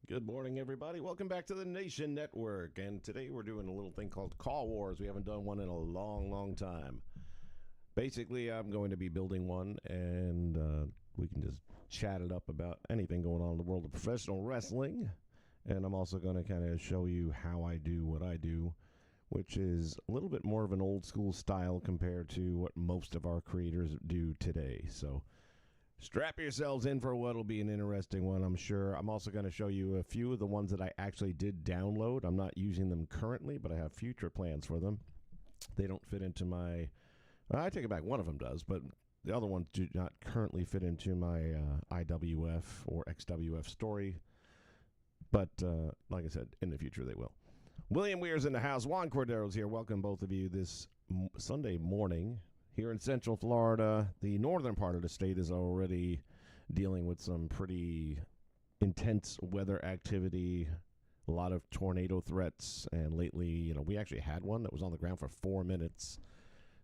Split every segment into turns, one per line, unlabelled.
Good morning, everybody. Welcome back to the Nation Network. And today we're doing a little thing called Caw Wars. We haven't done one in a long, long time. Basically, I'm going to be building one, and we can just chat it up about anything going on in the world of professional wrestling. And I'm also going to kind of show you how I do what I do, which is a little bit more of an old school style compared to what most of our creators do today. So strap yourselves in for what will be an interesting one, I'm sure. I'm also going to show you a few of the ones that I actually did download. I'm not using them currently, but I have future plans for them. They don't fit into my... I take it back, one of them does, but the other ones do not currently fit into my IWF or XWF story. But like I said, in the future they will. William Weir's in the house. Juan Cordero's here. Welcome, both of you, this Sunday morning. Here in Central Florida, the northern part of the state is already dealing with some pretty intense weather activity, a lot of tornado threats, and lately, we actually had one that was on the ground for 4 minutes,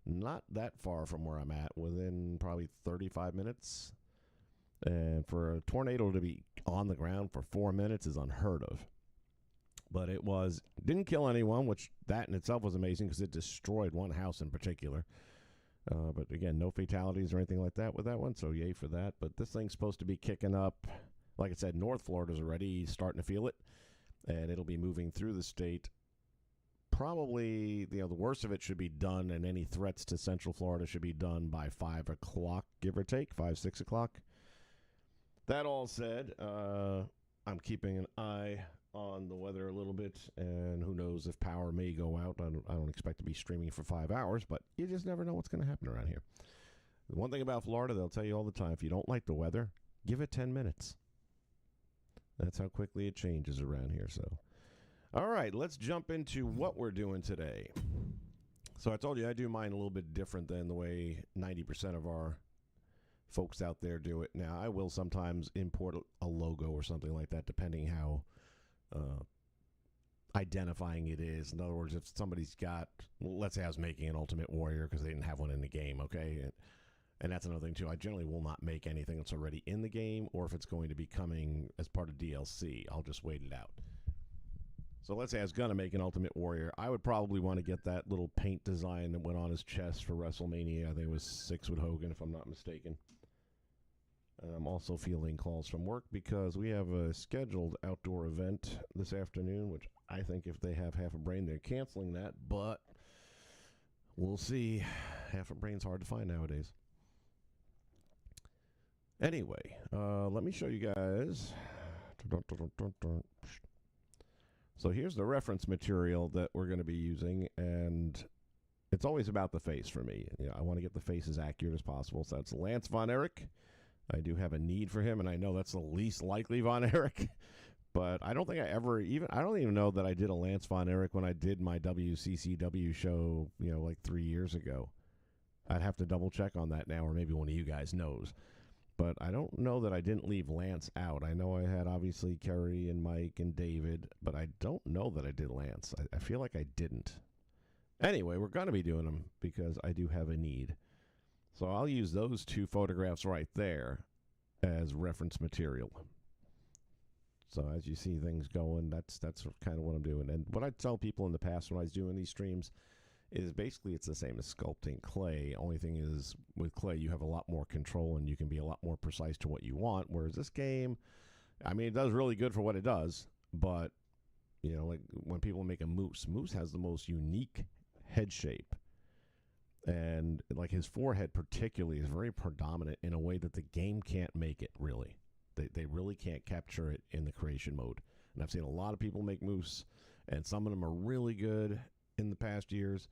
not that far from where I'm at, within probably 35 minutes. And for a tornado to be on the ground for 4 minutes is unheard of. But it didn't kill anyone, which that in itself was amazing because it destroyed one house in particular. But again, no fatalities or anything like that with that one, so yay for that. But this thing's supposed to be kicking up. Like I said, North Florida's already starting to feel it, and it'll be moving through the state. Probably, the worst of it should be done, and any threats to Central Florida should be done by 5 o'clock, give or take, 5, 6 o'clock. That all said, I'm keeping an eye on the weather a little bit, and who knows if power may go out. I don't expect to be streaming for 5 hours, but you just never know what's going to happen around here. The one thing about Florida, they'll tell you all the time, if you don't like the weather, give it 10 minutes. That's how quickly it changes around here. So, all right, let's jump into what we're doing today. So I told you I do mine a little bit different than the way 90% of our folks out there do it. Now, I will sometimes import a logo or something like that, depending how identifying it is. In other words, if somebody's got, let's say I was making an Ultimate Warrior because they didn't have one in the game, okay? And that's another thing, too. I generally will not make anything that's already in the game, or if it's going to be coming as part of DLC, I'll just wait it out. So let's say I was going to make an Ultimate Warrior. I would probably want to get that little paint design that went on his chest for WrestleMania. I think it was 6 with Hogan, if I'm not mistaken. And I'm also fielding calls from work because we have a scheduled outdoor event this afternoon, which I think if they have half a brain, they're canceling that. But we'll see. Half a brain's hard to find nowadays. Anyway, let me show you guys. So here's the reference material that we're going to be using, and it's always about the face for me. I want to get the face as accurate as possible. So that's Lance Von Erich. I do have a need for him, and I know that's the least likely Von Erich, but I don't think I don't even know that I did a Lance Von Erich when I did my WCCW show, like 3 years ago. I'd have to double check on that now, or maybe one of you guys knows. But I don't know that I didn't leave Lance out. I know I had obviously Kerry and Mike and David, but I don't know that I did Lance. I feel like I didn't. Anyway, we're going to be doing them because I do have a need. So I'll use those 2 photographs right there as reference material. So as you see things going, that's kind of what I'm doing. And what I tell people in the past when I was doing these streams is basically it's the same as sculpting clay. Only thing is with clay you have a lot more control and you can be a lot more precise to what you want. Whereas this game, it does really good for what it does. But, like when people make a moose has the most unique head shape. And like his forehead particularly is very predominant in a way that the game can't make it, really. They really can't capture it in the creation mode. And I've seen a lot of people make moose, and some of them are really good in the past years,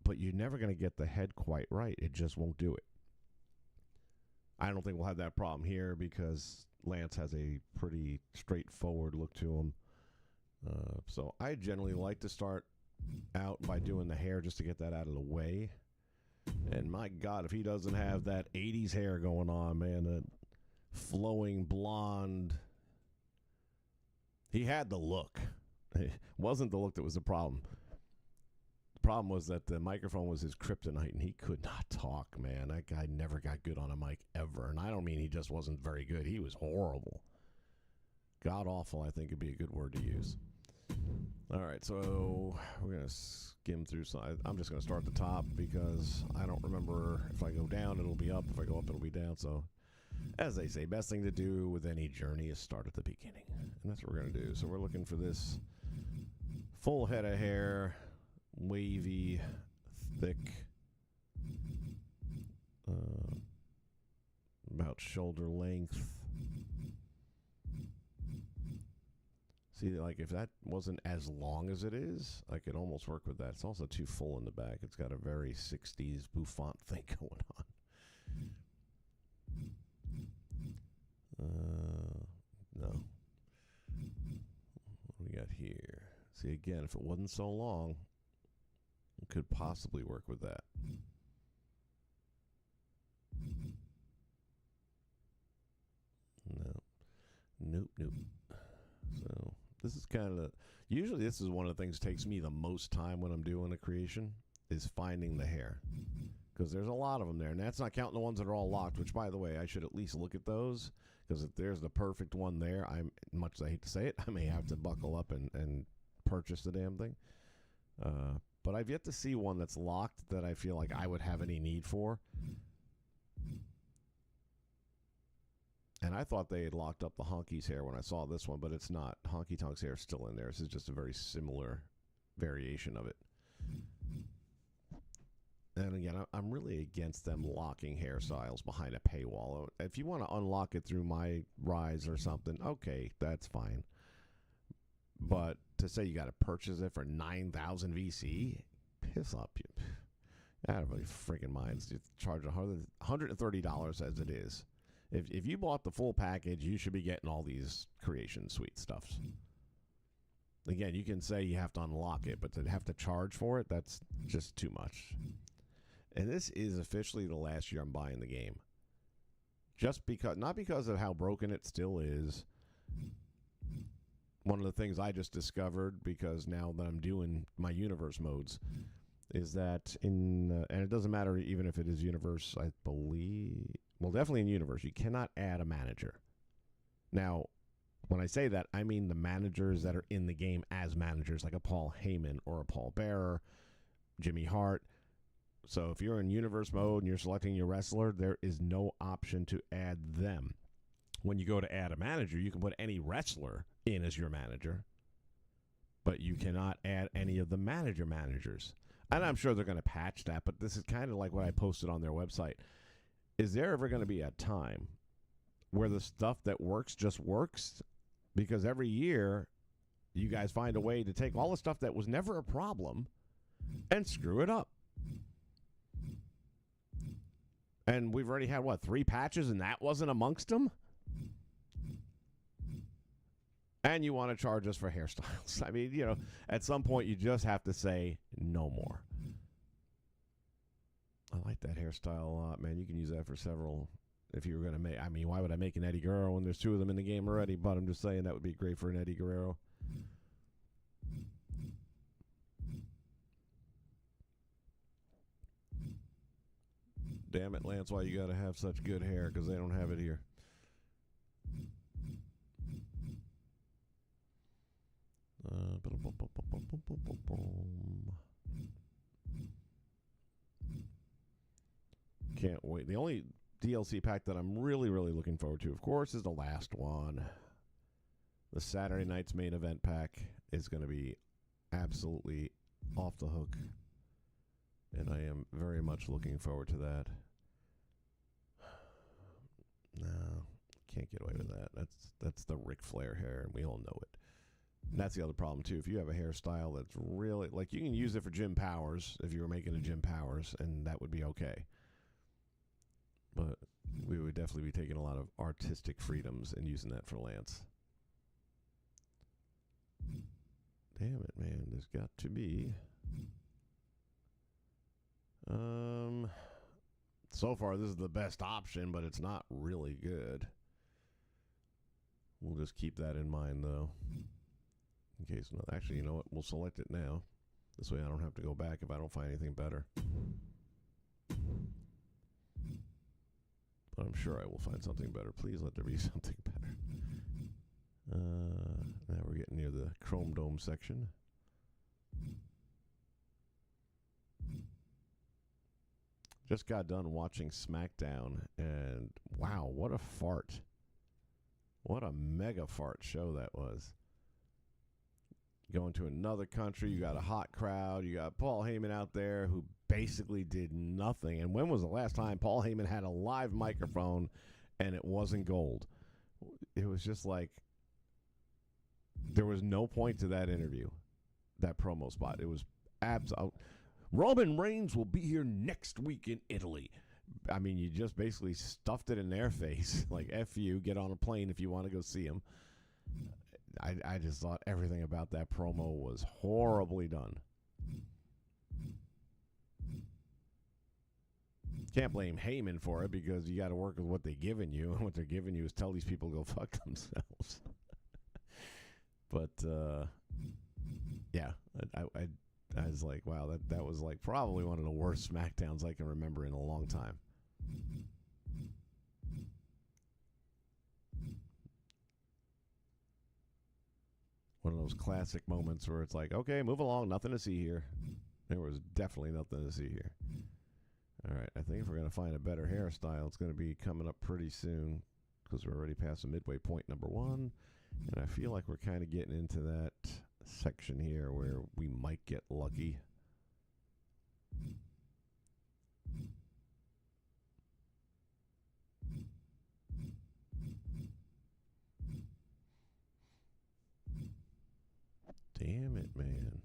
but you're never going to get the head quite right. It just won't do it. I don't think we'll have that problem here because Lance has a pretty straightforward look to him. So I generally like to start out by doing the hair just to get that out of the way. And my God, if he doesn't have that 80s hair going on, man, that flowing blonde. He had the look. It wasn't the look that was the problem. The problem was that the microphone was his kryptonite, and he could not talk, man. That guy never got good on a mic ever. And I don't mean he just wasn't very good. He was horrible. God-awful, I think, would be a good word to use. All right, so we're going to skim through some. I'm just going to start at the top because I don't remember if I go down, it'll be up. If I go up, it'll be down. So, as they say, best thing to do with any journey is start at the beginning. And that's what we're going to do. So we're looking for this full head of hair, wavy, thick, about shoulder length. See, like, if that wasn't as long as it is, I could almost work with that. It's also too full in the back. It's got a very 60s bouffant thing going on. No. What do we got here? See, again, if it wasn't so long, it could possibly work with that. No. Nope. So this is kind of, usually this is one of the things that takes me the most time when I'm doing a creation, is finding the hair. Because there's a lot of them there. And that's not counting the ones that are all locked, which, by the way, I should at least look at those. Because if there's the perfect one there, much as I hate to say it, I may have to buckle up and purchase the damn thing. But I've yet to see one that's locked that I feel like I would have any need for. And I thought they had locked up the Honky's hair when I saw this one, but it's not. Honky Tonk's hair is still in there. This is just a very similar variation of it. And again, I'm really against them locking hairstyles behind a paywall. If you want to unlock it through my Rise or something, okay, that's fine. But to say you got to purchase it for 9,000 VC, piss up. Out of your freaking minds. You charge $130 as it is. If you bought the full package, you should be getting all these creation suite stuffs. Again, you can say you have to unlock it, but to have to charge for it, that's just too much. And this is officially the last year I'm buying the game. Just because, not because of how broken it still is. One of the things I just discovered, because now that I'm doing my universe modes, is that and it doesn't matter even if it is universe, I believe. Well, definitely in universe, you cannot add a manager. Now, when I say that, I mean the managers that are in the game as managers, like a Paul Heyman or a Paul Bearer, Jimmy Hart. So if you're in universe mode and you're selecting your wrestler, there is no option to add them. When you go to add a manager, you can put any wrestler in as your manager, but you cannot add any of the managers. And I'm sure they're going to patch that, but this is kind of like what I posted on their website. Is there ever going to be a time where the stuff that works just works? Because every year, you guys find a way to take all the stuff that was never a problem and screw it up. And we've already had, 3 patches, and that wasn't amongst them? And you want to charge us for hairstyles. I mean, at some point, you just have to say no more. I like that hairstyle a lot, man. You can use that for several. If you were going to make, I mean, why would I make an Eddie Guerrero when there's 2 of them in the game already? But I'm just saying that would be great for an Eddie Guerrero. Damn it, Lance, why you got to have such good hair? Because they don't have it here. Can't wait. The only DLC pack that I'm really, really looking forward to, of course, is the last one. The Saturday night's main event pack is going to be absolutely off the hook. And I am very much looking forward to that. No, can't get away with that. That's the Ric Flair hair, and we all know it. And that's the other problem, too. If you have a hairstyle that's really, like, you can use it for Jim Powers if you were making a Jim Powers, and that would be okay. But we would definitely be taking a lot of artistic freedoms and using that for Lance. Damn it, man. There's got to be... So far, this is the best option, but it's not really good. We'll just keep that in mind, though. In case, no, actually, you know what? We'll select it now. This way I don't have to go back if I don't find anything better. But I'm sure I will find something better. Please let there be something better. Chrome Dome section. Just got done watching SmackDown, and wow, what a fart. What a mega fart show that was. Going to another country, you got a hot crowd, you got Paul Heyman out there who basically did nothing. And when was the last time Paul Heyman had a live microphone and it wasn't gold? It was just like, there was no point to that interview, that promo spot. It was absolute. Roman Reigns will be here next week in Italy. I mean, you just basically stuffed it in their face. Like, F you, get on a plane if you want to go see him. I just thought everything about that promo was horribly done. Can't blame Heyman for it because you got to work with what they're giving you, and what they're giving you is tell these people to go fuck themselves. But yeah, I was like, wow, that was like probably one of the worst SmackDowns I can remember in a long time. One of those classic moments where it's like, okay, move along, nothing to see here. There was definitely nothing to see here. All right, I think if we're going to find a better hairstyle, it's going to be coming up pretty soon because we're already past the midway point number 1. And I feel like we're kind of getting into that section here where we might get lucky. Damn it, man.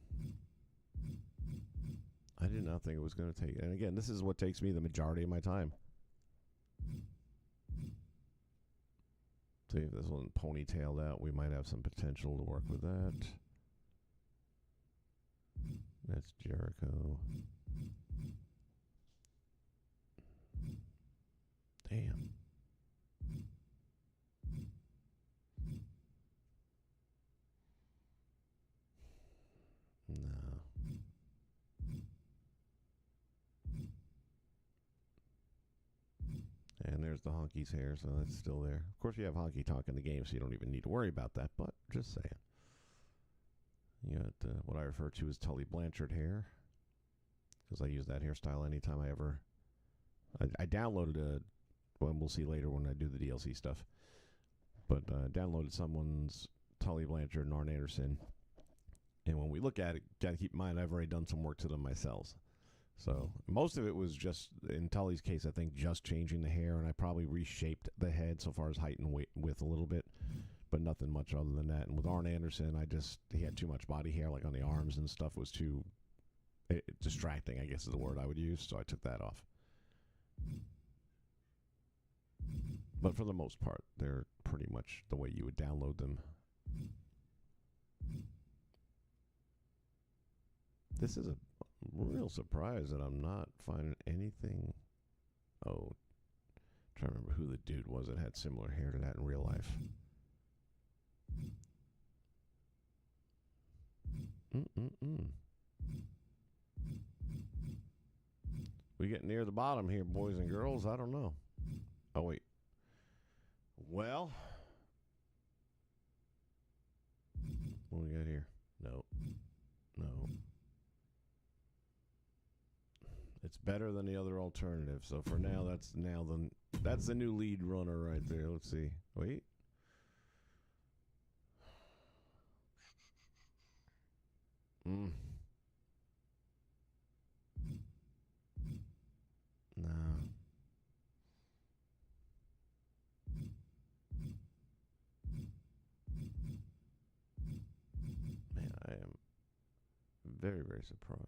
I did not think it was going to take. And again, this is what takes me the majority of my time. See if this one ponytailed out. We might have some potential to work with that. That's Jericho. Damn. No. And there's the Honky's hair, so that's still there. Of course, you have Honky Tonk in the game, so you don't even need to worry about that, but just saying. You got what I refer to as Tully Blanchard hair, because I use that hairstyle anytime I ever... I downloaded a... Well, we'll see later when I do the DLC stuff. But downloaded someone's Tully Blanchard and Arn Anderson. And when we look at it, got to keep in mind I've already done some work to them myself. So most of it was just, in Tully's case, I think just changing the hair, and I probably reshaped the head so far as height and width a little bit, but nothing much other than that. And with Arn Anderson, he had too much body hair, like on the arms and stuff was too distracting, I guess is the word I would use, so I took that off. But for the most part, they're pretty much the way you would download them. This is a real surprise that I'm not finding anything. Oh, I'm trying to remember who the dude was that had similar hair to that in real life. We get near the bottom here, boys and girls. I don't know. Oh, wait. Well, what do we got here? No. It's better than the other alternative. So for now, that's the new lead runner right there. Let's see. Wait. No. Man, I am very, very surprised.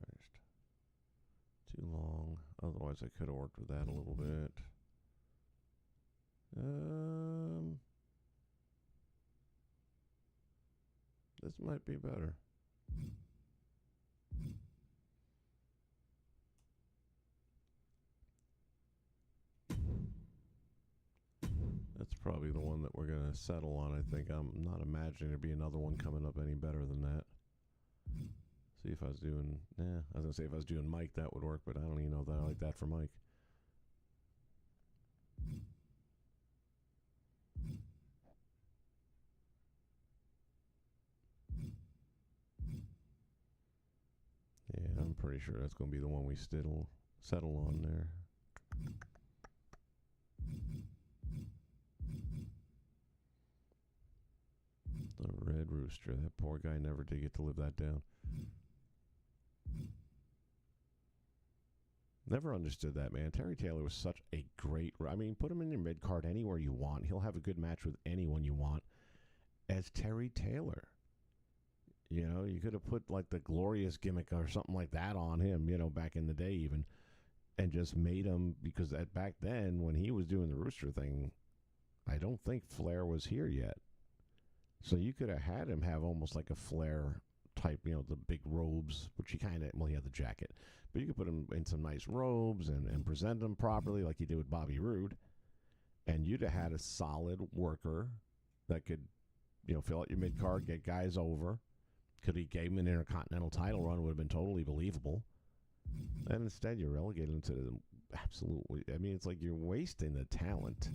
Too long. Otherwise, I could have worked with that a little bit. This might be better. That's probably the one that we're going to settle on, I think. I'm not imagining there'd be another one coming up any better than that. See if I was doing... I was going to say if I was doing Mike, that would work, but I don't even know that I like that for Mike. pretty sure that's going to be the one we settle on there. The Red Rooster. That poor guy never did get to live that down. Never understood that, man. Terry Taylor was such a great... I mean, put him in your mid-card anywhere you want. He'll have a good match with anyone you want as Terry Taylor. You know, you could have put, like, the Glorious gimmick or something like that on him, you know, back in the day even, and just made him... Because back then, when he was doing the Rooster thing, I don't think Flair was here yet. So you could have had him have almost like a Flair type, you know, the big robes, which he kind of... Well, he had the jacket. But you could put him in some nice robes and present him properly like you did with Bobby Roode. And you'd have had a solid worker that could, you know, fill out your mid-card, get guys over. Could he gave him an Intercontinental title run, would have been totally believable. And instead, you're relegated into the absolutely... I mean, it's like you're wasting the talent.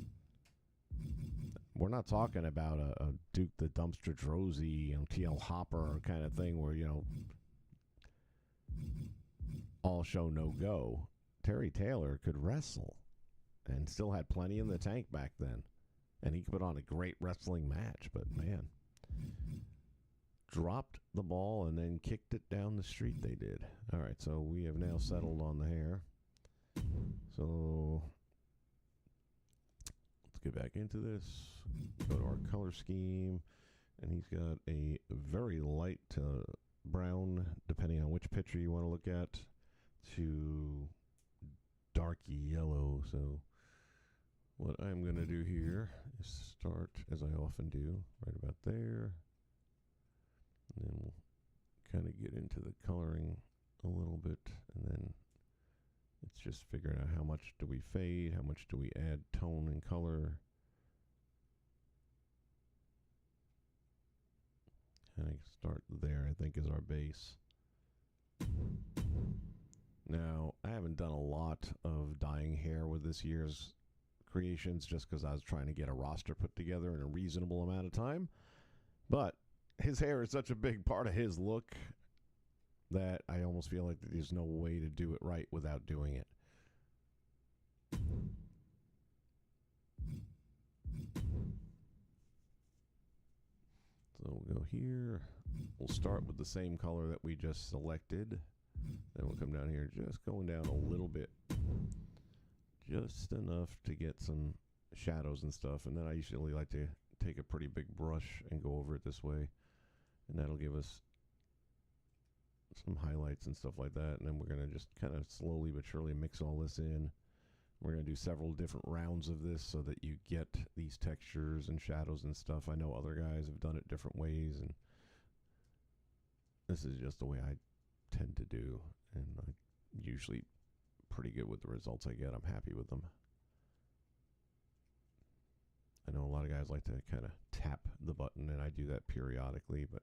We're not talking about a Duke the Dumpster Drozy, you know, TL Hopper kind of thing where, you know, all show, no go. Terry Taylor could wrestle and still had plenty in the tank back then. And he could put on a great wrestling match, but man, dropped the ball and then kicked it down the street they did. All right, so we have now settled on the hair. So let's get back into this. Go to our color scheme. And he's got a very light brown, depending on which picture you want to look at, to darky yellow. So what I'm going to do here is start, as I often do, right about there. And then we'll kind of get into the coloring a little bit. And then it's just figuring out how much do we fade, how much do we add tone and color. And I start there, I think, is our base. Now, I haven't done a lot of dyeing hair with this year's creations just because I was trying to get a roster put together in a reasonable amount of time. But his hair is such a big part of his look that I almost feel like there's no way to do it right without doing it. So we'll go here. We'll start with the same color that we just selected. Then we'll come down here, just going down a little bit. Just enough to get some shadows and stuff. And then I usually like to take a pretty big brush and go over it this way. And that'll give us some highlights and stuff like that. And then we're going to just kind of slowly but surely mix all this in. We're going to do several different rounds of this so that you get these textures and shadows and stuff. I know other guys have done it different ways, and this is just the way I tend to do. And I'm usually pretty good with the results I get. I'm happy with them. I know a lot of guys like to kind of tap the button, and I do that periodically, but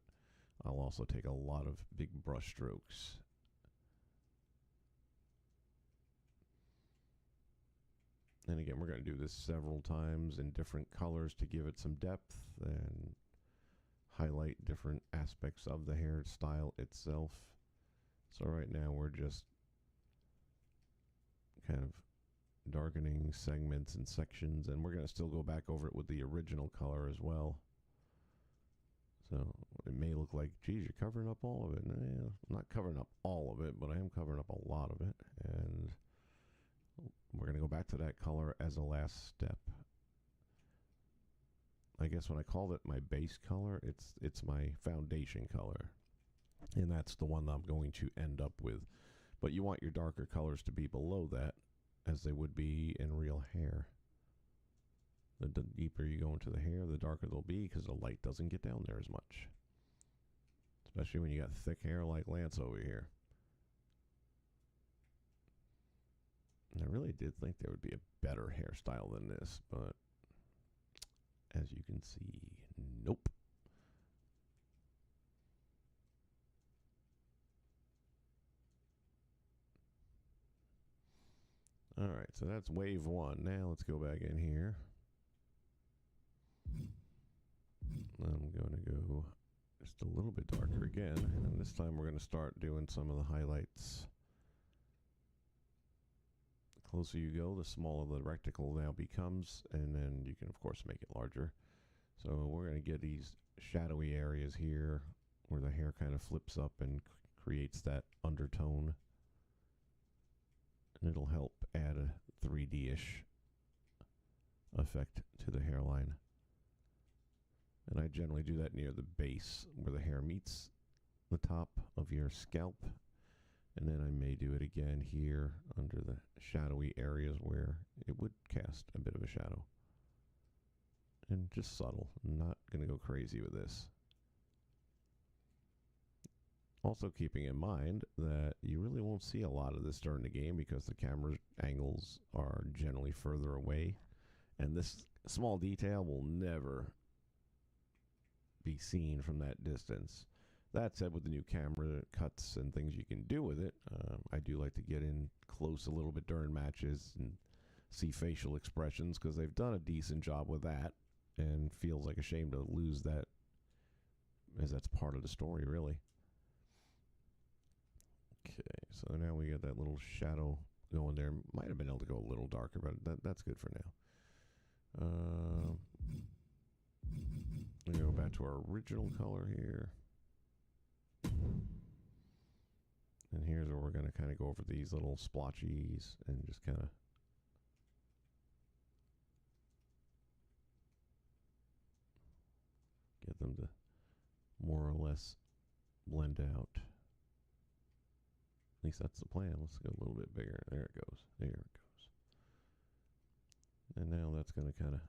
I'll also take a lot of big brush strokes. And again, we're going to do this several times in different colors to give it some depth and highlight different aspects of the hairstyle itself. So right now we're just kind of darkening segments and sections, and we're going to still go back over it with the original color as well. So it may look like, geez, you're covering up all of it. I'm not covering up all of it, but I am covering up a lot of it. And we're going to go back to that color as a last step. I guess when I called it my base color, it's my foundation color. And that's the one that I'm going to end up with. But you want your darker colors to be below that, as they would be in real hair. The deeper you go into the hair, the darker they'll be, because the light doesn't get down there as much. Especially when you got thick hair like Lance over here. And I really did think there would be a better hairstyle than this, but as you can see, nope. All right, so that's wave one. Now let's go back in here. I'm going to go just a little bit darker again, and this time we're going to start doing some of the highlights Closer you go, the smaller the rectangle now becomes, and then you can, of course, make it larger. So we're going to get these shadowy areas here where the hair kind of flips up and creates that undertone. And it'll help add a 3D-ish effect to the hairline. And I generally do that near the base where the hair meets the top of your scalp. And then I may do it again here under the shadowy areas where it would cast a bit of a shadow. And just subtle. I'm not going to go crazy with this. Also keeping in mind that you really won't see a lot of this during the game because the camera angles are generally further away. And this small detail will never be seen from that distance. That said, with the new camera cuts and things you can do with it, I do like to get in close a little bit during matches and see facial expressions because they've done a decent job with that, and feels like a shame to lose that, as that's part of the story, really. Okay, so now we got that little shadow going there. Might have been able to go a little darker, but that's good for now. We're going to go back to our original color here. And here's where we're going to kind of go over these little splotchies and just kind of get them to more or less blend out. At least that's the plan. Let's go a little bit bigger. There it goes. There it goes. And now that's going to kind of...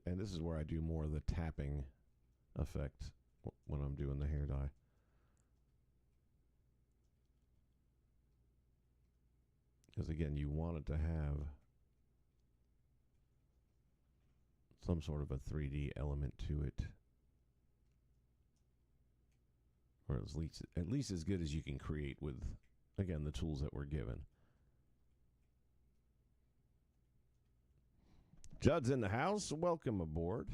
And this is where I do more of the tapping effect when I'm doing the hair dye. Because again, you want it to have some sort of a 3D element to it. Or at least as good as you can create with, again, the tools that we're given. Judd's in the house. Welcome aboard.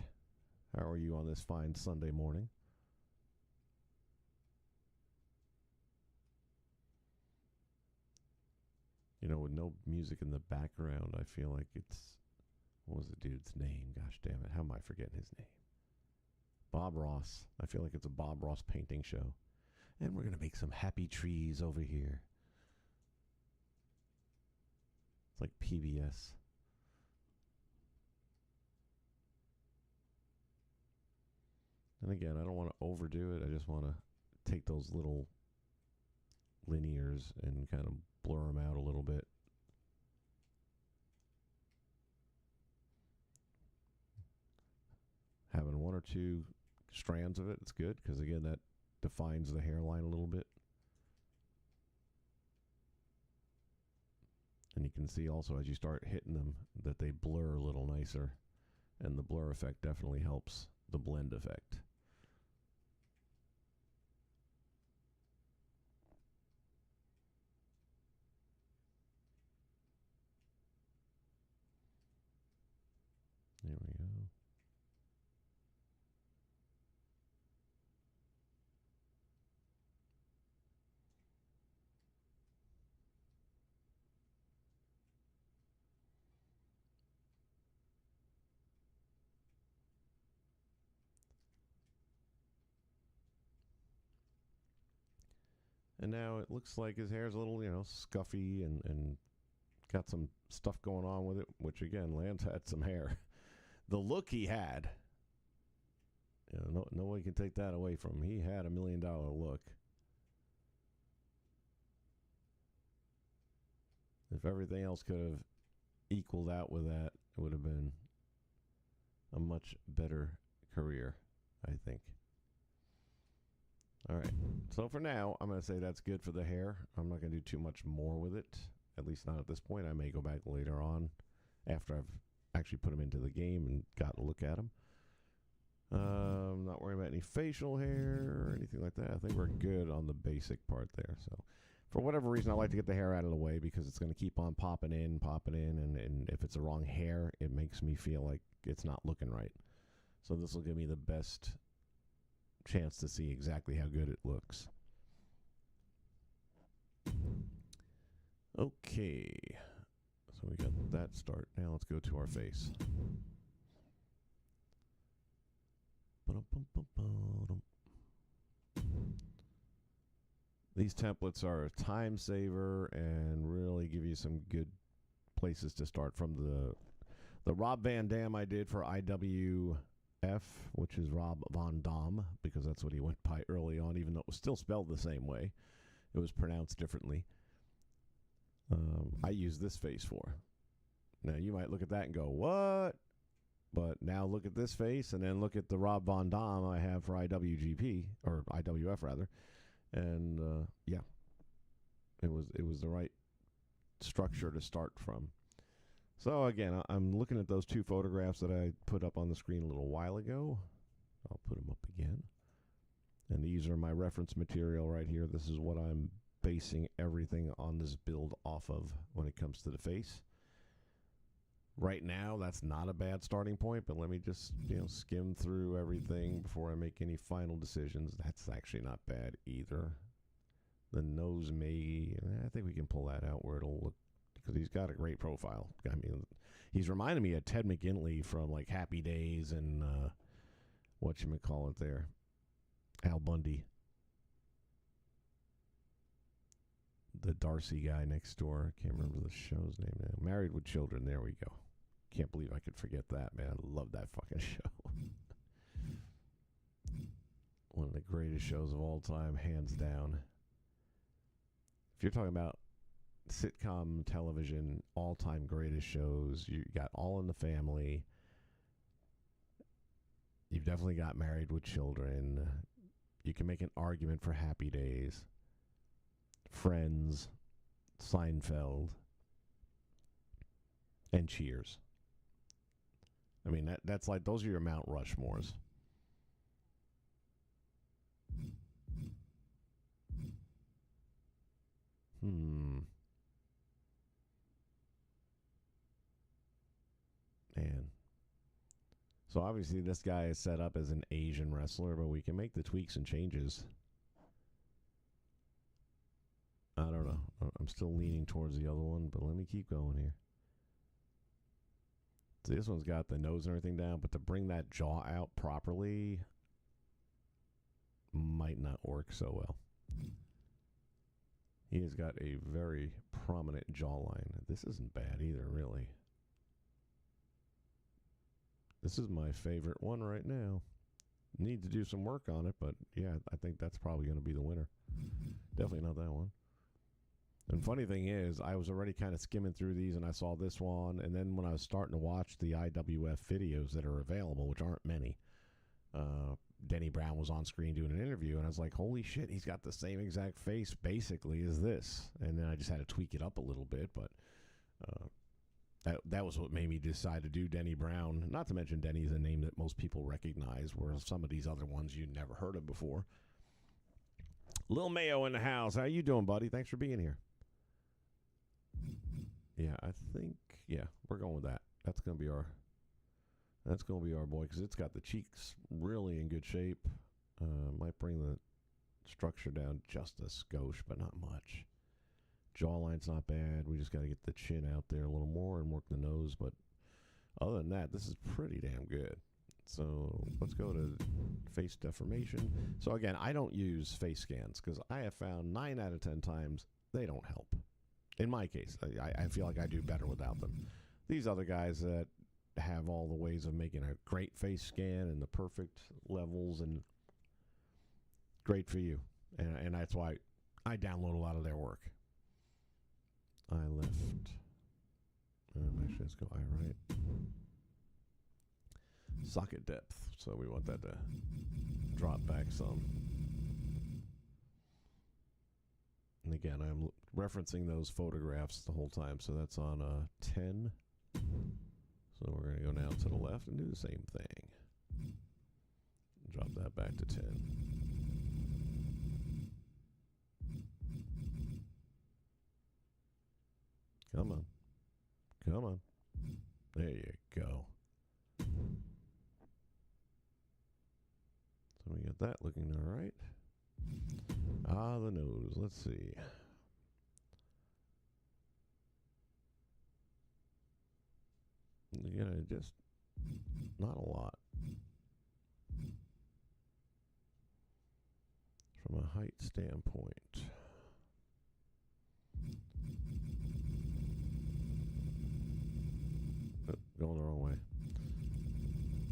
How are you on this fine Sunday morning? You know, with no music in the background, I feel like it's... What was the dude's name? Gosh damn it. How am I forgetting his name? Bob Ross. I feel like it's a Bob Ross painting show. And we're going to make some happy trees over here. It's like PBS. And again, I don't want to overdo it. I just want to take those little linears and kind of blur them out a little bit. Having one or two strands of it, it's good because again, that defines the hairline a little bit. And you can see also as you start hitting them that they blur a little nicer, and the blur effect definitely helps the blend effect. There we go. And now it looks like his hair's a little, you know, scuffy and got some stuff going on with it, which again, Lance had some hair. The look he had, you know, no one can take that away from him. He had $1 million look. If everything else could have equaled out with that, it would have been a much better career, I think. All right. So for now, I'm going to say that's good for the hair. I'm not going to do too much more with it, at least not at this point. I may go back later on after I've actually put them into the game and got a look at them. I'm not worrying about any facial hair or anything like that. I think we're good on the basic part there. So for whatever reason, I like to get the hair out of the way because it's going to keep on popping in. And if it's the wrong hair, it makes me feel like it's not looking right. So this will give me the best chance to see exactly how good it looks. Okay, So we got that start. Now let's go to our face. These templates are a time saver and really give you some good places to start. From the Rob Van Dam I did for IWF, which is Rob Von Dam, because that's what he went by early on, even though it was still spelled the same way. It was pronounced differently. I use this face for. Now, you might look at that and go, what? But now look at this face, and then look at the Rob Von Dam I have for IWGP, or IWF rather. And yeah, it was the right structure to start from. So again, I'm looking at those two photographs that I put up on the screen a little while ago. I'll put them up again. And these are my reference material right here. This is what I'm basing everything on this build off of when it comes to the face. Right now, that's not a bad starting point, but let me just, skim through everything before I make any final decisions. That's actually not bad either. The nose I think we can pull that out where it'll look, because he's got a great profile. I mean, he's reminding me of Ted McGinley from like Happy Days and whatchamacallit there, Al Bundy. The Darcy guy next door. Can't remember the show's name now. Married with Children. There we go. Can't believe I could forget that, man. I love that fucking show. One of the greatest shows of all time, hands down. If you're talking about sitcom television, all-time greatest shows, you got All in the Family. You've definitely got Married with Children. You can make an argument for Happy Days. Friends, Seinfeld, and Cheers. I mean, that's like, those are your Mount Rushmores. Man. So obviously this guy is set up as an Asian wrestler, but we can make the tweaks and changes. I don't know. I'm still leaning towards the other one, but let me keep going here. So this one's got the nose and everything down, but to bring that jaw out properly might not work so well. He has got a very prominent jawline. This isn't bad either, really. This is my favorite one right now. Need to do some work on it, but yeah, I think that's probably going to be the winner. Definitely not that one. And funny thing is, I was already kind of skimming through these, and I saw this one, and then when I was starting to watch the IWF videos that are available, which aren't many, Denny Brown was on screen doing an interview, and I was like, holy shit, he's got the same exact face, basically, as this. And then I just had to tweak it up a little bit, but that was what made me decide to do Denny Brown. Not to mention Denny's a name that most people recognize, whereas some of these other ones you never heard of before. Lil Mayo in the house. How you doing, buddy? Thanks for being here. Yeah, I think, we're going with that. That's going to be our boy, because it's got the cheeks really in good shape. Might bring the structure down just a skosh, but not much. Jawline's not bad. We just got to get the chin out there a little more and work the nose. But other than that, this is pretty damn good. So let's go to face deformation. So again, I don't use face scans because I have found 9 out of 10 times they don't help. In my case, I feel like I do better without them. These other guys that have all the ways of making a great face scan and the perfect levels, and great for you. And that's why I download a lot of their work. Eye left. Actually, let's go eye right. Socket depth. So we want that to drop back some. And again, I'm referencing those photographs the whole time. So that's on 10. So we're going to go now to the left and do the same thing. Drop that back to 10. Come on. Come on. There you go. So we got that looking all right. The nose. Let's see. just not a lot. From a height standpoint. Oh, going the wrong way.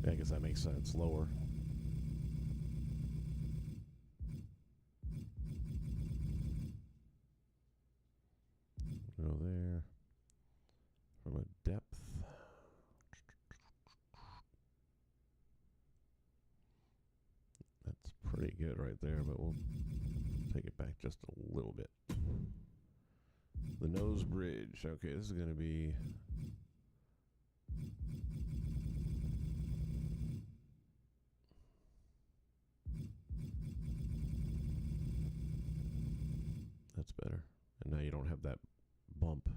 Yeah, I guess that makes sense. Lower. Go there. From a depth. That's pretty good right there, but we'll take it back just a little bit. The nose bridge. Okay, this is going to be... That's better. And now you don't have that bump.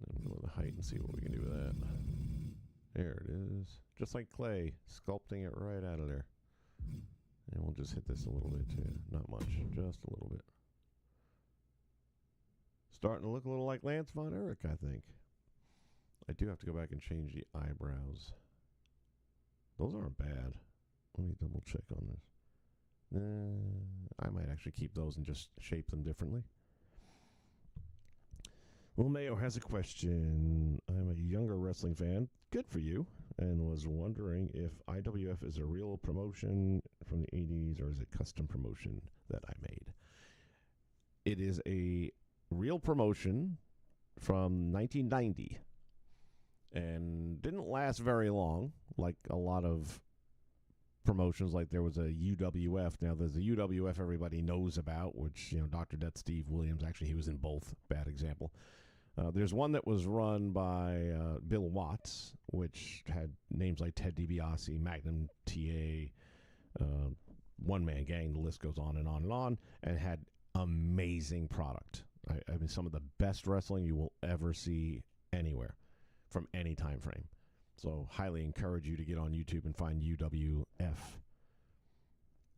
And go with the height and see what we can do with that. There it is. Just like clay, sculpting it right out of there. And we'll just hit this a little bit too. Not much, just a little bit. Starting to look a little like Lance Von Erich, I think. I do have to go back and change the eyebrows. Those aren't bad. Let me double check on this. I might actually keep those and just shape them differently. Well, Mayo has a question. I'm a younger wrestling fan. Good for you. And was wondering if IWF is a real promotion from the 80s or is it custom promotion that I made? It is a real promotion from 1990 and didn't last very long, like a lot of promotions. Like there was a UWF. Now there's a UWF everybody knows about, which, Dr. Death Steve Williams, actually he was in both, bad example. There's one that was run by Bill Watts, which had names like Ted DiBiase, Magnum TA, One Man Gang, the list goes on and on and on, and had amazing product. I mean, some of the best wrestling you will ever see anywhere from any time frame. So highly encourage you to get on YouTube and find UWF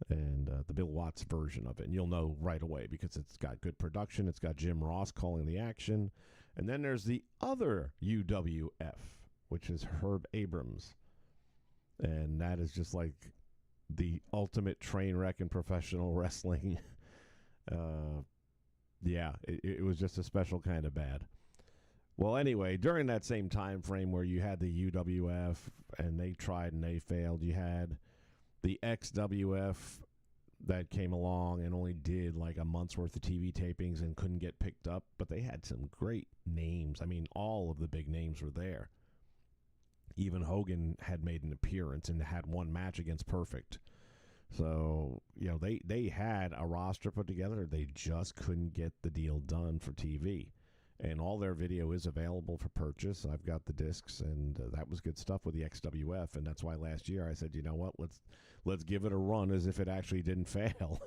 and the Bill Watts version of it. And you'll know right away because it's got good production. It's got Jim Ross calling the action. And then there's the other UWF, which is Herb Abrams. And that is just like the ultimate train wreck in professional wrestling. It was just a special kind of bad. Well, anyway, during that same time frame where you had the UWF and they tried and they failed, you had the XWF that came along and only did like a month's worth of TV tapings and couldn't get picked up, but they had some great names. I mean, all of the big names were there. Even Hogan had made an appearance and had one match against Perfect. So, they had a roster put together. They just couldn't get the deal done for TV. And all their video is available for purchase. I've got the discs, and that was good stuff with the XWF. And that's why last year I said, you know what, let's give it a run as if it actually didn't fail.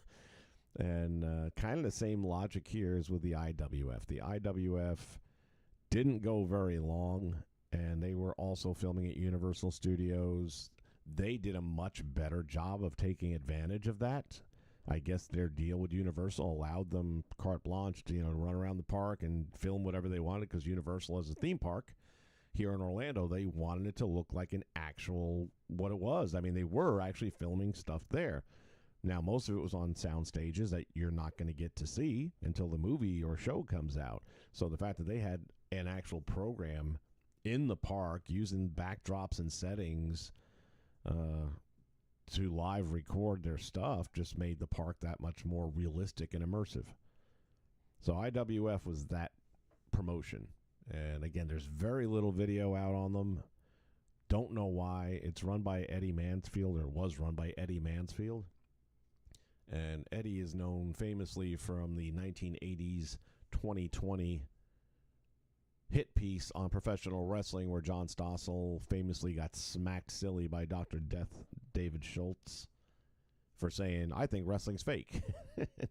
And kind of the same logic here is with the IWF. The IWF didn't go very long, and they were also filming at Universal Studios. They did a much better job of taking advantage of that. I guess their deal with Universal allowed them carte blanche to, run around the park and film whatever they wanted because Universal has a theme park here in Orlando. They wanted it to look like an actual what it was. I mean, they were actually filming stuff there. Now, most of it was on sound stages that you're not going to get to see until the movie or show comes out. So the fact that they had an actual program in the park using backdrops and settings to live record their stuff just made the park that much more realistic and immersive. So IWF was that promotion. And again, there's very little video out on them. Don't know why. It's run by Eddie Mansfield, or was run by Eddie Mansfield. And Eddie is known famously from the 1980s 2020 hit piece on professional wrestling where John Stossel famously got smacked silly by Dr. Death David Schultz for saying, I think wrestling's fake.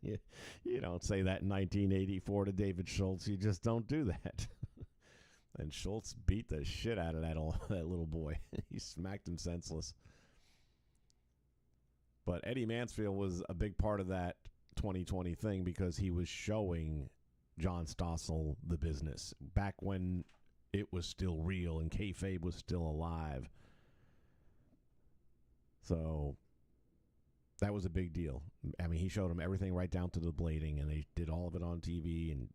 You don't say that in 1984 to David Schultz. You just don't do that. And Schultz beat the shit out of that little boy. He smacked him senseless. But Eddie Mansfield was a big part of that 2020 thing because he was showing John Stossel the business back when it was still real and kayfabe was still alive. So that was a big deal. I mean, he showed him everything right down to the blading, and they did all of it on TV, and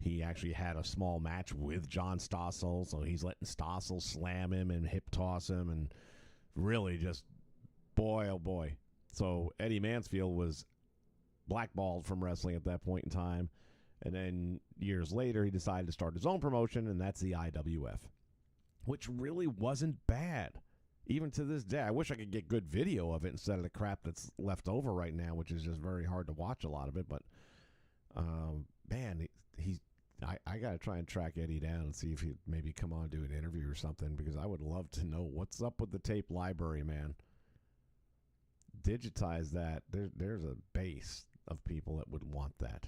he actually had a small match with John Stossel, so he's letting Stossel slam him and hip toss him, and really just, boy, oh boy. So Eddie Mansfield was blackballed from wrestling at that point in time, and then years later he decided to start his own promotion, and that's the IWF, which really wasn't bad. Even to this day, I wish I could get good video of it instead of the crap that's left over right now, which is just very hard to watch a lot of it. But, man, I got to try and track Eddie down and see if he'd maybe come on and do an interview or something, because I would love to know what's up with the tape library, man. Digitize that. There's a base of people that would want that.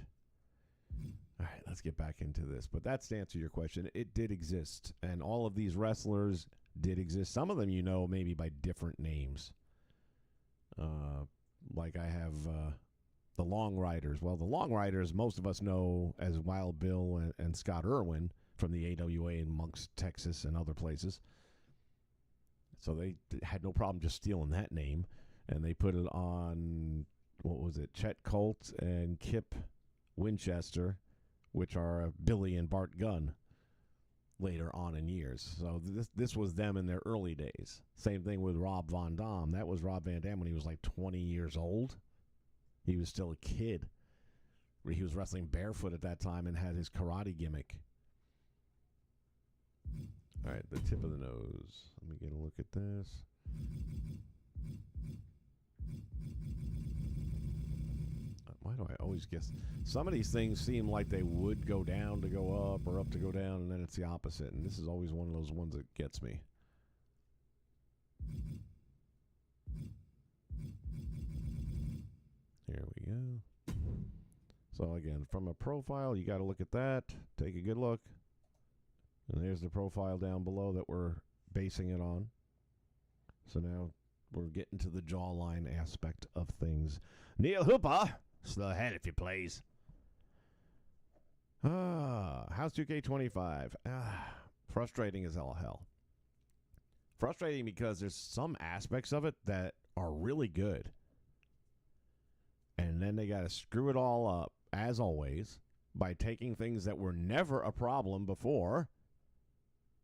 All right, let's get back into this. But that's to answer your question. It did exist, and all of these wrestlers did exist. Some of them you know maybe by different names. Like I have the Long Riders. Well, the Long Riders, most of us know as Wild Bill and Scott Irwin from the AWA in Monks, Texas, and other places. So they had no problem just stealing that name, and they put it on, what was it, Chet Colt and Kip Winchester, which are Billy and Bart Gunn later on in years. So this was them in their early days. Same thing with Rob Van Dam. That was Rob Van Dam when he was like 20 years old. He was still a kid. He was wrestling barefoot at that time and had his karate gimmick. All right, the tip of the nose. Let me get a look at this. Why do I always guess? Some of these things seem like they would go down to go up or up to go down, and then it's the opposite. And this is always one of those ones that gets me. Here we go. So again, from a profile, you got to look at that. Take a good look. And there's the profile down below that we're basing it on. So now we're getting to the jawline aspect of things. Neil Hooper. Slow ahead if you please. How's 2K25? Frustrating as all hell. Frustrating because there's some aspects of it that are really good. And then they got to screw it all up, as always, by taking things that were never a problem before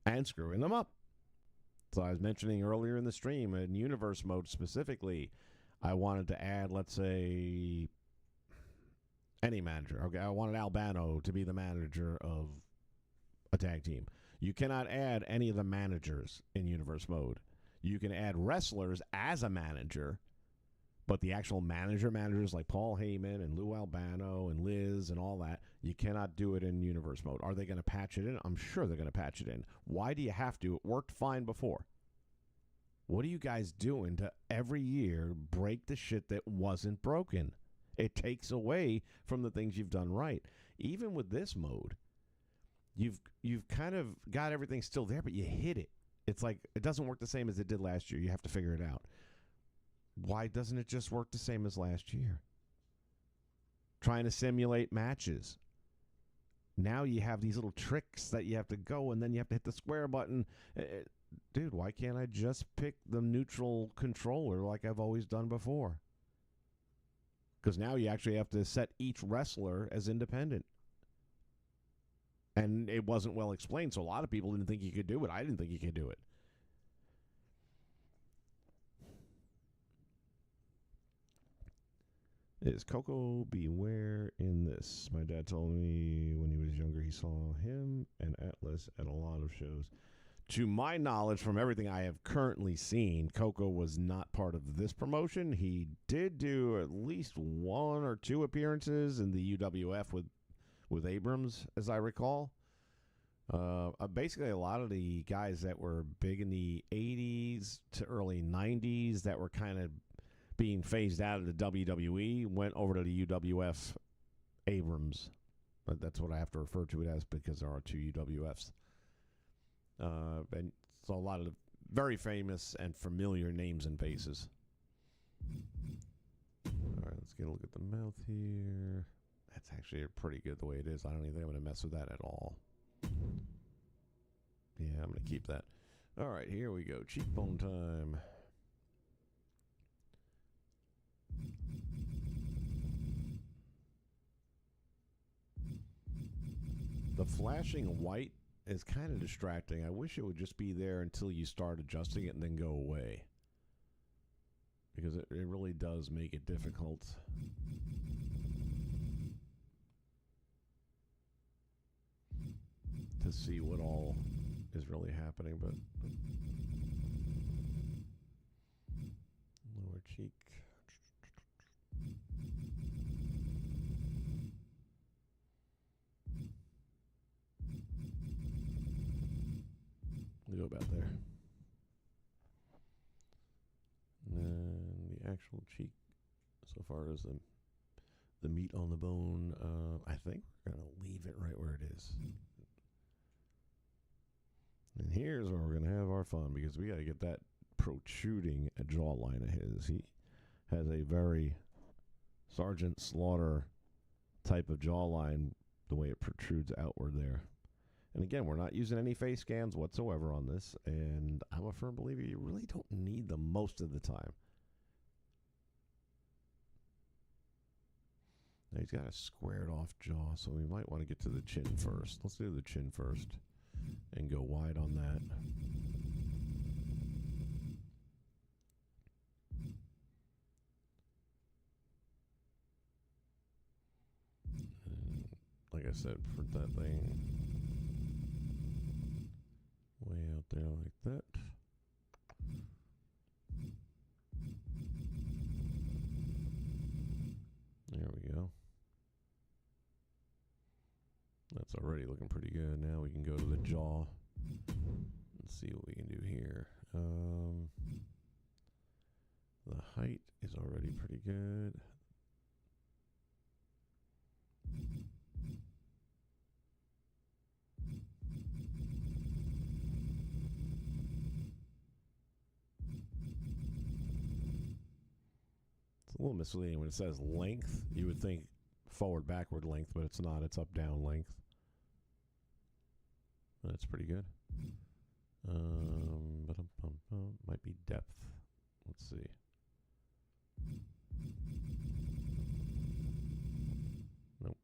and screwing them up. So I was mentioning earlier in the stream, in Universe Mode specifically, I wanted to add, let's say, any manager. Okay, I wanted Albano to be the manager of a tag team. You cannot add any of the managers in Universe Mode. You can add wrestlers as a manager, but the actual managers like Paul Heyman and Lou Albano and Liz and all that, you cannot do it in Universe Mode. Are they going to patch it in? I'm sure they're going to patch it in. Why do you have to? It worked fine before. What are you guys doing to every year break the shit that wasn't broken? It takes away from the things you've done right. Even with this mode, you've kind of got everything still there, but you hit it. It's like it doesn't work the same as it did last year. You have to figure it out. Why doesn't it just work the same as last year? Trying to simulate matches. Now you have these little tricks that you have to go, and then you have to hit the square button. Dude, why can't I just pick the neutral controller like I've always done before? Because now you actually have to set each wrestler as independent. And it wasn't well explained, so a lot of people didn't think you could do it. I didn't think you could do it. Is Coco Beware in this? My dad told me when he was younger he saw him and Atlas at a lot of shows. To my knowledge, from everything I have currently seen, Coco was not part of this promotion. He did do at least 1 or 2 appearances in the UWF with Abrams, as I recall. Basically, a lot of the guys that were big in the 80s to early 90s that were kind of being phased out of the WWE went over to the UWF Abrams. But that's what I have to refer to it as because there are 2 UWFs. And so a lot of very famous and familiar names and faces. All All right, let's get a look at the mouth here. That's actually pretty good the way it is. I don't even think I'm going to mess with that at all. Yeah, I'm going to keep that. All right, here we go. Cheekbone time. The flashing white is kind of distracting. I wish it would just be there until you start adjusting it and then go away. Because it really does make it difficult. To see what all is really happening, but lower cheek. We'll go about there. And then the actual cheek, so far as the meat on the bone, I think we're going to leave it right where it is. And here's where we're going to have our fun, because we got to get that protruding jawline of his. He has a very Sergeant Slaughter type of jawline, the way it protrudes outward there. And again, we're not using any face scans whatsoever on this, and I'm a firm believer you really don't need them most of the time. Now he's got a squared off jaw, so we might want to get to the chin first. Let's do the chin first and go wide on that. And like I said, put that thing way out there like that. There we go. That's already looking pretty good. Now we can go to the jaw and see what we can do here. The height is already pretty good. It's a little misleading when it says length. You would think forward backward length, but it's not. It's up down length. That's pretty good. Might be depth. Let's see. Nope.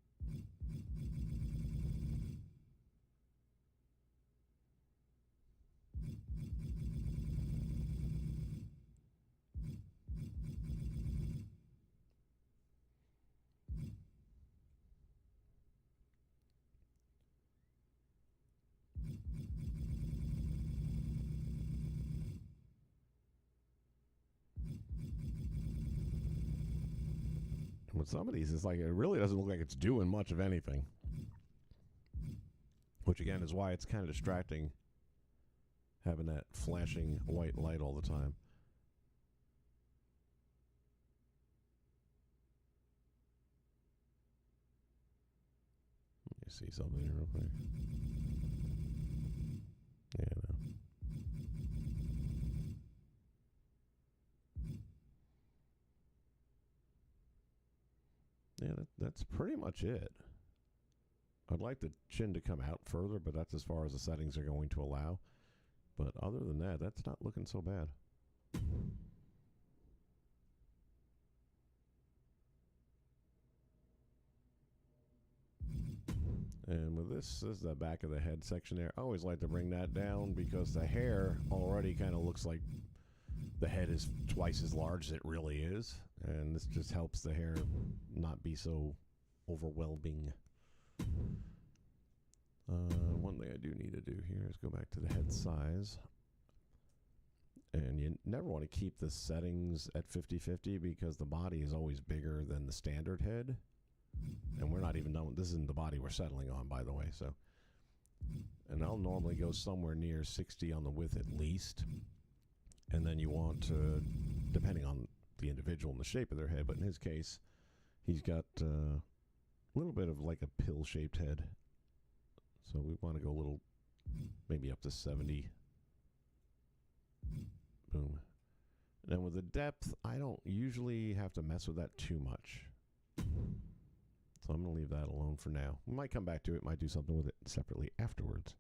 With some of these, it's like it really doesn't look like it's doing much of anything. Which again is why it's kind of distracting having that flashing white light all the time. Let me see something here real quick. Yeah, no. Yeah, that's pretty much it. I'd like the chin to come out further, but that's as far as the settings are going to allow. But other than that, that's not looking so bad. And with this is the back of the head section there. I always like to bring that down because the hair already kind of looks like the head is twice as large as it really is. And this just helps the hair not be so overwhelming. One thing I do need to do here is go back to the head size. And you never want to keep the settings at 50-50 because the body is always bigger than the standard head. And we're not even done. This isn't the body we're settling on, by the way. So, and I'll normally go somewhere near 60 on the width at least. And then you want to, depending on the individual and the shape of their head, but in his case, he's got a little bit of like a pill-shaped head. So we want to go a little, maybe up to 70. Boom. And with the depth, I don't usually have to mess with that too much. So I'm going to leave that alone for now. We might come back to it, might do something with it separately afterwards.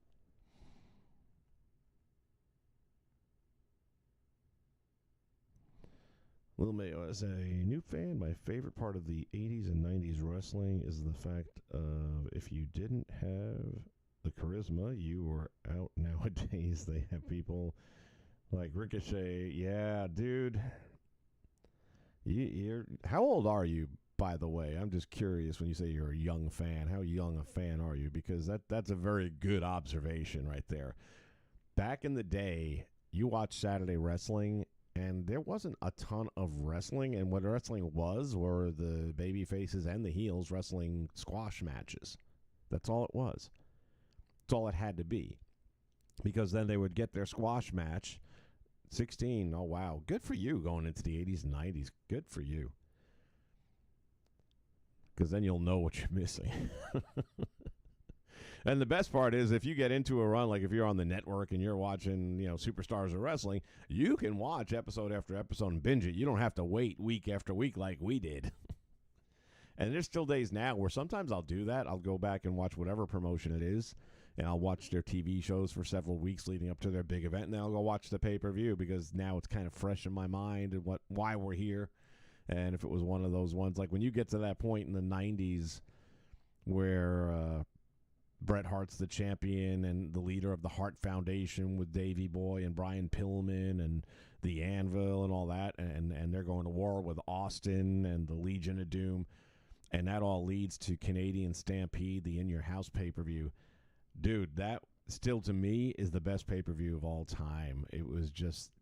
Little Mayo, as a new fan, my favorite part of the 80s and 90s wrestling is the fact of if you didn't have the charisma, you were out. Nowadays, they have people like Ricochet. Yeah, dude. You're how old are you, by the way? I'm just curious when you say you're a young fan. How young a fan are you? Because that's a very good observation right there. Back in the day, you watched Saturday wrestling, and there wasn't a ton of wrestling, and what wrestling was were the baby faces and the heels wrestling squash matches. That's all it was. That's all it had to be. Because then they would get their squash match. 16, oh wow. Good for you going into the 80s and 90s. Good for you. Because then you'll know what you're missing. And the best part is if you get into a run, like if you're on the network and you're watching, Superstars of Wrestling, you can watch episode after episode and binge it. You don't have to wait week after week like we did. And there's still days now where sometimes I'll do that. I'll go back and watch whatever promotion it is, and I'll watch their TV shows for several weeks leading up to their big event, and then I'll go watch the pay-per-view because now it's kind of fresh in my mind and why we're here. And if it was one of those ones, like when you get to that point in the 90s where Bret Hart's the champion and the leader of the Hart Foundation with Davey Boy and Brian Pillman and the Anvil and all that, and they're going to war with Austin and the Legion of Doom, and that all leads to Canadian Stampede, the In Your House pay-per-view. Dude, that still to me is the best pay-per-view of all time. It was just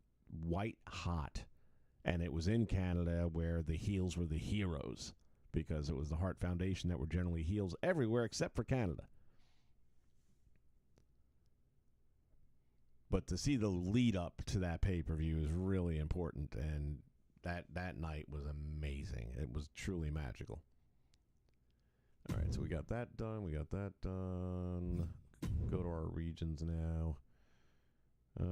white hot, and it was in Canada where the heels were the heroes because it was the Hart Foundation that were generally heels everywhere except for Canada. But to see the lead up to that pay-per-view is really important, and that night was amazing. It was truly magical. All right, so we got that done. Go to our regions now. I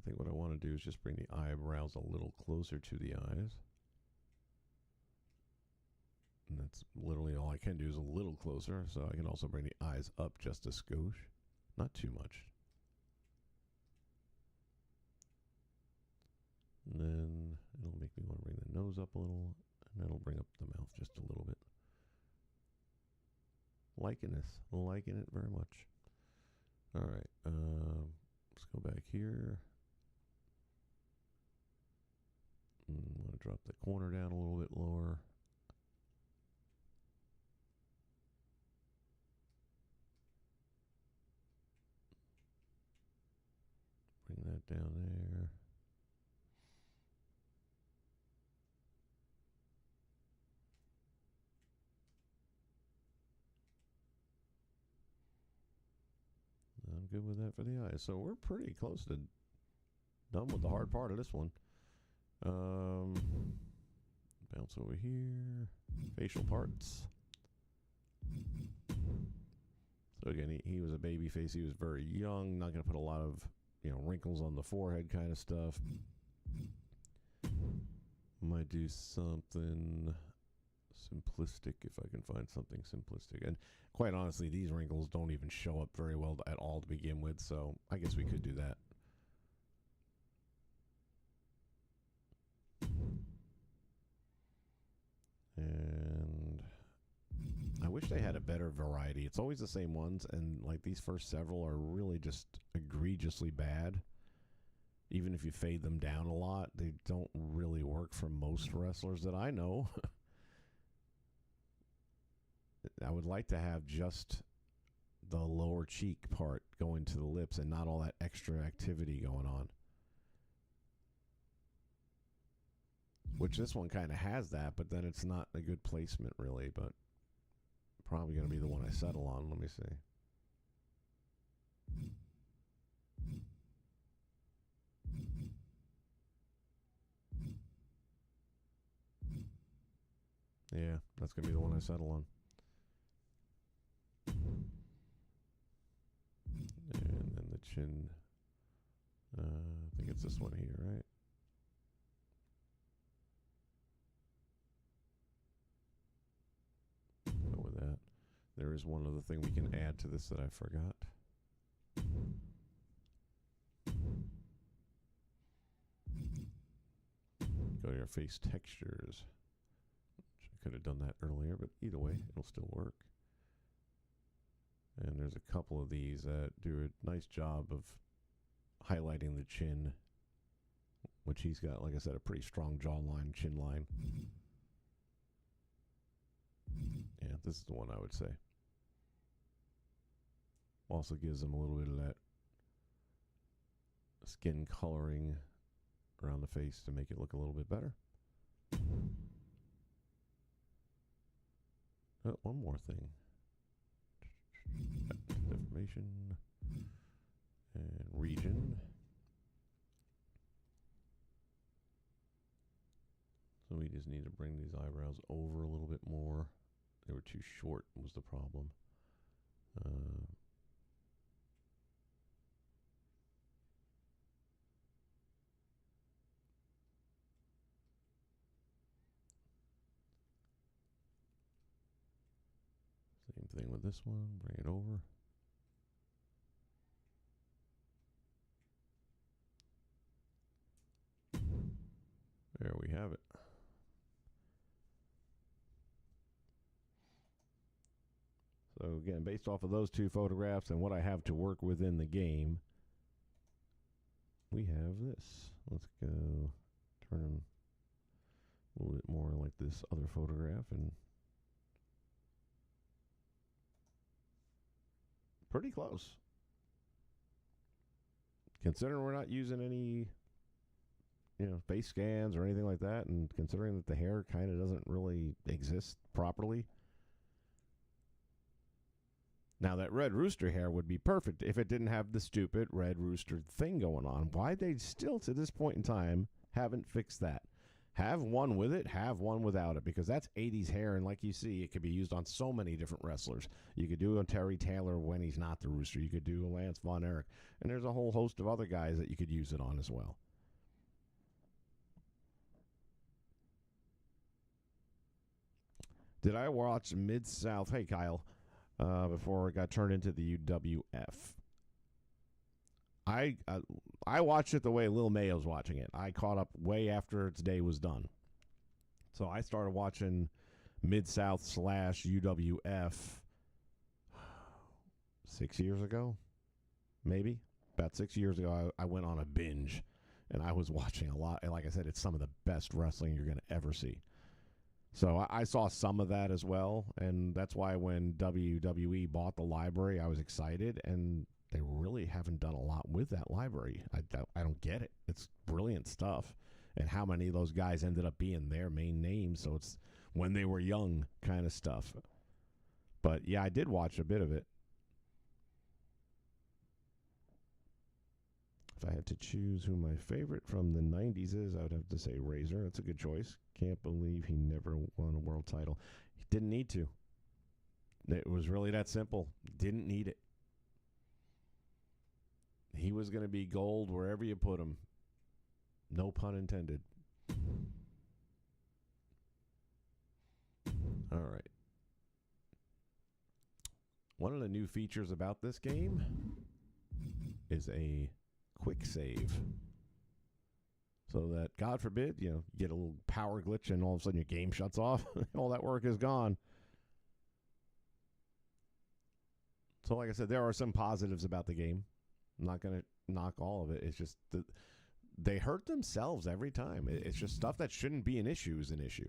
think what I want to do is just bring the eyebrows a little closer to the eyes. And that's literally all I can do is a little closer, so I can also bring the eyes up just a skosh. Not too much. And then it'll make me want to bring the nose up a little, and that'll bring up the mouth just a little bit. Liking it very much. All right, let's go back here. I'm going to drop the corner down a little bit lower. Bring that down there. I'm good with that for the eyes. So we're pretty close to done with the hard part of this one. Bounce over here. Facial parts. So again, he was a baby face. He was very young. Not going to put a lot of wrinkles on the forehead kind of stuff. Might do something simplistic if I can find something simplistic. And quite honestly, these wrinkles don't even show up very well at all to begin with, so I guess we could do that. And I wish they had a better variety. It's always the same ones, and like these first several are really just egregiously bad. Even if you fade them down a lot, they don't really work for most wrestlers that I know. I would like to have just the lower cheek part going to the lips and not all that extra activity going on. Which this one kind of has that, but then it's not a good placement really, but probably going to be the one I settle on. Let me see. Yeah, that's going to be the one I settle on. And then the chin I think it's this one here, right? Go with that. There is one other thing we can add to this that I forgot. Go to your face textures. I could have done that earlier, but either way, it'll still work. And there's a couple of these that do a nice job of highlighting the chin, which he's got, like I said, a pretty strong jawline, chin line. Yeah, this is the one I would say. Also gives him a little bit of that skin coloring around the face to make it look a little bit better. One more thing. Deformation and region. So we just need to bring these eyebrows over a little bit more. They were too short was the problem. Same thing with this one. Bring it over. There we have it. So again, based off of those two photographs and what I have to work with in the game, we have this. Let's go turn them a little bit more like this other photograph, and pretty close. Considering we're not using any, face scans or anything like that, and considering that the hair kind of doesn't really exist properly. Now, that red rooster hair would be perfect if it didn't have the stupid red rooster thing going on. Why they still, to this point in time, haven't fixed that? Have one with it, have one without it, because that's 80s hair, and like you see, it could be used on so many different wrestlers. You could do a Terry Taylor when he's not the rooster. You could do a Lance Von Erich, and there's a whole host of other guys that you could use it on as well. Did I watch Mid-South? Hey, Kyle. Before it got turned into the UWF. I watched it the way Lil Mayo's watching it. I caught up way after its day was done. So I started watching Mid-South / UWF 6 years ago, maybe. About 6 years ago, I went on a binge, and I was watching a lot. And like I said, it's some of the best wrestling you're going to ever see. So I saw some of that as well, and that's why when WWE bought the library, I was excited, and they really haven't done a lot with that library. I don't get it. It's brilliant stuff, and how many of those guys ended up being their main names, so it's when they were young kind of stuff. But, yeah, I did watch a bit of it. If I had to choose who my favorite from the 90s is, I would have to say Razor. That's a good choice. Can't believe he never won a world title. He didn't need to. It was really that simple. Didn't need it. He was going to be gold wherever you put him. No pun intended. All right. One of the new features about this game is a quick save. So that, God forbid, you get a little power glitch and all of a sudden your game shuts off. All that work is gone. So like I said, there are some positives about the game. I'm not going to knock all of it. It's just that they hurt themselves every time. It's just stuff that shouldn't be an issue is an issue.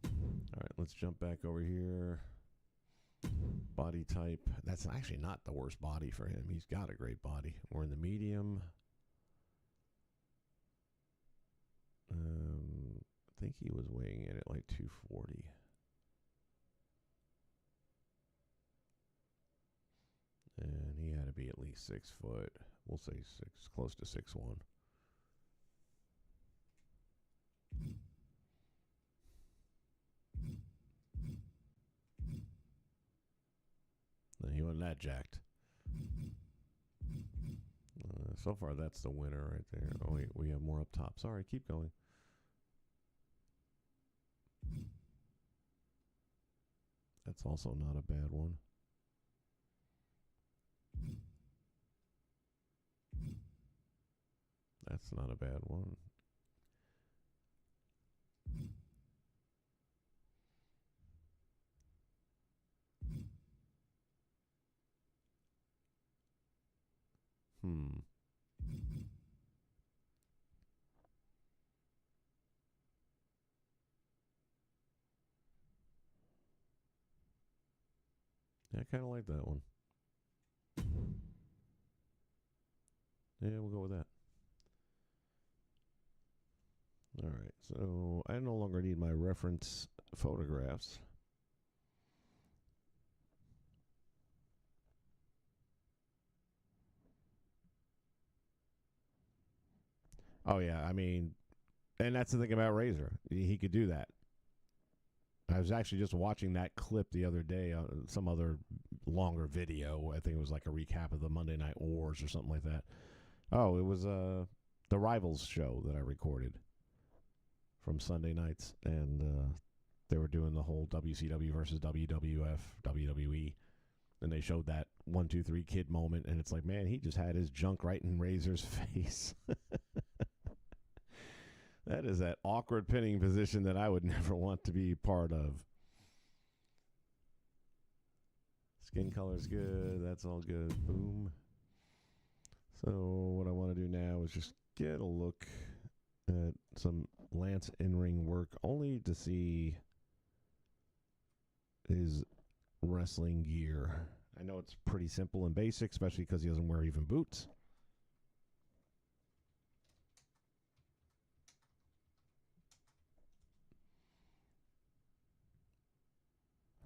All right, let's jump back over here. Body type. That's actually not the worst body for him. He's got a great body. We're in the medium. I think he was weighing in at like 240. And he had to be at least 6 foot. We'll say close to 6'1". No, he wasn't that jacked. So far, that's the winner right there. Oh, wait, we have more up top. Sorry, keep going. That's also not a bad one. That's not a bad one. Yeah, I kind of like that one. Yeah, we'll go with that. All right, so I no longer need my reference photographs. Oh, yeah, I mean, and that's the thing about Razor. He could do that. I was actually just watching that clip the other day on some other longer video. I think it was like a recap of the Monday Night Wars or something like that. Oh, it was the Rivals show that I recorded from Sunday nights, and they were doing the whole WCW versus WWF, WWE, and they showed that 1, 2, 3 kid moment, and it's like, man, he just had his junk right in Razor's face. That is that awkward pinning position that I would never want to be part of. Skin color's good. That's all good. Boom. So what I want to do now is just get a look at some Lance in-ring work, only to see his wrestling gear. I know it's pretty simple and basic, especially because he doesn't wear even boots.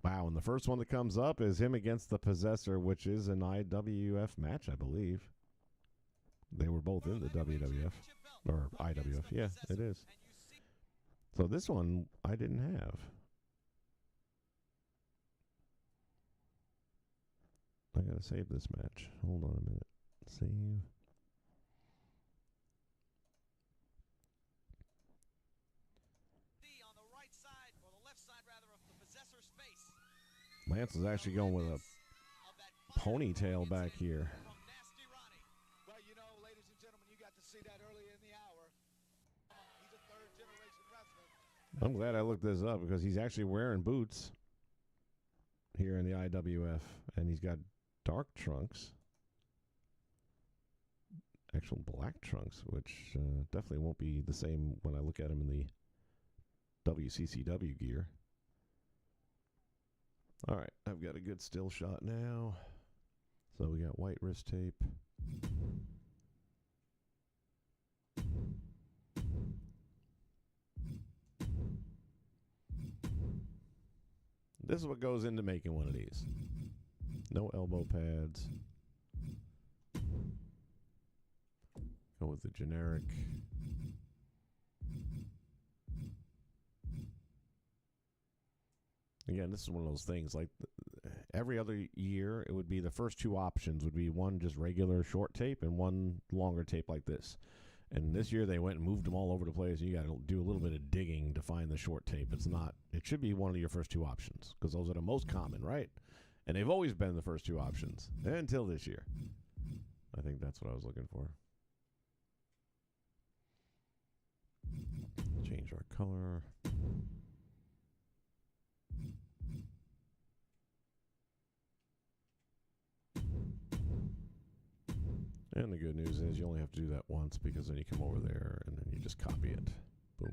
Wow, and the first one that comes up is him against the Possessor, which is an IWF match, I believe. They were both in the WWF, or IWF. Yeah, it is. So this one I didn't have. I gotta save this match. Hold on a minute. Save. Lance is actually going with a ponytail back here.
Well, you know, ladies and gentlemen, you got to see that earlier in the hour. He's a third-generation wrestler.
I'm glad I looked this up because he's actually wearing boots here in the IWF, and he's got dark trunks, actual black trunks, which definitely won't be the same when I look at him in the WCCW gear. All right, I've got a good still shot now. So we got white wrist tape. This is what goes into making one of these. No elbow pads. Go with the generic. Again, this is one of those things, like every other year, it would be the first two options would be one just regular short tape and one longer tape like this. And this year they went and moved them all over the place. You got to do a little bit of digging to find the short tape. It's not, it should be one of your first two options because those are the most common, right? And they've always been the first two options until this year. I think that's what I was looking for. Change our color. And the good news is you only have to do that once because then you come over there and then you just copy it. Boom.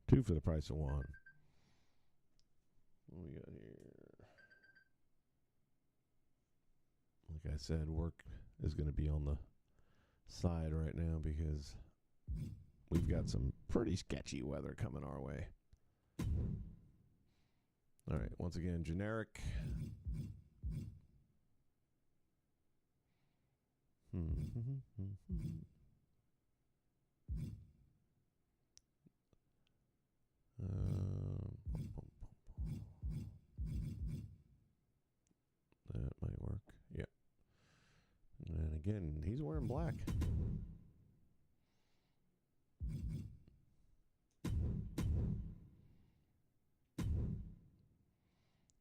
2 for the price of 1. What we got here? Like I said, work is going to be on the side right now because we've got some pretty sketchy weather coming our way. All right, once again, generic. That might work. Yeah. And Again, he's wearing black.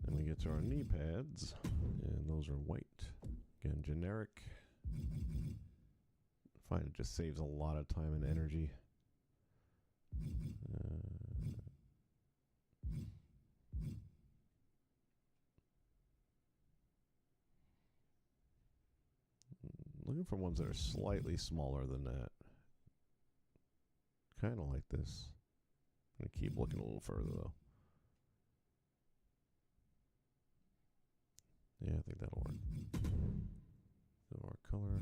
Then we get to our knee pads, and those are white. Again, generic. I find it just saves a lot of time and energy. Looking for ones that are slightly smaller than that. Kind of like this. I'm going to keep looking a little further, though. Yeah, I think that'll work. Go to our color.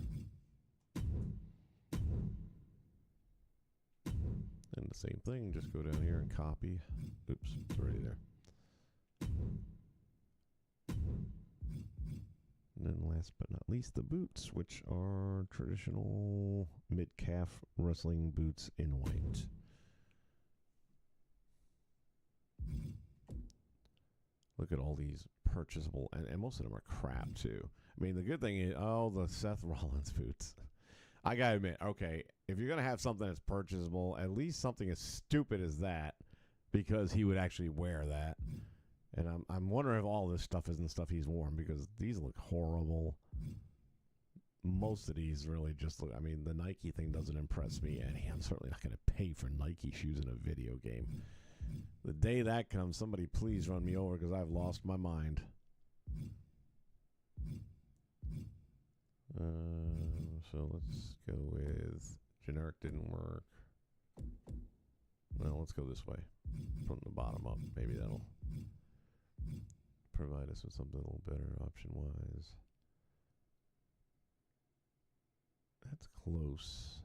And the same thing, just go down here and copy. Oops, it's already there. And then last but not least, the boots, which are traditional mid-calf wrestling boots in white. Look at all these purchasable, and most of them are crap, too. I mean, the good thing is, the Seth Rollins boots. I gotta admit, okay, if you're gonna have something that's purchasable, at least something as stupid as that, because he would actually wear that. And I'm wondering if all this stuff isn't stuff he's worn, because these look horrible. Most of these really just look, I mean, the Nike thing doesn't impress me any. I'm certainly not going to pay for Nike shoes in a video game. The day that comes, somebody please run me over, because I've lost my mind. So let's go with generic didn't work. Well, let's go this way. From the bottom up. Maybe that'll provide us with something a little better option-wise. That's close.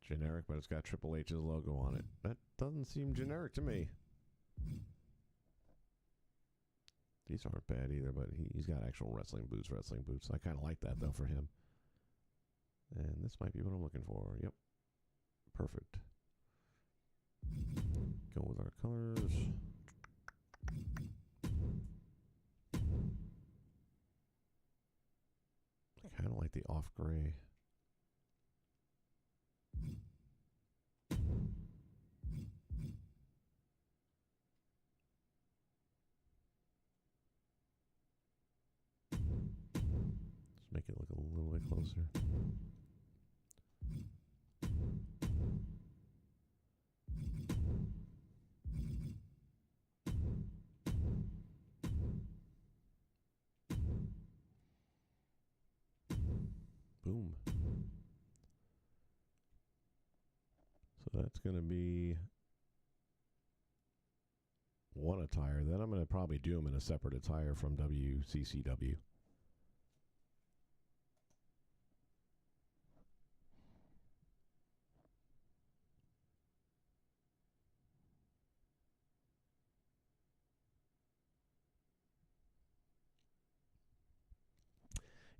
Generic, but it's got Triple H's logo on it. That doesn't seem generic to me. These aren't bad either, but he's got actual wrestling boots. I kind of like that, though, for him. And this might be what I'm looking for. Yep. Perfect. Go with our colors. I kind of like the off gray. Make it look a little bit closer. Boom. So that's going to be one attire. Then I'm going to probably do them in a separate attire from WCCW.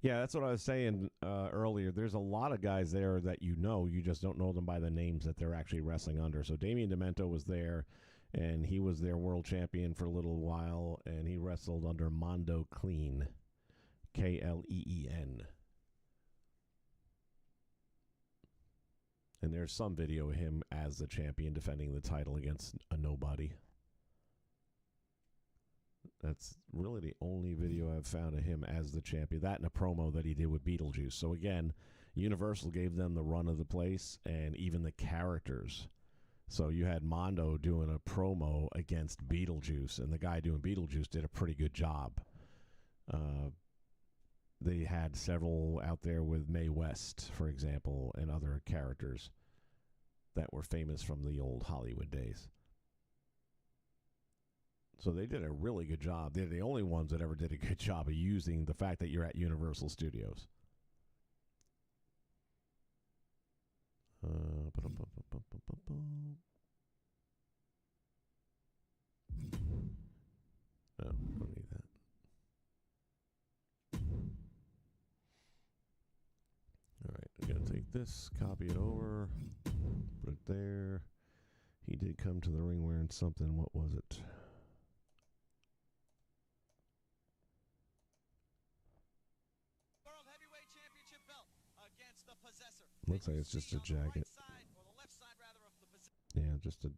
Yeah, that's what I was saying earlier. There's a lot of guys there that you just don't know them by the names that they're actually wrestling under. So Damian Demento was there, and he was their world champion for a little while, and he wrestled under Mondo Clean, Kleen. And there's some video of him as the champion defending the title against a nobody. That's really the only video I've found of him as the champion. That and a promo that he did with Beetlejuice. So again, Universal gave them the run of the place and even the characters. So you had Mondo doing a promo against Beetlejuice, and the guy doing Beetlejuice did a pretty good job. They had several out there with Mae West, for example, and other characters that were famous from the old Hollywood days. So they did a really good job. They're the only ones that ever did a good job of using the fact that you're at Universal Studios. No, don't need that. All right, I'm going to take this, copy it over, put it there. He did come to the ring wearing something. What was it?
World Heavyweight Championship belt against the possessor.
Looks like it's just a jacket. Yeah, just a...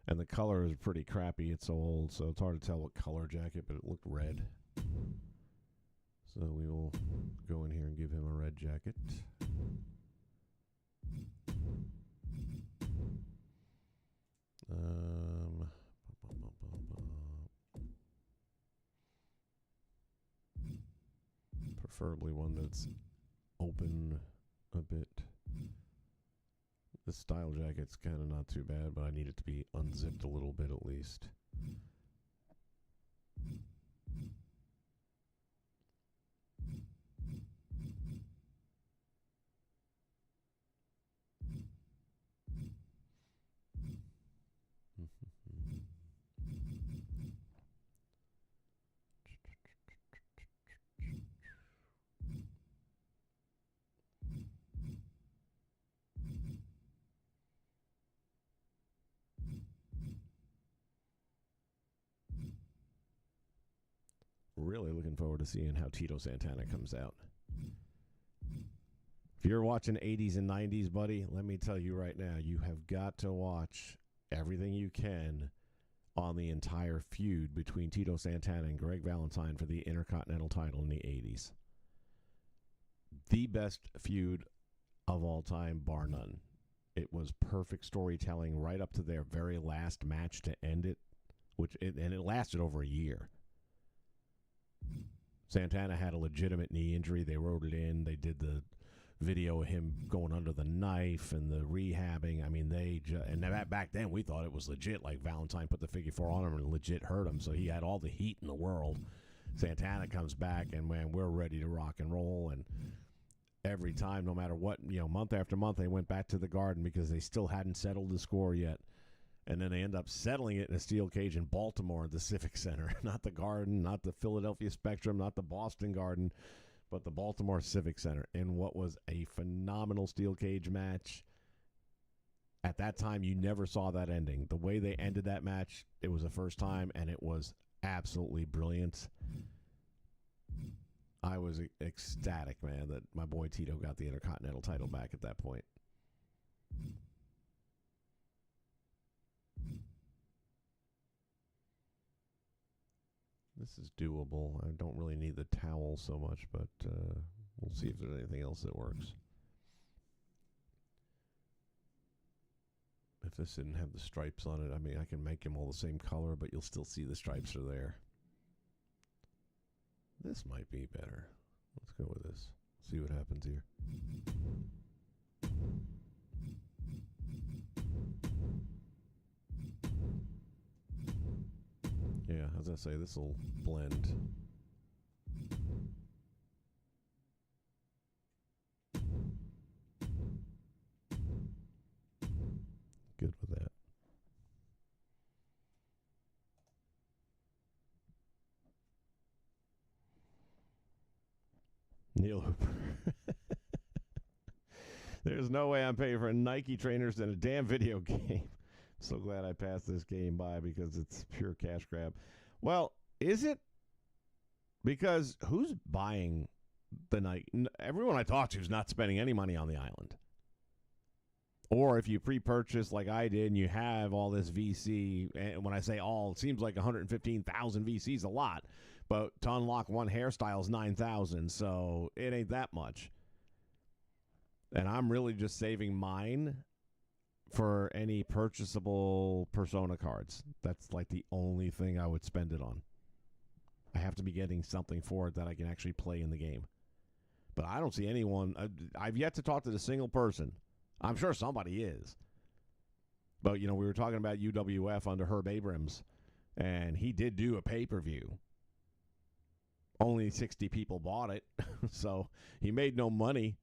And the color is pretty crappy. It's so old, so it's hard to tell what color jacket, but it looked red. So we will go in here and give him a red jacket. Preferably one that's open a bit. The style jacket's kind of not too bad, but I need it to be unzipped a little bit at least. Really looking forward to seeing how Tito Santana comes out. If you're watching 80s and 90s, buddy, let me tell you right now, you have got to watch everything you can on the entire feud between Tito Santana and Greg Valentine for the Intercontinental title in the 80s. The best feud of all time, bar none. It was perfect storytelling right up to their very last match to end it, and it lasted over a year. Santana had a legitimate knee injury. They wrote it in. They did the video of him going under the knife and the rehabbing. I mean, back then we thought it was legit. Like Valentine put the figure 4 on him and legit hurt him. So he had all the heat in the world. Santana comes back and man, we're ready to rock and roll. And every time, no matter what, month after month, they went back to the Garden because they still hadn't settled the score yet. And then they end up settling it in a steel cage in Baltimore at the Civic Center. Not the Garden, not the Philadelphia Spectrum, not the Boston Garden, but the Baltimore Civic Center. In what was a phenomenal steel cage match. At that time, you never saw that ending. The way they ended that match, it was the first time, and it was absolutely brilliant. I was ecstatic, man, that my boy Tito got the Intercontinental title back at that point. This is doable. I don't really need the towel so much, but we'll see if there's anything else that works. If this didn't have the stripes on it, I mean, I can make them all the same color, but you'll still see the stripes are there. This might be better. Let's go with this. See what happens here. Yeah, as I say, this will blend. Good with that. Neil Hooper. There's no way I'm paying for Nike trainers and a damn video game. So glad I passed this game by because it's pure cash grab. Well, is it? Because who's buying the Nike? Everyone I talk to is not spending any money on the island. Or if you pre-purchase like I did and you have all this VC, and when I say all, it seems like 115,000 VCs a lot. But to unlock one hairstyle is 9,000, so it ain't that much. And I'm really just saving mine for any purchasable Persona cards. That's like the only thing I would spend it on. I have to be getting something for it that I can actually play in the game. But I don't see anyone. I've yet to talk to the single person. I'm sure somebody is. But, we were talking about UWF under Herb Abrams, and he did do a pay-per-view. Only 60 people bought it, so he made no money.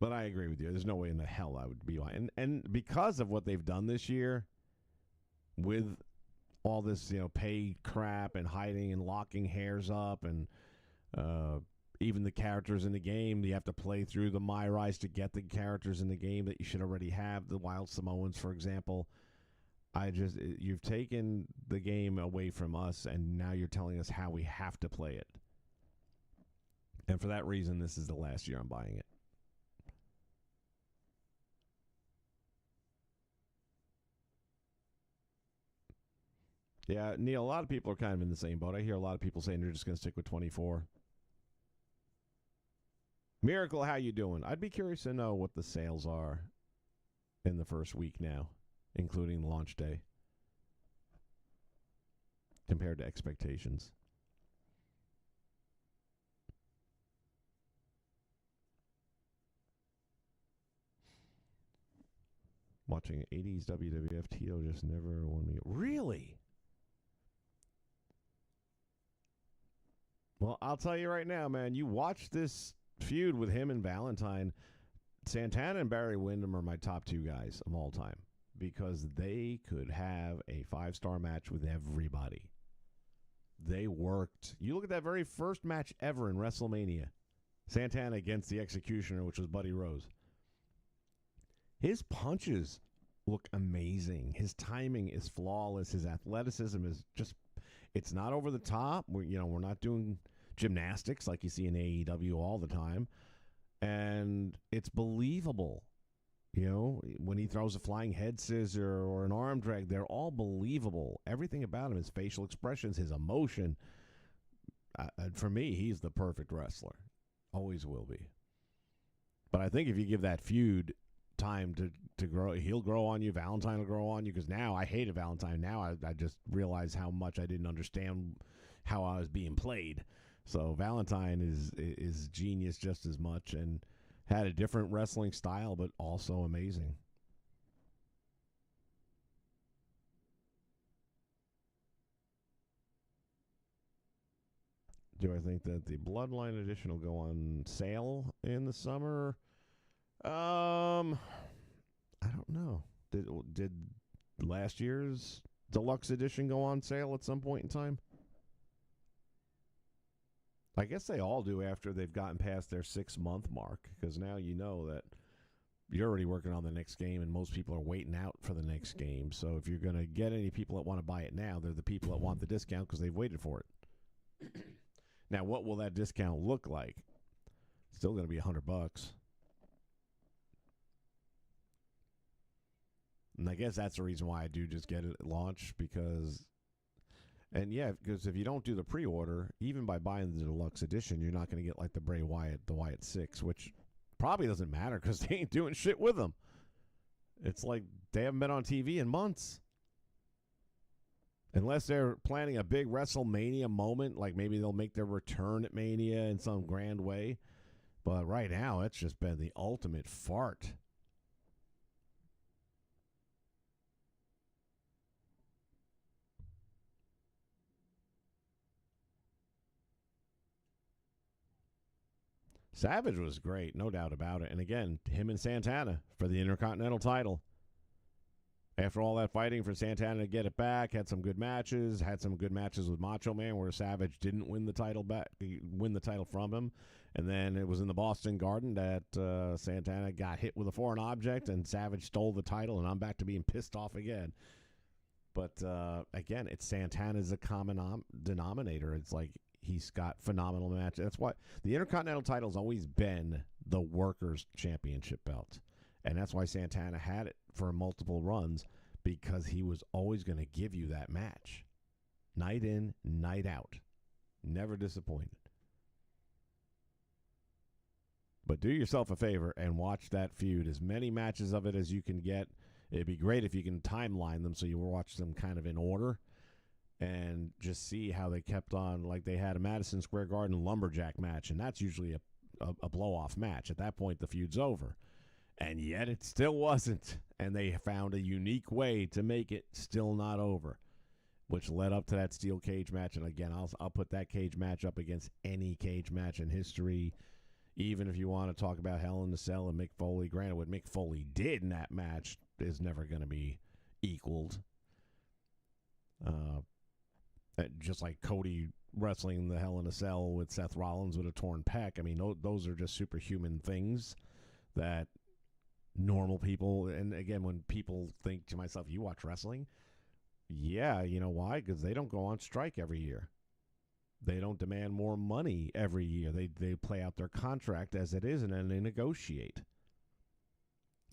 But I agree with you. There's no way in the hell I would be buying. And because of what they've done this year with all this, pay crap and hiding and locking hairs up, and even the characters in the game, you have to play through the My Rise to get the characters in the game that you should already have, the Wild Samoans, for example. You've taken the game away from us, and now you're telling us how we have to play it. And for that reason, this is the last year I'm buying it. Yeah, Neil, a lot of people are kind of in the same boat. I hear a lot of people saying they're just going to stick with 24. Miracle, how you doing? I'd be curious to know what the sales are in the first week now, including launch day, compared to expectations. Watching 80s WWF, Tito just never won me. Really? Well, I'll tell you right now, man, you watch this feud with him and Valentine. Santana and Barry Windham are my top two guys of all time because they could have a 5-star match with everybody. They worked. You look at that very first match ever in WrestleMania, Santana against the Executioner, which was Buddy Rose. His punches look amazing. His timing is flawless. His athleticism is just, it's not over the top. We're not doing gymnastics like you see in AEW all the time. And it's believable. When he throws a flying head scissor or an arm drag, they're all believable. Everything about him, his facial expressions, his emotion. For me, he's the perfect wrestler. Always will be. But I think if you give that feud time to grow, he'll grow on you. Valentine will grow on you, because now I hated Valentine. Now I just realize how much I didn't understand how I was being played. So Valentine is genius just as much, and had a different wrestling style, but also amazing. Do I think that the Bloodline edition will go on sale in the summer? I don't know. Did last year's deluxe edition go on sale at some point in time? I guess they all do after they've gotten past their 6-month mark, because now you know that you're already working on the next game, and most people are waiting out for the next game. So if you're going to get any people that want to buy it now, they're the people that want the discount because they've waited for it. Now, what will that discount look like? Still going to be $100. And I guess that's the reason why I do just get it at launch, because if you don't do the pre-order, even by buying the deluxe edition, you're not going to get like the Bray Wyatt, the Wyatt 6, which probably doesn't matter because they ain't doing shit with them. It's like they haven't been on TV in months. Unless they're planning a big WrestleMania moment, like maybe they'll make their return at Mania in some grand way. But right now, it's just been the ultimate fart. Savage was great, no doubt about it. And again, him and Santana for the Intercontinental title. After all that fighting for Santana to get it back, had some good matches, with Macho Man where Savage didn't win the title from him. And then it was in the Boston Garden that Santana got hit with a foreign object and Savage stole the title, and I'm back to being pissed off again. But again, it's Santana's a common denominator. It's like he's got phenomenal matches. That's why the Intercontinental title's always been the Workers' Championship belt. And that's why Santana had it for multiple runs, because he was always going to give you that match. Night in, night out. Never disappointed. But do yourself a favor and watch that feud. As many matches of it as you can get. It'd be great if you can timeline them so you watch them kind of in order. And just see how they kept on. Like they had a Madison Square Garden lumberjack match, and that's usually a blow-off match. At that point, the feud's over. And yet it still wasn't. And they found a unique way to make it still not over, which led up to that steel cage match. And again, I'll put that cage match up against any cage match in history. Even if you want to talk about Hell in the Cell and Mick Foley, granted, what Mick Foley did in that match is never going to be equaled. Just like Cody wrestling the Hell in a Cell with Seth Rollins with a torn pec. I mean, those are just superhuman things that normal people, and again, when people think to myself, you watch wrestling? Yeah, you know why? Because they don't go on strike every year. They don't demand more money every year. They play out their contract as it is, and then they negotiate.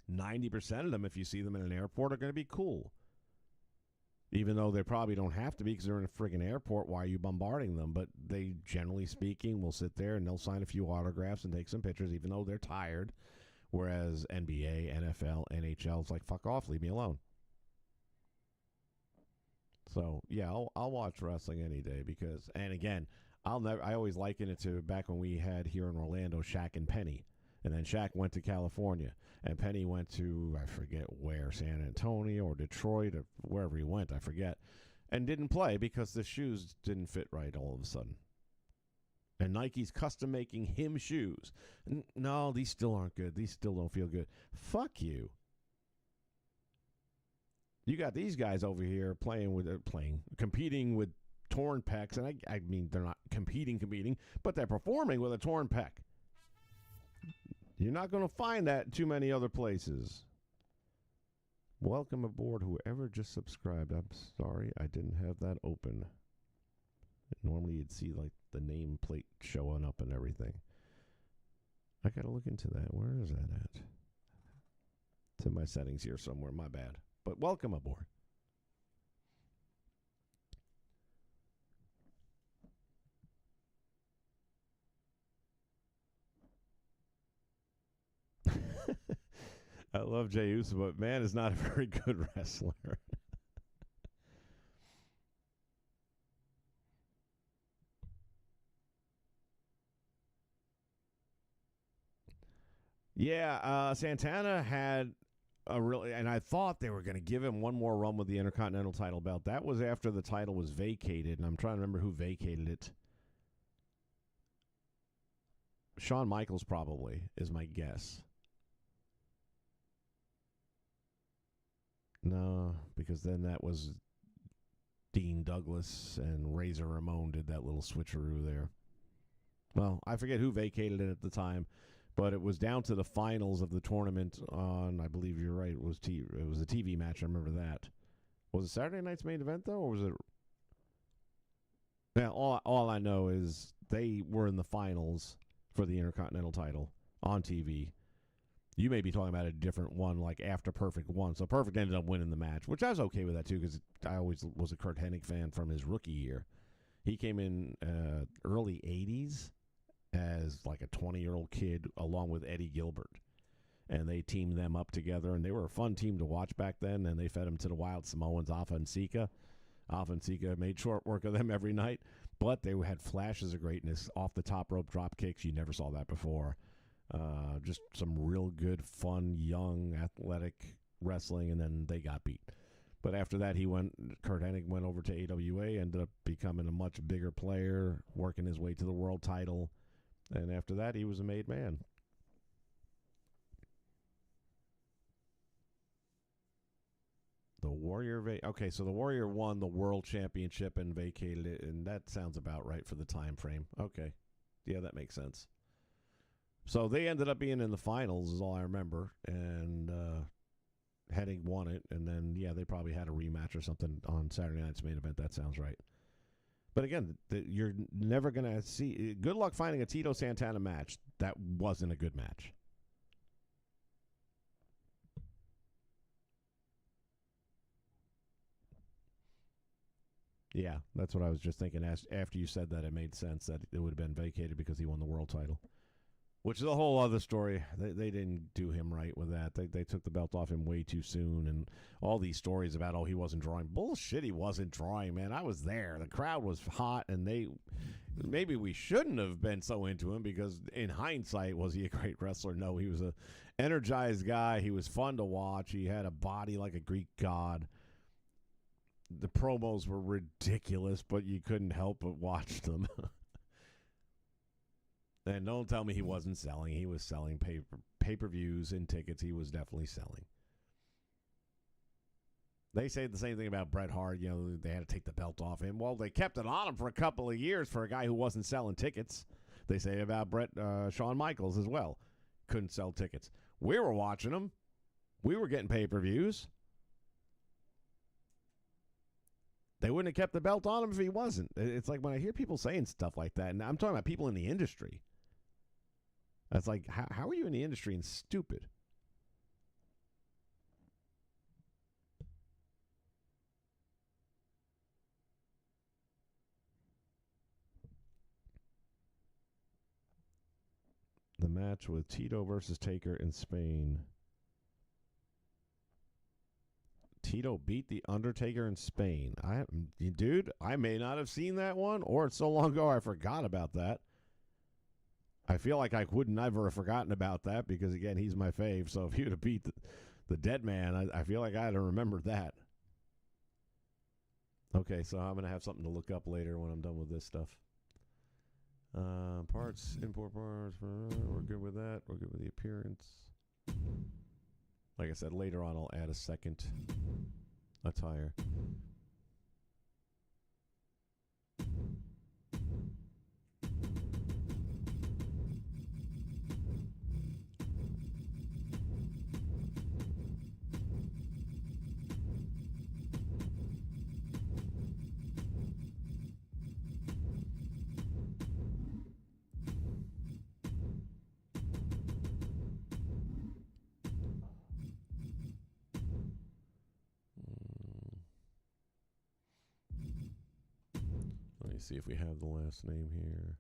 90% of them, if you see them in an airport, are going to be cool. Even though they probably don't have to be because they're in a friggin' airport. Why are you bombarding them? But they, generally speaking, will sit there and they'll sign a few autographs and take some pictures, even though they're tired. Whereas NBA, NFL, NHL, it's like, fuck off, leave me alone. So, yeah, I'll watch wrestling any day because, and again, I always liken it to back when we had here in Orlando Shaq and Penny. And then Shaq went to California, and Penny went to, I forget where, San Antonio or Detroit or wherever he went, I forget, and didn't play because the shoes didn't fit right all of a sudden. And Nike's custom making him shoes. No, these still aren't good. These still don't feel good. Fuck you. You got these guys over here competing with torn pecs, and I mean, they're not competing, but they're performing with a torn pec. You're not going to find that too many other places. Welcome aboard, whoever just subscribed. I'm sorry I didn't have that open. Normally you'd see like the nameplate showing up and everything. I got to look into that. Where is that at? It's in my settings here somewhere. My bad. But welcome aboard. I love Jey Uso, but man is not a very good wrestler. Yeah, Santana had a really, and I thought they were going to give him one more run with the Intercontinental title belt. That was after the title was vacated, and I'm trying to remember who vacated it. Shawn Michaels probably is my guess. No, because then that was Dean Douglas and Razor Ramon did that little switcheroo there. Well, I forget who vacated it at the time, but it was down to the finals of the tournament on, I believe you're right, it was a TV match, I remember that. Was it Saturday night's main event, though, or was it? Yeah, all I know is they were in the finals for the Intercontinental title on TV. You may be talking about a different one, like after Perfect won. So Perfect ended up winning the match, which I was okay with that, too, because I always was a Kurt Hennig fan from his rookie year. He came in early 80s as like a 20-year-old kid along with Eddie Gilbert. And they teamed them up together, and they were a fun team to watch back then, and they fed them to the Wild Samoans, Alpha and Sika. Alpha and Sika made short work of them every night, but they had flashes of greatness, off the top rope drop kicks. You never saw that before. Just some real good, fun, young, athletic wrestling, and then they got beat. But after that, Kurt Hennig went over to AWA, ended up becoming a much bigger player, working his way to the world title. And after that, he was a made man. The Warrior, okay, so the Warrior won the world championship and vacated it, and that sounds about right for the time frame. Okay, yeah, that makes sense. So they ended up being in the finals, is all I remember, and Hennig won it, and then, yeah, they probably had a rematch or something on Saturday night's main event. That sounds right. But again, you're never going to see, good luck finding a Tito Santana match that wasn't a good match. Yeah, that's what I was just thinking. After you said that, it made sense that it would have been vacated because he won the world title. Which is a whole other story. They didn't do him right with that. They took the belt off him way too soon, and all these stories about, he wasn't drawing. Bullshit, he wasn't drawing, man. I was there. The crowd was hot, and maybe we shouldn't have been so into him because in hindsight, was he a great wrestler? No, he was a energized guy. He was fun to watch. He had a body like a Greek god. The promos were ridiculous, but you couldn't help but watch them. And don't tell me he wasn't selling. He was selling pay-per-views and tickets. He was definitely selling. They say the same thing about Bret Hart. You know, they had to take the belt off him. Well, they kept it on him for a couple of years for a guy who wasn't selling tickets. They say about Shawn Michaels as well. Couldn't sell tickets. We were watching him. We were getting pay-per-views. They wouldn't have kept the belt on him if he wasn't. It's like when I hear people saying stuff like that, and I'm talking about people in the industry. That's like, how are you in the industry and stupid? The match with Tito versus Taker in Spain. Tito beat The Undertaker in Spain. Dude, I may not have seen that one, or it's so long ago I forgot about that. I feel like I would never have forgotten about that because, again, he's my fave. So if he would have beat the dead man, I feel like I'd have remembered that. Okay, so I'm going to have something to look up later when I'm done with this stuff. Parts, import parts. We're good with that. We're good with the appearance. Like I said, later on I'll add a second attire. Let me see if we have the last name here.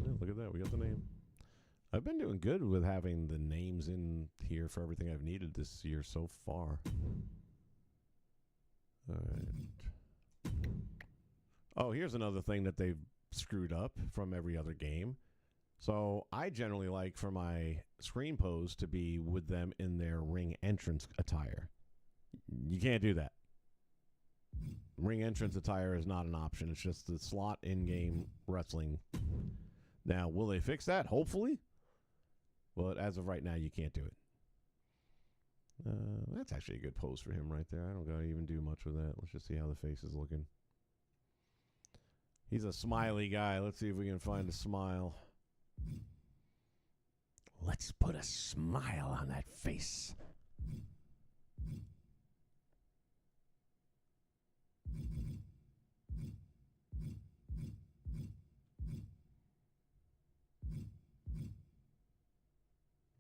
Yeah, look at that. We got the name. I've been doing good with having the names in here for everything I've needed this year so far. All right. Oh, here's another thing that they've screwed up from every other game. So I generally like for my screen pose to be with them in their ring entrance attire. You can't do that. Ring entrance attire is not an option. It's just the slot in-game wrestling. Now, will they fix that? Hopefully. But as of right now, you can't do it. That's actually a good pose for him right there. I don't got to even do much with that. Let's just see how the face is looking. He's a smiley guy. Let's see if we can find a smile. Let's put a smile on that face.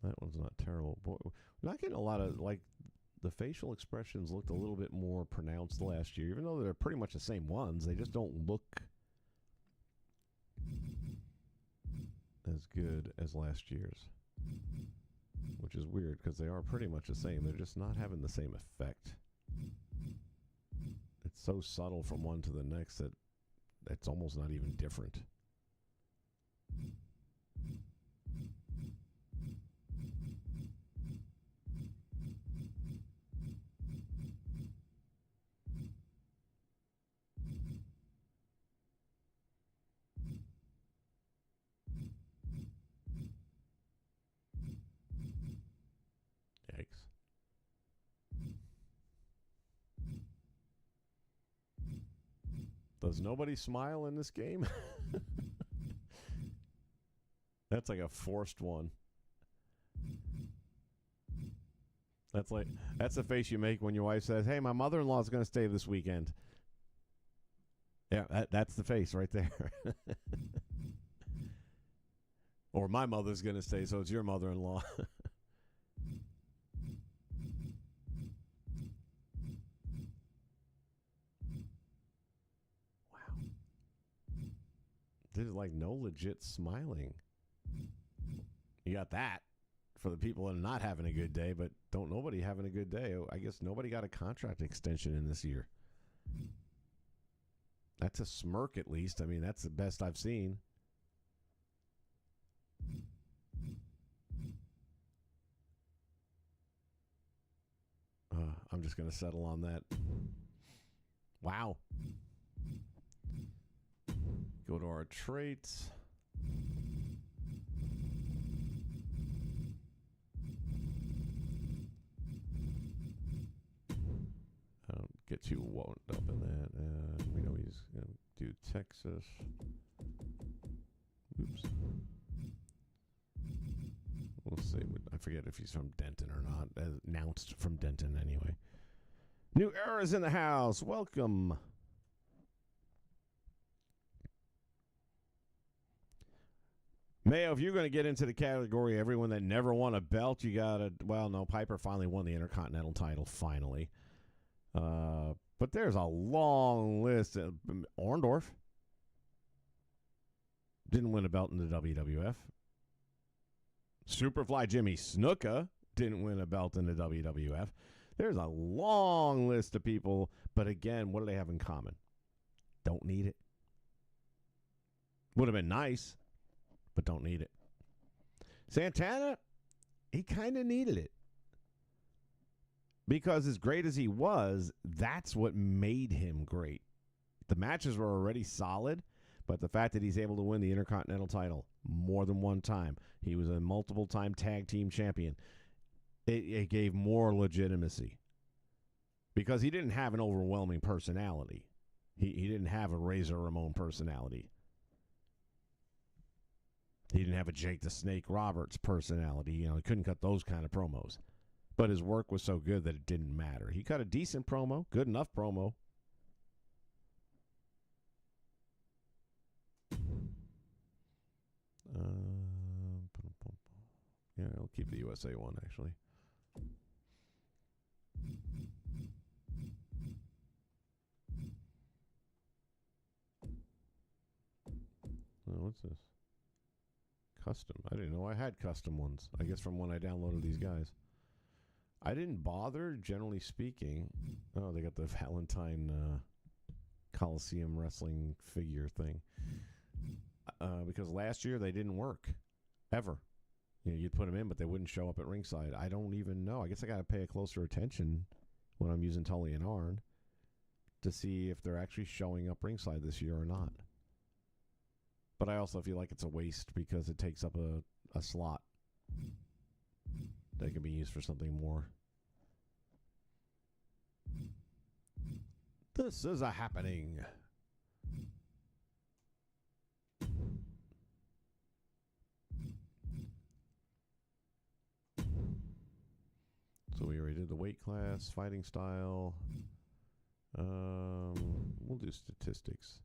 That one's not terrible. Boy, we're not getting a lot of, like, the facial expressions looked a little bit more pronounced last year. Even though they're pretty much the same ones, they just don't look as good as last year's. Which is weird, because they are pretty much the same. They're just not having the same effect. It's so subtle from one to the next that it's almost not even different. Yikes. Does nobody smile in this game? That's like a forced one. That's the face you make when your wife says, "Hey, my mother-in-law is going to stay this weekend." Yeah, that's the face right there. Or my mother's going to stay, so it's your mother-in-law. Wow. There's like no legit smiling. You got that for the people that are not having a good day, but don't nobody having a good day. I guess nobody got a contract extension in this year. That's a smirk at least. I mean, that's the best I've seen. I'm just going to settle on that. Wow. Go to our traits. I don't get too wound up in that. We know he's going to do Texas. Oops. We'll see. I forget if he's from Denton or not. Announced from Denton anyway. New Era's in the house. Welcome. Mayo, if you're going to get into the category everyone that never won a belt, you got to, well, no, Piper finally won the Intercontinental title, finally. But there's a long list. Orndorff didn't win a belt in the WWF. Superfly Jimmy Snuka didn't win a belt in the WWF. There's a long list of people, but again, what do they have in common? Don't need it. Would have been nice, but don't need it. Santana, he kind of needed it. Because as great as he was, that's what made him great. The matches were already solid, but the fact that he's able to win the Intercontinental title more than one time, he was a multiple-time tag team champion, it gave more legitimacy. Because he didn't have an overwhelming personality. He didn't have a Razor Ramon personality. He didn't have a Jake the Snake Roberts personality. You know, he couldn't cut those kind of promos. But his work was so good that it didn't matter. He cut a decent promo, good enough promo. Yeah, I'll keep the USA one, actually. Oh, what's this? Custom. I didn't know I had custom ones. I guess from when I downloaded these guys. I didn't bother, generally speaking. Oh, they got the Valentine Coliseum wrestling figure thing. Because last year they didn't work. Ever. You know, you'd put them in, but they wouldn't show up at ringside. I don't even know. I guess I got to pay a closer attention when I'm using Tully and Arn to see if they're actually showing up ringside this year or not. But I also feel like it's a waste because it takes up a slot that can be used for something more. This is a happening. So we already did the weight class, fighting style. We'll do statistics.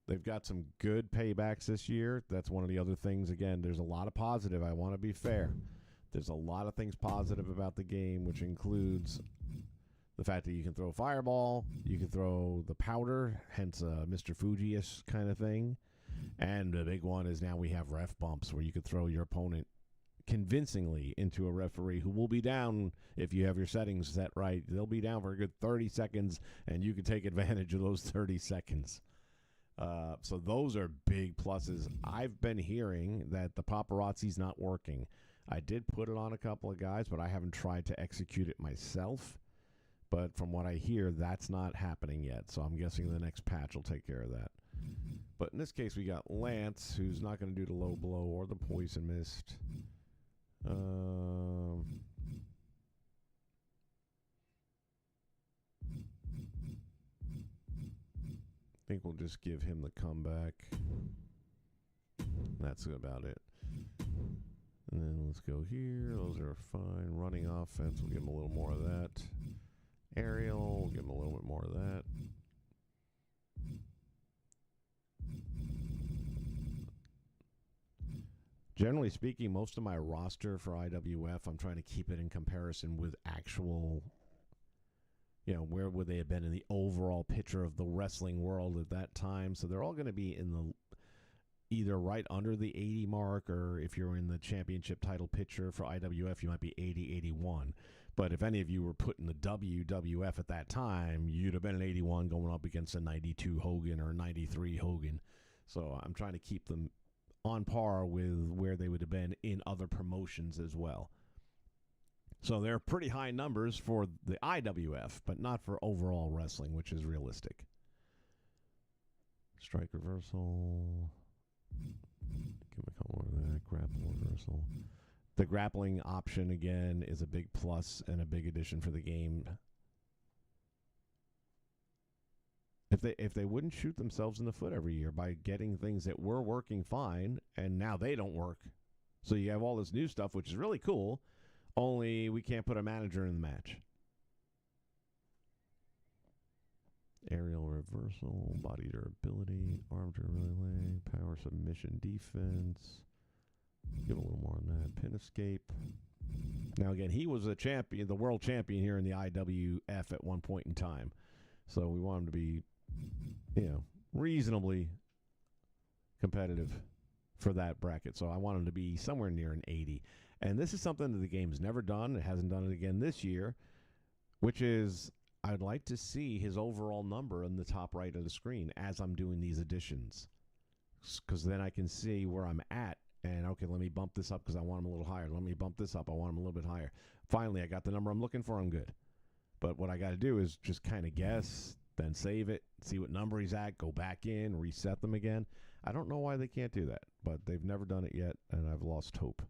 They've got some good paybacks this year. That's one of the other things. Again, there's a lot of positive. I want to be fair. There's a lot of things positive about the game, which includes the fact that you can throw a fireball, you can throw the powder, hence Mr. Fuji-ish kind of thing. And the big one is now we have ref bumps where you could throw your opponent convincingly into a referee who will be down if you have your settings set right. They'll be down for a good 30 seconds, and you can take advantage of those 30 seconds. So those are big pluses. I've been hearing that the paparazzi's not working. I did put it on a couple of guys, but I haven't tried to execute it myself. But from what I hear, that's not happening yet. So I'm guessing the next patch will take care of that. But in this case, we got Lance, who's not going to do the low blow or the poison mist. I think we'll just give him the comeback. That's about it. And then let's go here. Those are fine. Running offense, we'll give him a little more of that. Aerial, we'll give him a little bit more of that. Generally speaking, most of my roster for IWF, I'm trying to keep it in comparison with actual, you know, where would they have been in the overall picture of the wrestling world at that time. So they're all going to be in the either right under the 80 mark, or if you're in the championship title picture for IWF, you might be 80, 81. But if any of you were put in the WWF at that time, you'd have been an 81 going up against a 92 Hogan or 93 Hogan. So I'm trying to keep them on par with where they would have been in other promotions as well. So they're pretty high numbers for the IWF, but not for overall wrestling, which is realistic. Strike reversal. Give me a couple more of that. Grapple reversal. The grappling option, again, is a big plus and a big addition for the game. If they wouldn't shoot themselves in the foot every year by getting things that were working fine and now they don't work. So you have all this new stuff, which is really cool, only we can't put a manager in the match. Aerial reversal, body durability, arm durability, power submission defense. Give a little more on that. Pin escape. Now, again, he was a champion, the world champion here in the IWF at one point in time. So we want him to be, reasonably competitive for that bracket. So I want him to be somewhere near an 80. And this is something that the game's never done. It hasn't done it again this year, which is I'd like to see his overall number in the top right of the screen as I'm doing these additions. Because then I can see where I'm at. And, okay, let me bump this up because I want him a little higher. Let me bump this up. I want him a little bit higher. Finally, I got the number I'm looking for. I'm good. But what I got to do is just kind of guess, then save it, see what number he's at, go back in, reset them again. I don't know why they can't do that, but they've never done it yet, and I've lost hope.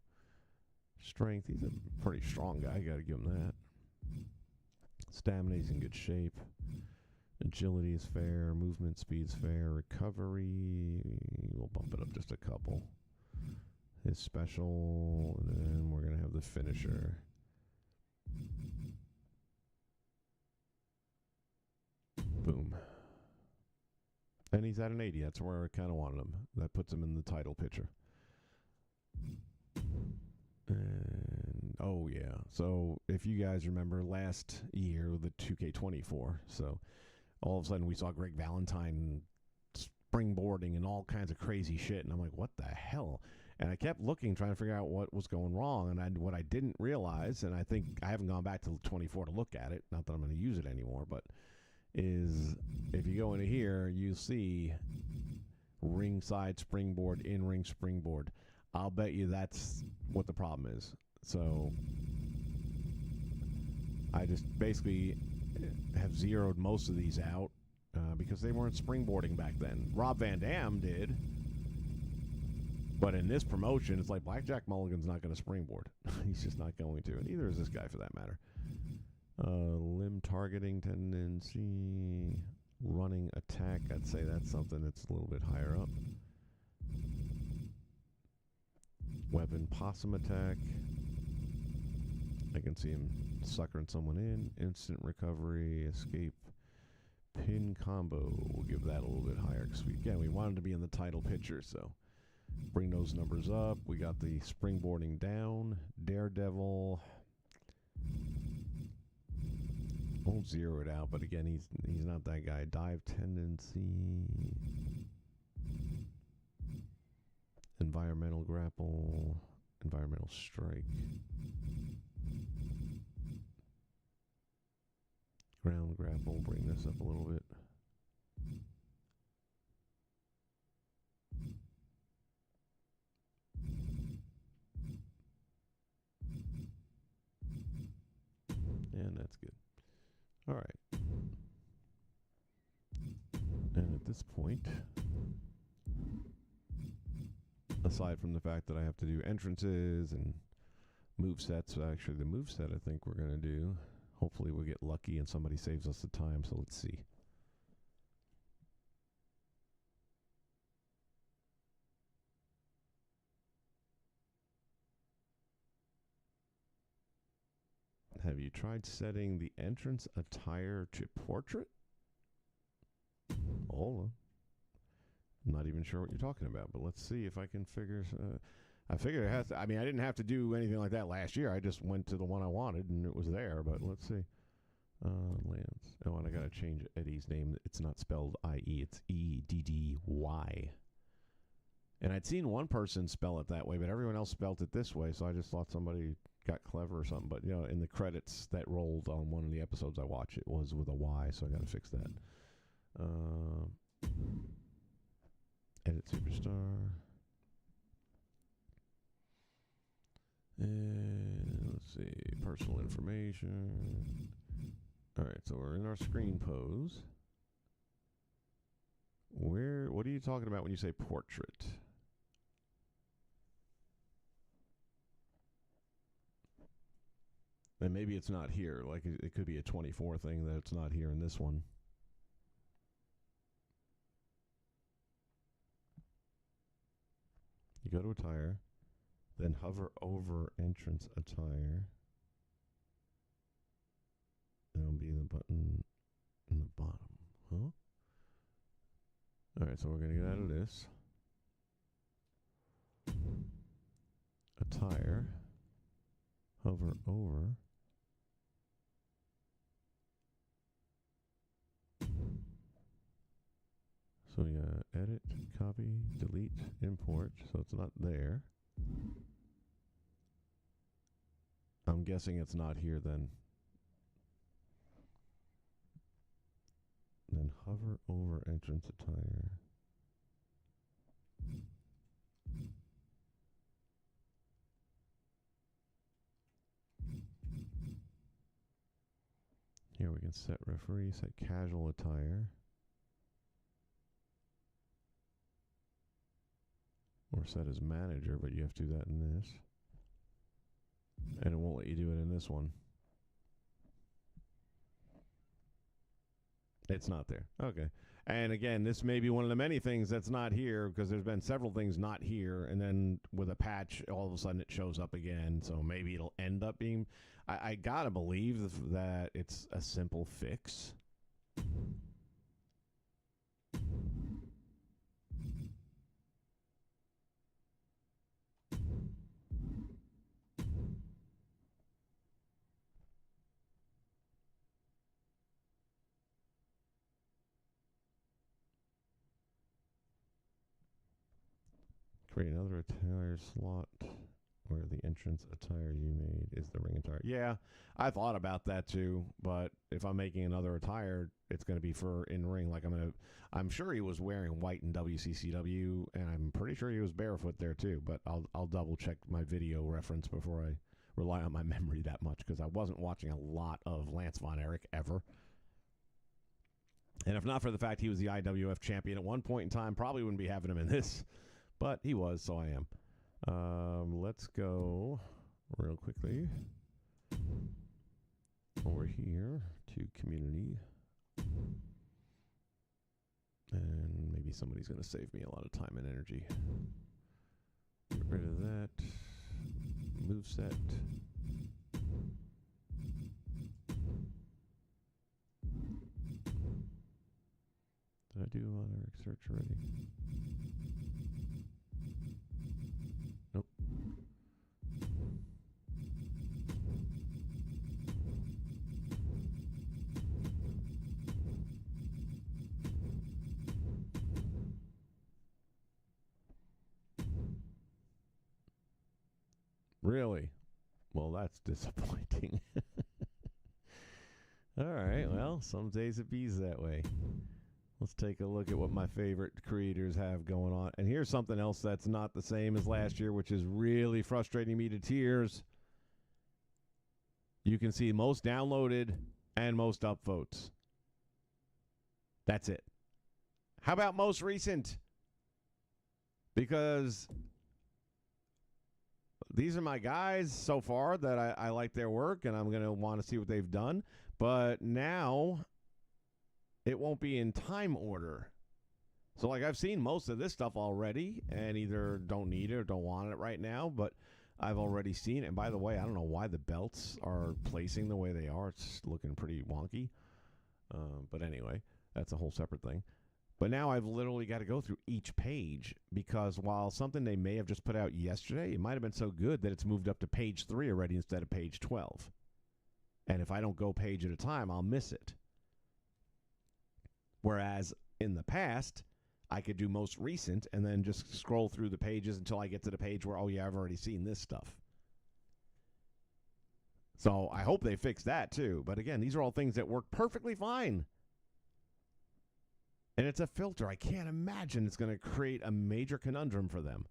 Strength, he's a pretty strong guy. Got to give him that. Stamina, he's in good shape. Agility is fair. Movement speed's fair. Recovery, we'll bump it up just a couple. His special, and then we're going to have the finisher. Boom. And he's at an 80. That's where I kind of wanted him. That puts him in the title picture. And, oh, yeah. So, if you guys remember last year, the 2K24, so all of a sudden we saw Greg Valentine springboarding and all kinds of crazy shit. And I'm like, what the hell? And I kept looking, trying to figure out what was going wrong. And what I didn't realize, and I think I haven't gone back to 24 to look at it, not that I'm going to use it anymore, but is if you go into here, you see ringside springboard, in-ring springboard. I'll bet you that's what the problem is. So I just basically have zeroed most of these out because they weren't springboarding back then. Rob Van Dam did. But in this promotion, it's like Blackjack Mulligan's not going to springboard. He's just not going to. And neither is this guy for that matter. Limb targeting tendency, running attack. I'd say that's something that's a little bit higher up. Weapon possum attack. I can see him suckering someone in. Instant recovery, escape, pin combo. We'll give that a little bit higher because we wanted to be in the title picture, so bring those numbers up. We got the springboarding down. Daredevil. Won't zero it out, but again, he's not that guy. Dive tendency. Environmental grapple. Environmental strike. Ground grapple. Bring this up a little bit. And that's good. All right. And at this point, aside from the fact that I have to do entrances and movesets, actually the moveset I think we're going to do, hopefully we'll get lucky and somebody saves us the time, so let's see. Have you tried setting the entrance attire to portrait? Hold on. I'm not even sure what you're talking about, but let's see if I can figure. I figured it has to. I mean, I didn't have to do anything like that last year. I just went to the one I wanted, and it was there. But let's see. Lance. Oh, and I got to change Eddie's name. It's not spelled I-E. It's E-D-D-Y. And I'd seen one person spell it that way, but everyone else spelled it this way, so I just thought somebody got clever or something. But, in the credits that rolled on one of the episodes I watched, it was with a Y, so I got to fix that. Edit Superstar. And let's see. personal information. All right, so we're in our screen pose. What are you talking about when you say portrait? And maybe it's not here. Like it could be a 24 thing that it's not here in this one. You go to attire, then hover over entrance attire. That'll be the button in the bottom. Huh? Alright, so we're going to get out of this. Attire. Hover over. So we got edit, copy, delete, import. So it's not there. I'm guessing it's not here then. Then hover over entrance attire. Here we can set referee, set casual attire. Or set as manager, but you have to do that in this. And it won't let you do it in this one. It's not there. Okay. And again, this may be one of the many things that's not here because there's been several things not here. And then with a patch, all of a sudden it shows up again. So maybe it'll end up being... I gotta believe that it's a simple fix. Create another attire slot where the entrance attire you made is the ring attire. Yeah, I thought about that too, but if I'm making another attire, it's going to be for in ring. Like I'm sure he was wearing white in WCCW, and I'm pretty sure he was barefoot there too. But I'll double check my video reference before I rely on my memory that much because I wasn't watching a lot of Lance Von Erich ever. And if not for the fact he was the IWF champion at one point in time, probably wouldn't be having him in this. But he was, so I am. Let's go real quickly over here to community. And maybe somebody's going to save me a lot of time and energy. Get rid of that. Moveset. Did I do auto search already? Nope. Really? Well, that's disappointing. All right, well, some days it bees that way. Let's take a look at what my favorite creators have going on. And here's something else that's not the same as last year, which is really frustrating me to tears. You can see most downloaded and most upvotes. That's it. How about most recent? Because these are my guys so far that I like their work, and I'm going to want to see what they've done. But now it won't be in time order. So, like, I've seen most of this stuff already and either don't need it or don't want it right now, but I've already seen it. And by the way, I don't know why the belts are placing the way they are. It's looking pretty wonky. But anyway, that's a whole separate thing. But now I've literally got to go through each page because while something they may have just put out yesterday, it might have been so good that it's moved up to page 3 already instead of page 12. And if I don't go page at a time, I'll miss it. Whereas in the past, I could do most recent and then just scroll through the pages until I get to the page where, oh, yeah, I've already seen this stuff. So I hope they fix that too. But again, these are all things that work perfectly fine. And it's a filter. I can't imagine it's going to create a major conundrum for them.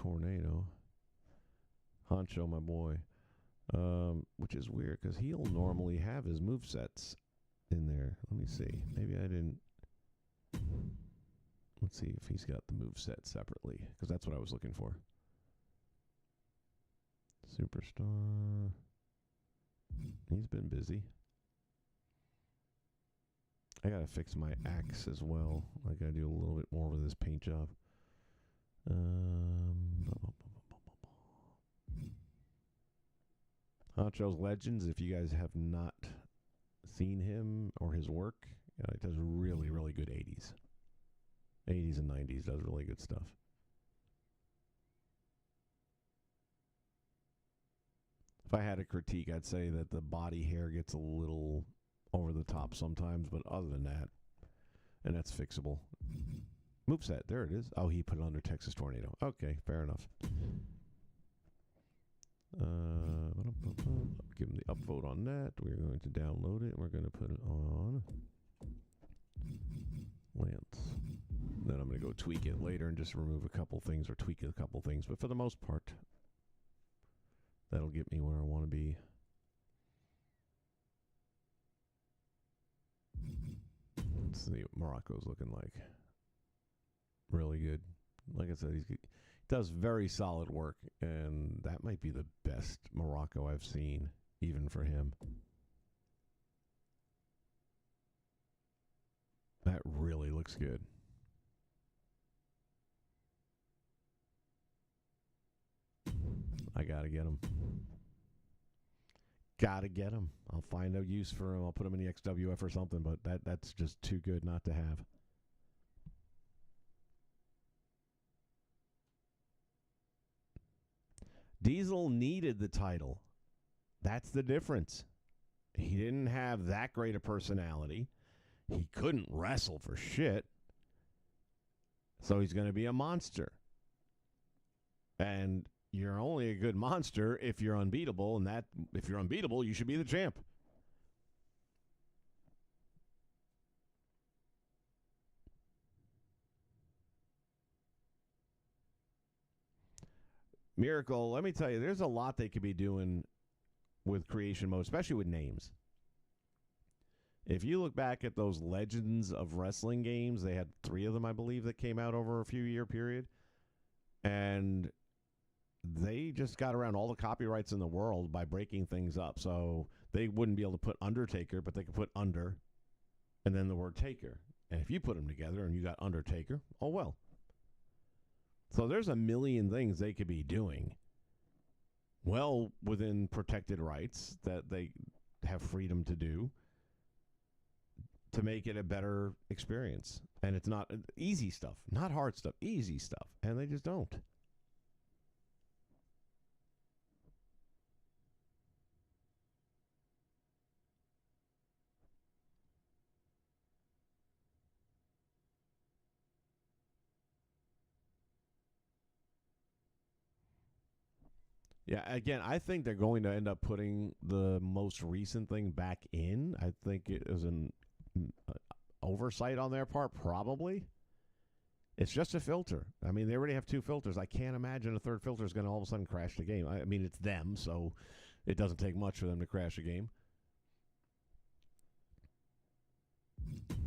Tornado. Honcho, my boy. Which is weird because he'll normally have his movesets in there. Let me see. Maybe I didn't. Let's see if he's got the moveset separately because that's what I was looking for. Superstar. He's been busy. I gotta fix my axe as well. I gotta do a little bit more with this paint job. Honcho's Legends, if you guys have not seen him or his work, he does really, really good 80s. 80s and 90s, does really good stuff. If I had a critique, I'd say that the body hair gets a little over the top sometimes, but other than that, and that's fixable. Moveset, there it is. Oh, he put it under Texas Tornado. Okay, fair enough. Give him the upvote on that. We're going to download it, and we're going to put it on Lance. Then I'm going to go tweak it later and just remove a couple things or tweak a couple things. But for the most part, that'll get me where I want to be. Let's see what Morocco's looking like. Really good. Like I said, he does very solid work, and that might be the best Morocco I've seen, even for him. That really looks good. I gotta get him. Gotta get him. I'll find a use for him. I'll put him in the XWF or something, but that's just too good not to have. Diesel needed the title. That's the difference. He didn't have that great a personality. He couldn't wrestle for shit. So he's going to be a monster. And you're only a good monster if you're unbeatable, and that if you're unbeatable, you should be the champ. Miracle, let me tell you, there's a lot they could be doing with creation mode, especially with names. If you look back at those Legends of Wrestling games, they had 3 of them, I believe, that came out over a few year period. And they just got around all the copyrights in the world by breaking things up. So they wouldn't be able to put Undertaker, but they could put Under and then the word Taker. And if you put them together and you got Undertaker, oh well. So there's a million things they could be doing well within protected rights that they have freedom to do to make it a better experience. And it's not easy stuff, not hard stuff, easy stuff. And they just don't. Yeah, again, I think they're going to end up putting the most recent thing back in. I think it was an oversight on their part, probably. It's just a filter. I mean, they already have 2 filters. I can't imagine a third filter is going to all of a sudden crash the game. I mean, it's them, so it doesn't take much for them to crash a game.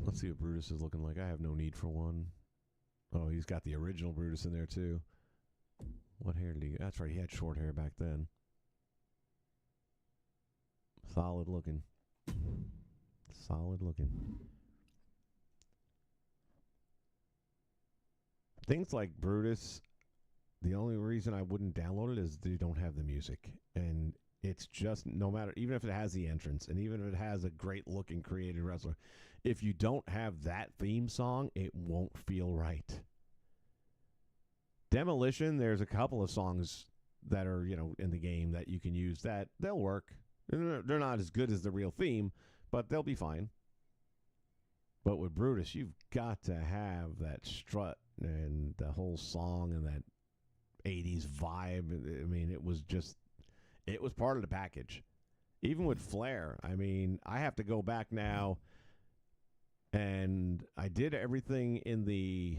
Let's see what Brutus is looking like. I have no need for one. Oh, he's got the original Brutus in there, too. What hair did he get? That's right, he had short hair back then. Solid looking. Solid looking. Things like Brutus, the only reason I wouldn't download it is they don't have the music. And it's just, no matter, even if it has the entrance, and even if it has a great looking creative wrestler, if you don't have that theme song, it won't feel right. Demolition, there's a couple of songs that are, in the game that you can use that they'll work. They're not as good as the real theme, but they'll be fine. But with Brutus, you've got to have that strut and the whole song and that 80s vibe. I mean, it was part of the package. Even with Flair, I mean, I have to go back now, and I did everything in the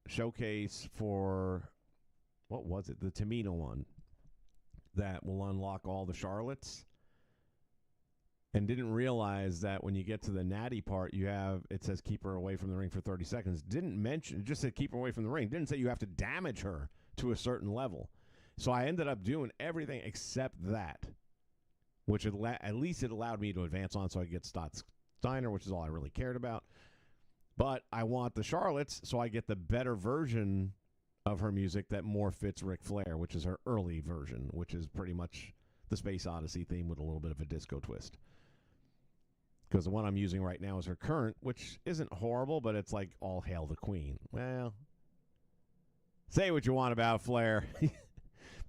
showcase for, what was it? The Tamina one that will unlock all the Charlottes. And didn't realize that when you get to the natty part, it says keep her away from the ring for 30 seconds. Didn't mention, it just said keep her away from the ring. Didn't say you have to damage her to a certain level. So I ended up doing everything except that, which at least it allowed me to advance on so I could get Steiner, which is all I really cared about. But I want the Charlottes, so I get the better version of her music that more fits Ric Flair, which is her early version, which is pretty much the Space Odyssey theme with a little bit of a disco twist. Because the one I'm using right now is her current, which isn't horrible, but it's like all hail the queen. Well, say what you want about Flair.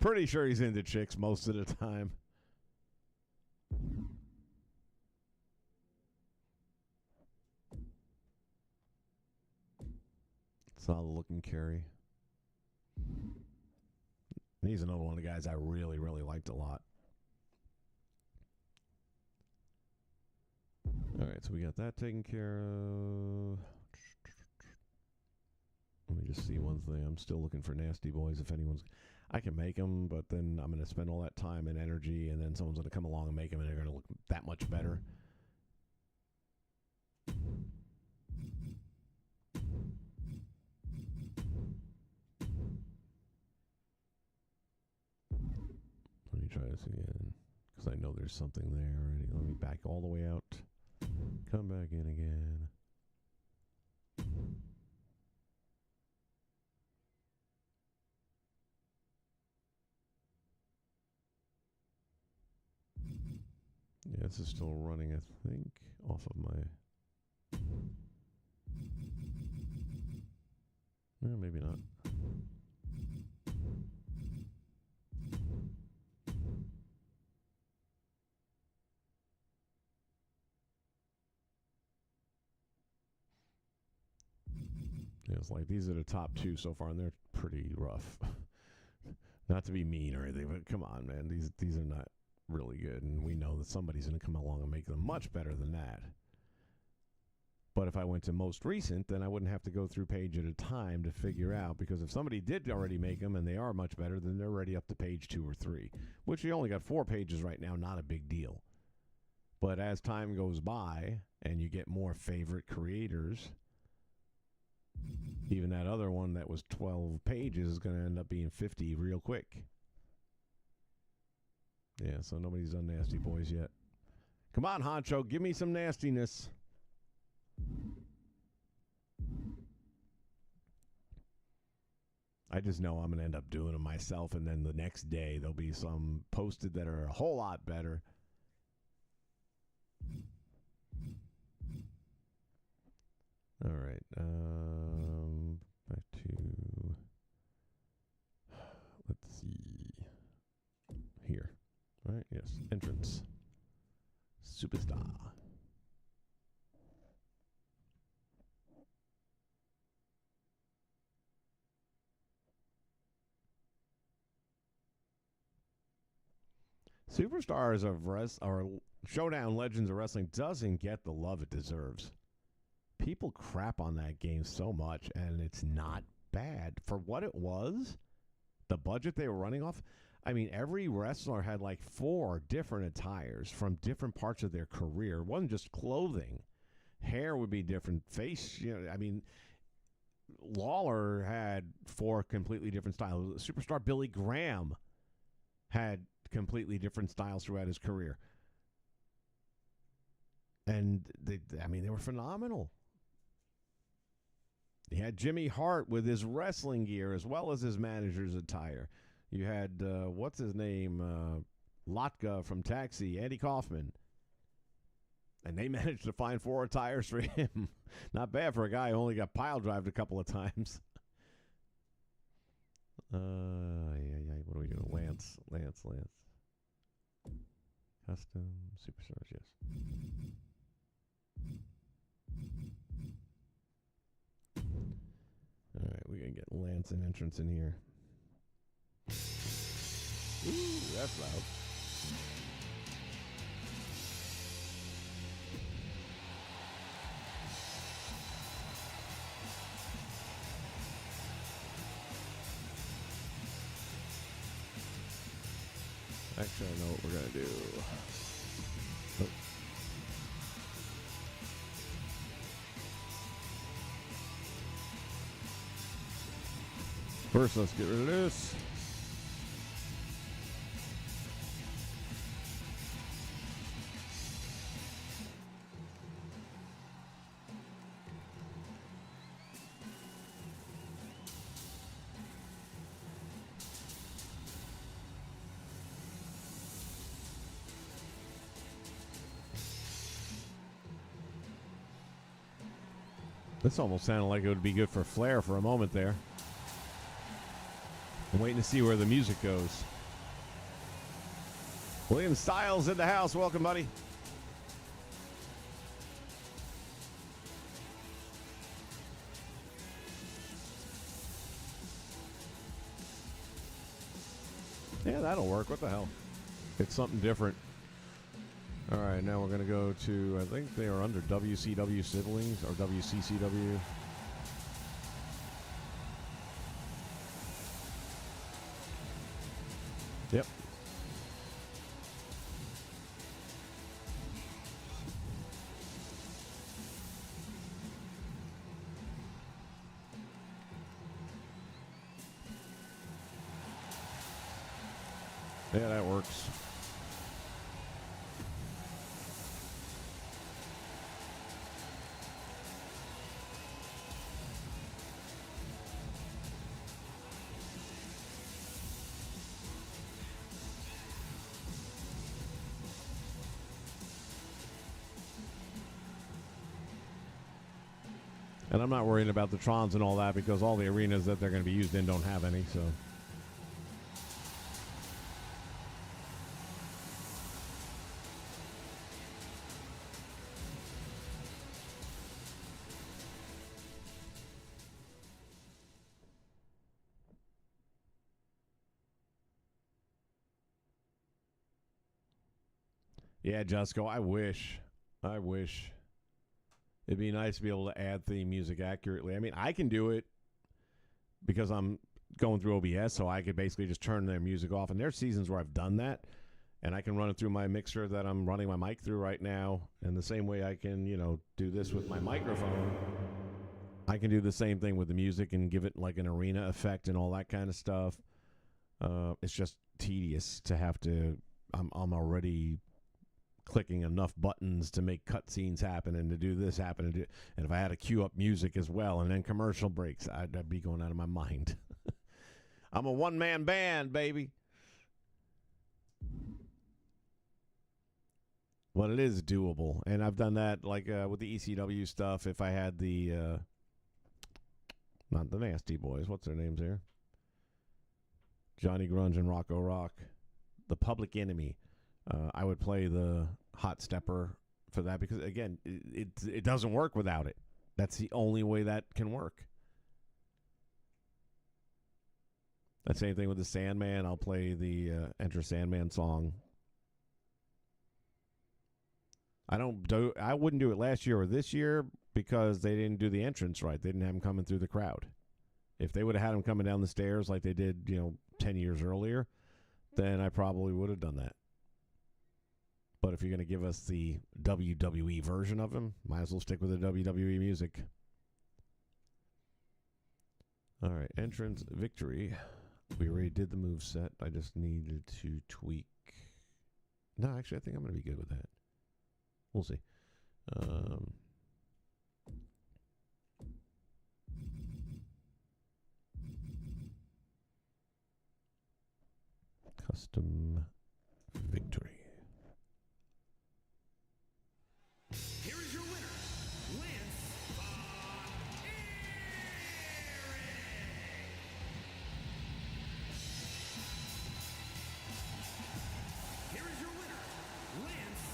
Pretty sure he's into chicks most of the time. Solid looking Kerry. He's another one of the guys I really, really liked a lot. All right, so we got that taken care of. Let me just see one thing. I'm still looking for Nasty Boys. If anyone's, I can make them, but then I'm going to spend all that time and energy, and then someone's going to come along and make them, and they're going to look that much better. Let me try this again, because I know there's something there already. Let me back all the way out. Come back in again. Yeah, this is still running, I think, off of my... No, maybe not. Yeah, it's like these are the top two so far, and they're pretty rough. Not to be mean or anything, but come on, man. These are not really good, and we know that somebody's going to come along and make them much better than that. But if I went to most recent, then I wouldn't have to go through page at a time to figure out, because if somebody did already make them and they are much better, then they're already up to page 2 or 3, which you only got 4 pages right now, not a big deal. But as time goes by and you get more favorite creators, even that other one that was 12 pages is going to end up being 50 real quick. Yeah, so nobody's done Nasty Boys yet. Come on, Honcho, give me some nastiness. I just know I'm going to end up doing them myself, and then the next day there'll be some posted that are a whole lot better. All right. Back to, let's see, here. All right, yes, entrance. Superstar. Superstars or Showdown Legends of Wrestling doesn't get the love it deserves. People crap on that game so much, and it's not bad. For what it was, the budget they were running off, I mean, every wrestler had like 4 different attires from different parts of their career. It wasn't just clothing. Hair would be different. Face, I mean, Lawler had 4 completely different styles. Superstar Billy Graham had completely different styles throughout his career. And they were phenomenal. You had Jimmy Hart with his wrestling gear as well as his manager's attire. You had, what's his name, Lotka from Taxi, Andy Kaufman. And they managed to find 4 attires for him. Not bad for a guy who only got pile drived a couple of times. What are we doing? Lance. Custom Superstars, yes. All right, we're going to get Lance an entrance in here. Ooh, that's loud. Actually, I know what we're going to do. Oh. First, let's get rid of this. This almost sounded like it would be good for Flair for a moment there. I'm waiting to see where the music goes. William Styles in the house. Welcome, buddy. Yeah, that'll work. What the hell? It's something different. All right, now we're going to go to, I think they are under WCW siblings or WCCW. Yep. Yeah, that works. And I'm not worrying about the Trons and all that because all the arenas that they're going to be used in don't have any, so. Yeah, Jusco, I wish. It'd be nice to be able to add theme music accurately. I mean, I can do it because I'm going through OBS, so I could basically just turn their music off. And there's seasons where I've done that, and I can run it through my mixer that I'm running my mic through right now. And the same way I can, do this with my microphone, I can do the same thing with the music and give it like an arena effect and all that kind of stuff. It's just tedious to have to. I'm already clicking enough buttons to make cutscenes happen and to do this happen. And if I had to queue up music as well and then commercial breaks, I'd be going out of my mind. I'm a one-man band, baby. But it is doable. And I've done that like with the ECW stuff. If I had the, not the Nasty Boys, what's their names here? Johnny Grunge and Rocco Rock. The Public Enemy. I would play the hot stepper for that because, again, it doesn't work without it. That's the only way that can work. The same thing with the Sandman. I'll play the Enter Sandman song. I wouldn't do it last year or this year because they didn't do the entrance right. They didn't have him coming through the crowd. If they would have had him coming down the stairs like they did, 10 years earlier, then I probably would have done that. But if you're going to give us the WWE version of him, might as well stick with the WWE music. All right, entrance victory. We already did the move set. I just needed to tweak. No, actually, I think I'm going to be good with that. We'll see. Custom victory.
Here is your winner, Lance Here is your winner, Lance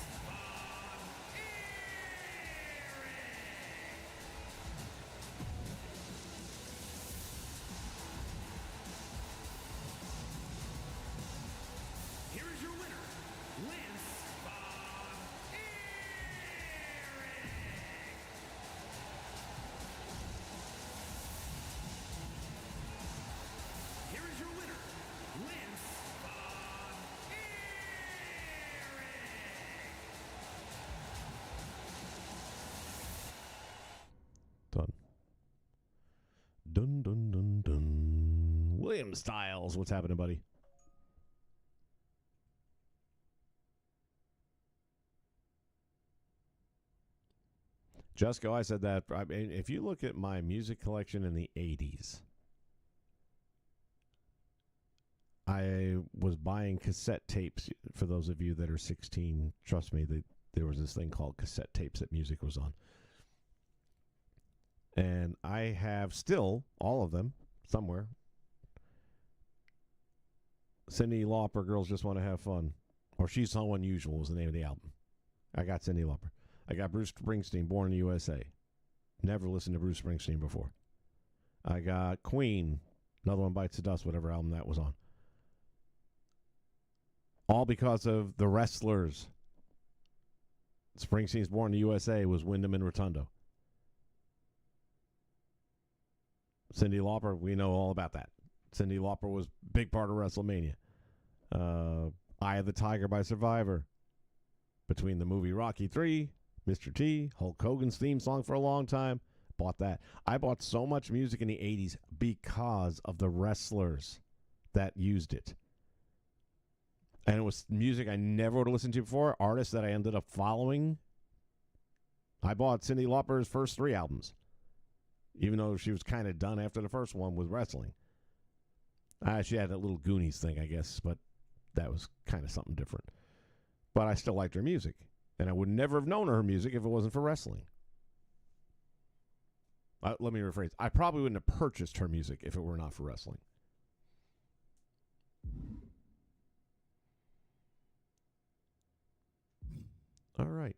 Here
Dun, dun, dun, dun. William Styles, what's happening, buddy? Just go, I said that. I mean, if you look at my music collection in the 80s, I was buying cassette tapes. For those of you that are 16, trust me, there was this thing called cassette tapes that music was on. And I have still all of them somewhere. Cyndi Lauper, Girls Just Want to Have Fun. Or She's So Unusual was the name of the album. I got Cyndi Lauper. I got Bruce Springsteen, Born in the USA. Never listened to Bruce Springsteen before. I got Queen, Another One Bites the Dust, whatever album that was on. All because of The Wrestlers. Springsteen's Born in the USA was Wyndham and Rotundo. Cyndi Lauper, we know all about that. Cyndi Lauper was a big part of WrestleMania. Eye of the Tiger by Survivor. Between the movie Rocky III, Mr. T, Hulk Hogan's theme song for a long time. Bought that. I bought so much music in the 80s because of the wrestlers that used it. And it was music I never would have listened to before, artists that I ended up following. I bought Cyndi Lauper's first 3 albums, even though she was kind of done after the first one with wrestling. She had that little Goonies thing, I guess, but that was kind of something different. But I still liked her music, and I would never have known her music if it wasn't for wrestling. Let me rephrase. I probably wouldn't have purchased her music if it were not for wrestling. All right.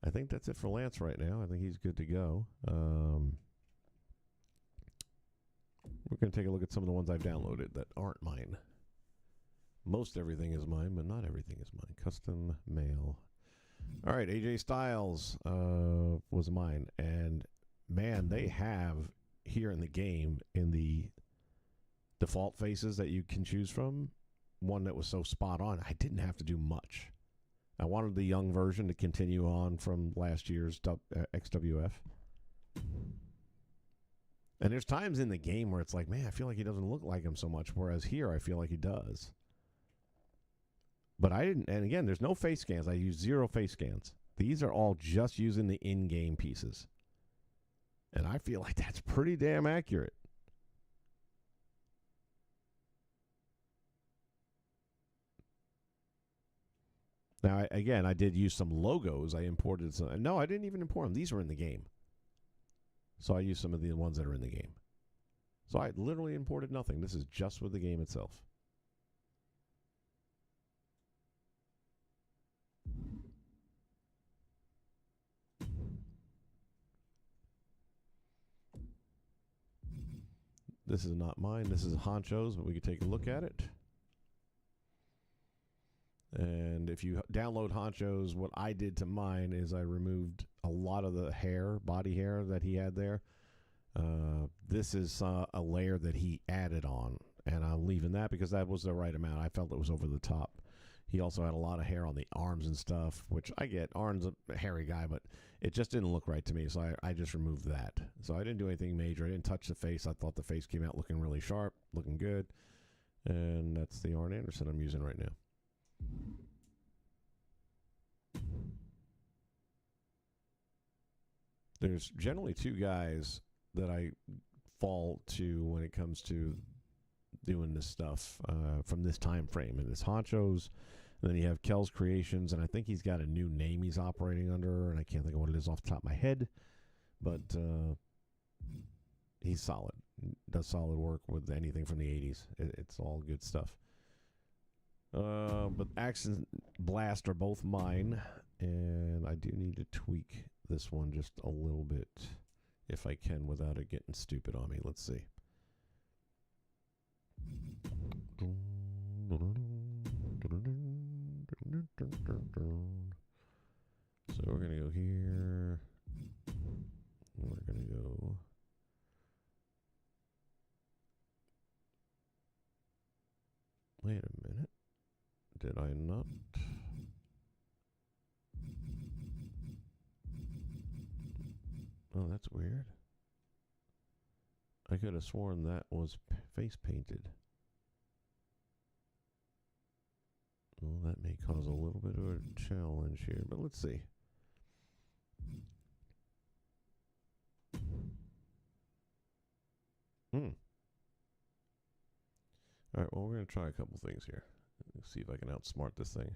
I think that's it for Lance right now. I think he's good to go. We're going to take a look at some of the ones I've downloaded that aren't mine. Most everything is mine, but not everything is mine. Custom mail. All right, AJ Styles was mine. And, man, they have here in the game, in the default faces that you can choose from, one that was so spot on, I didn't have to do much. I wanted the young version to continue on from last year's XWF. And there's times in the game where it's like, man, I feel like he doesn't look like him so much, whereas here I feel like he does. But I didn't, and again, there's no face scans. I use 0 face scans. These are all just using the in-game pieces. And I feel like that's pretty damn accurate. Now, I did use some logos. I imported some. No, I didn't even import them. These were in the game. So I used some of the ones that are in the game. So I literally imported nothing. This is just with the game itself. This is not mine. This is Honcho's, but we can take a look at it. And if you download Honcho's, what I did to mine is I removed a lot of the hair, body hair that he had there. This is a layer that he added on, and I'm leaving that because that was the right amount. I felt it was over the top. He also had a lot of hair on the arms and stuff, which I get. Arn's a hairy guy, but it just didn't look right to me, so I just removed that. So I didn't do anything major. I didn't touch the face. I thought the face came out looking really sharp, looking good. And that's the Arn Anderson I'm using right now. There's generally 2 guys that I fall to when it comes to doing this stuff from this time frame. And it's Honcho's, and then you have Kel's Creations, and I think he's got a new name he's operating under, and I can't think of what it is off the top of my head, but he's solid. Does solid work with anything from the 80s. It's all good stuff. But Axe and Blast are both mine, and I do need to tweak this one just a little bit, if I can, without it getting stupid on me. Let's see. So we're going to go here. We're going to go... Wait a minute. Did I not? Oh, that's weird. I could have sworn that was face painted. Well, that may cause a little bit of a challenge here, but let's see. All right, well, we're going to try a couple things here. Let's see if I can outsmart this thing.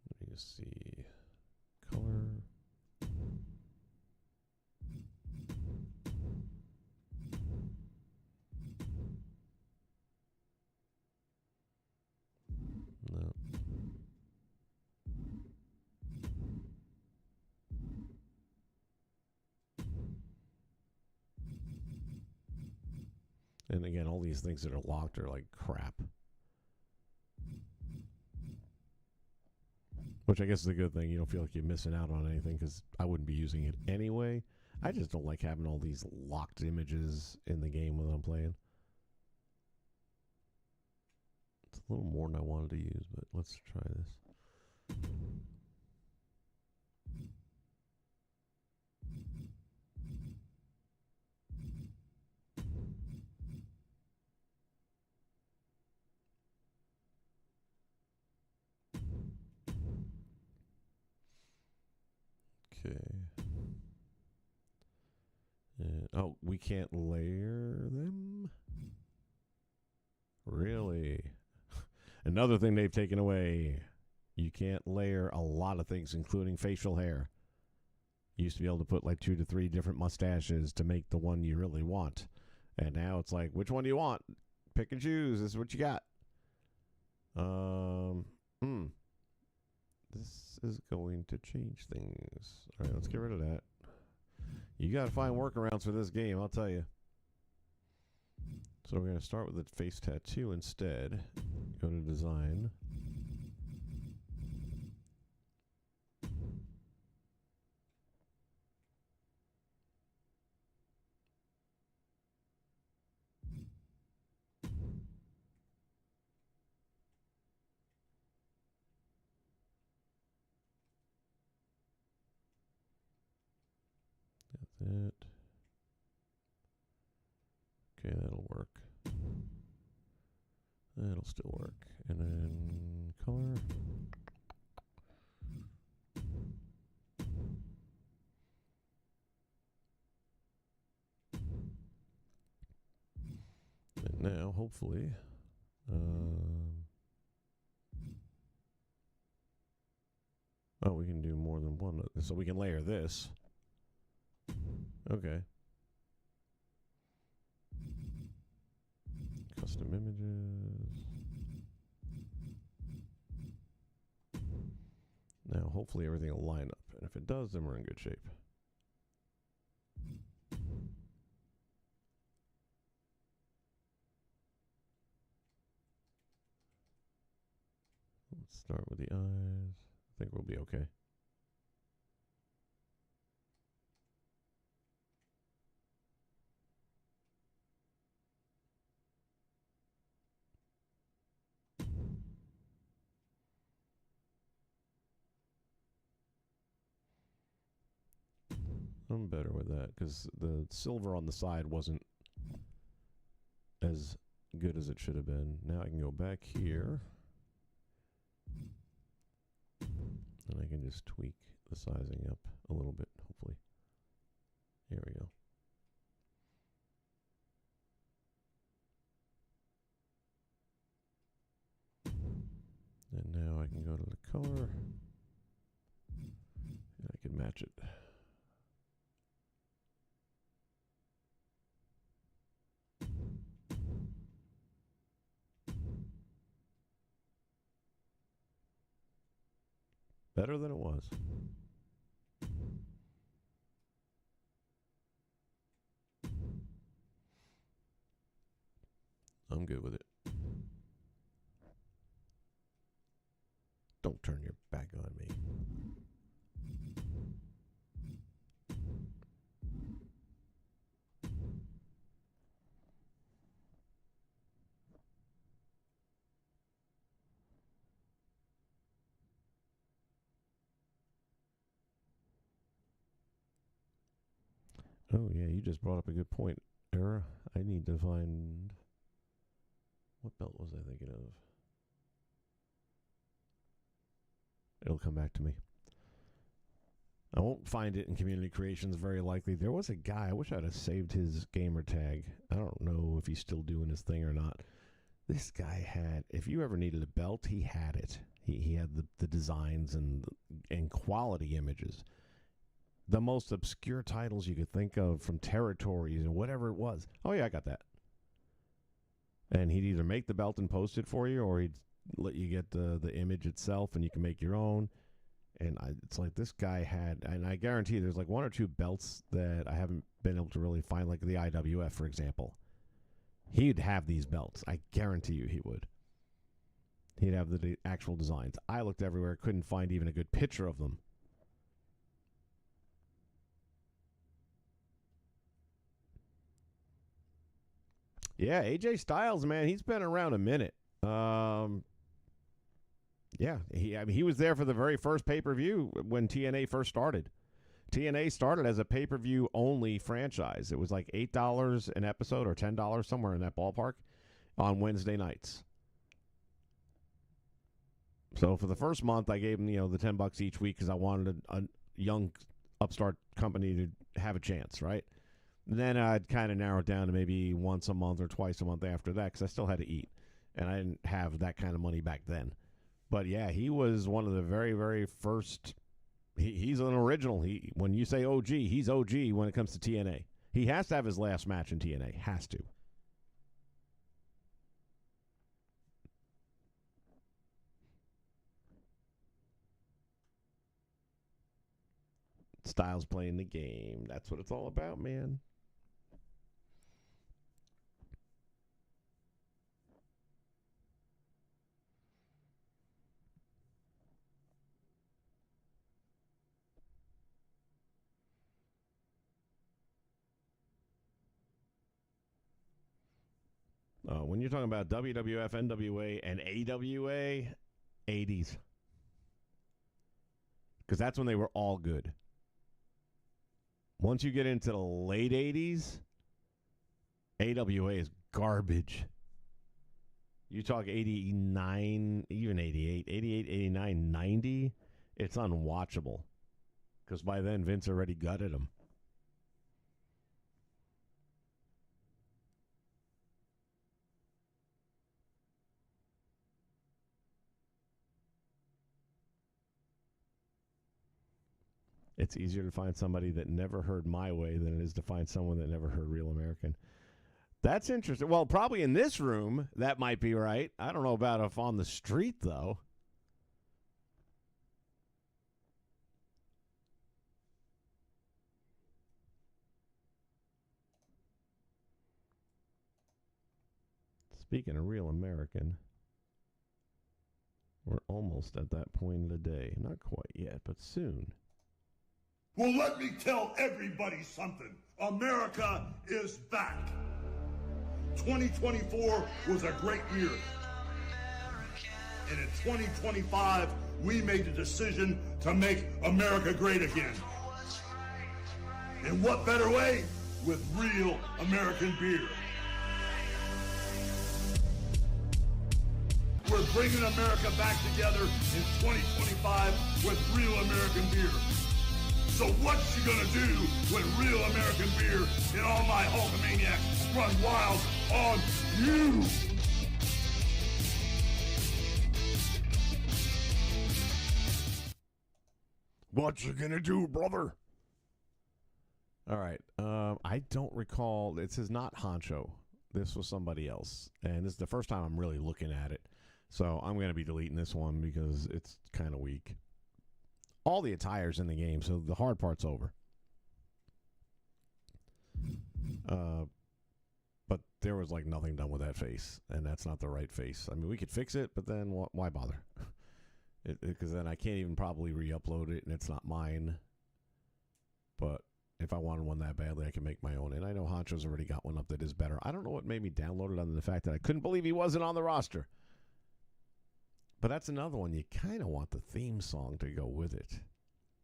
Let me just see. Color. No. And again, all these things that are locked are like crap. Which I guess is a good thing. You don't feel like you're missing out on anything because I wouldn't be using it anyway. I just don't like having all these locked images in the game when I'm playing. It's a little more than I wanted to use, but let's try this. Okay. Oh, we can't layer them? Really? Another thing they've taken away. You can't layer a lot of things, including facial hair. You used to be able to put like 2 to 3 different mustaches to make the one you really want. And now it's like, which one do you want? Pick and choose. This is what you got. This is going to change things. All right, let's get rid of that. You got to find workarounds for this game, I'll tell you. So we're going to start with the face tattoo instead. Go to design. Got that. Okay, that'll work. That'll still work. And then color. And now, hopefully, oh, we can do more than one. So we can layer this. Okay. Custom images. Now, hopefully everything will line up. And if it does, then we're in good shape. Let's start with the eyes. I think we'll be okay. I'm better with that because the silver on the side wasn't as good as it should have been. Now I can go back here and I can just tweak the sizing up a little bit, hopefully. Here we go. And now I can go to the color and I can match it. Better than it was. I'm good with it. Don't turn your back on me. Oh, yeah, you just brought up a good point, Era. I need to find... What belt was I thinking of? It'll come back to me. I won't find it in Community Creations, very likely. There was a guy, I wish I'd have saved his gamer tag. I don't know if he's still doing his thing or not. This guy had, if you ever needed a belt, he had it. He had the designs and quality images. The most obscure titles you could think of from territories and whatever it was. Oh, yeah, I got that. And he'd either make the belt and post it for you, or he'd let you get the image itself and you can make your own. And it's like this guy had, and I guarantee there's like one or two belts that I haven't been able to really find, like the IWF, for example. He'd have these belts. I guarantee you he would. He'd have the actual designs. I looked everywhere, couldn't find even a good picture of them. Yeah, AJ Styles, man, he's been around a minute. Yeah, he was there for the very first pay-per-view when TNA first started. TNA started as a pay-per-view only franchise. It was like $8 an episode or $10, somewhere in that ballpark, on Wednesday nights. So for the first month, I gave them, the $10 each week because I wanted a young upstart company to have a chance, right? And then I'd kind of narrow it down to maybe once a month or twice a month after that because I still had to eat, and I didn't have that kind of money back then. But yeah, he was one of the very, very first. He's an original. When you say OG, he's OG when it comes to TNA. He has to have his last match in TNA. Has to. Styles playing the game. That's what it's all about, man. When you're talking about WWF, NWA, and AWA, 80s. Because that's when they were all good. Once you get into the late 80s, AWA is garbage. You talk 89, even 88, 89, 90, it's unwatchable. Because by then, Vince already gutted them. It's easier to find somebody that never heard My Way than it is to find someone that never heard Real American. That's interesting. Well, probably in this room, that might be right. I don't know about if on the street, though. Speaking of Real American, we're almost at that point of the day. Not quite yet, but soon.
Well, let me tell everybody something. America is back. 2024 was a great year. And in 2025, we made the decision to make America great again. And what better way? With real American beer. We're bringing America back together in 2025 with real American beer. So what you gonna do when real American beer and all my Hulkamaniacs run wild on you?
What you gonna do, brother? All right. I don't recall. This is not Honcho. This was somebody else. And this is the first time I'm really looking at it. So I'm going to be deleting this one because it's kind of weak. All the attire's in the game, so the hard part's over. But there was like nothing done with that face, and that's not the right face. I mean, we could fix it, but then why bother? Because then I can't even probably re-upload it, and it's not mine. But if I wanted one that badly, I can make my own. And I know Honcho's already got one up that is better. I don't know what made me download it other than the fact that I couldn't believe he wasn't on the roster. But that's another one. You kind of want the theme song to go with it.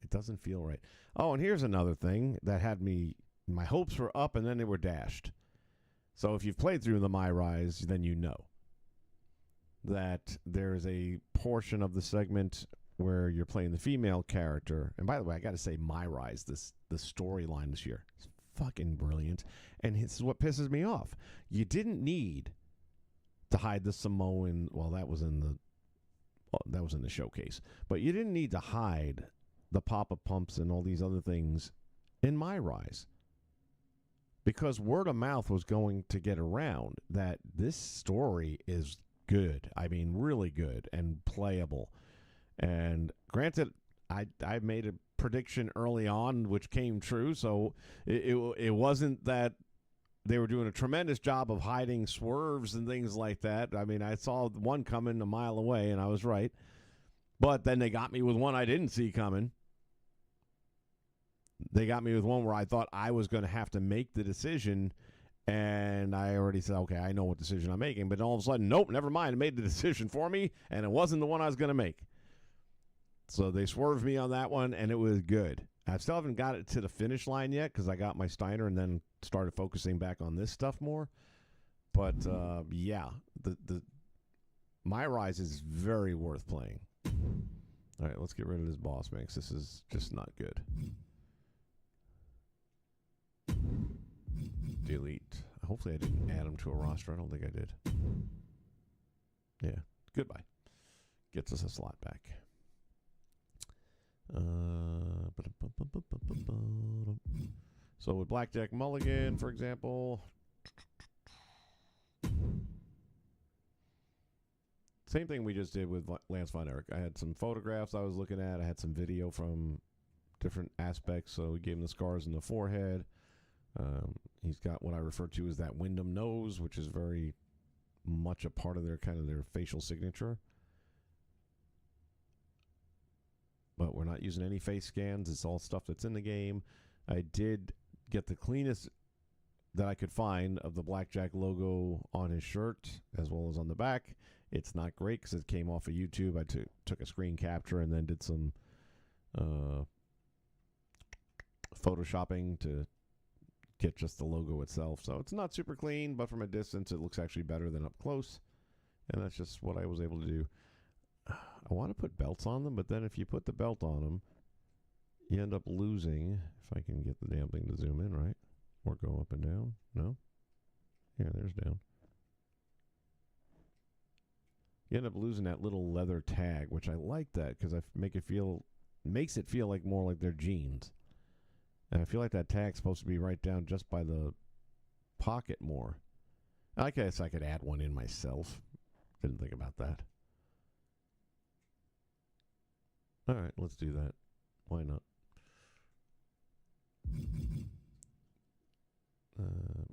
It doesn't feel right. Oh, and here's another thing that had me my hopes were up and then they were dashed. So if you've played through the My Rise, then you know that there's a portion of the segment where you're playing the female character. And by the way, I got to say, My Rise, the storyline this year is fucking brilliant. And this is what pisses me off. You didn't need to hide the Samoan. Well, that was in the showcase. But you didn't need to hide the Papa Pumps and all these other things in My Rise. Because word of mouth was going to get around that this story is good. I mean, really good and playable. And granted, I made a prediction early on, which came true. So it wasn't that they were doing a tremendous job of hiding swerves and things like that. I mean, I saw one coming a mile away, and I was right. But then they got me with one I didn't see coming. They got me with one where I thought I was going to have to make the decision, and I already said, okay, I know what decision I'm making. But all of a sudden, nope, never mind. It made the decision for me, and it wasn't the one I was going to make. So they swerved me on that one, and it was good. I still haven't got it to the finish line yet because I got my Steiner and then started focusing back on this stuff more. But, yeah, the My Rise is very worth playing. All right, let's get rid of this boss, man, 'cause this is just not good. Delete. Hopefully I didn't add him to a roster. I don't think I did. Yeah, goodbye. Gets us a slot back. So with Blackjack Mulligan, for example, same thing we just did with Lance Von Erich. I had some photographs I was looking at. I had some video from different aspects. So we gave him the scars in the forehead. He's got what I refer to as that Wyndham nose, which is very much a part of their facial signature. But we're not using any face scans. It's all stuff that's in the game. I did get the cleanest that I could find of the Blackjack logo on his shirt as well as on the back. It's not great because it came off of YouTube. I took a screen capture and then did some photoshopping to get just the logo itself. So it's not super clean, but from a distance it looks actually better than up close. And that's just what I was able to do. I want to put belts on them, but then if you put the belt on them, you end up losing. If I can get the damn thing to zoom in, right? Or go up and down. No? Yeah, there's down. You end up losing that little leather tag, which I like that because makes it feel like more like their jeans. And I feel like that tag's supposed to be right down just by the pocket more. I guess I could add one in myself. Didn't think about that. All right, let's do that. Why not?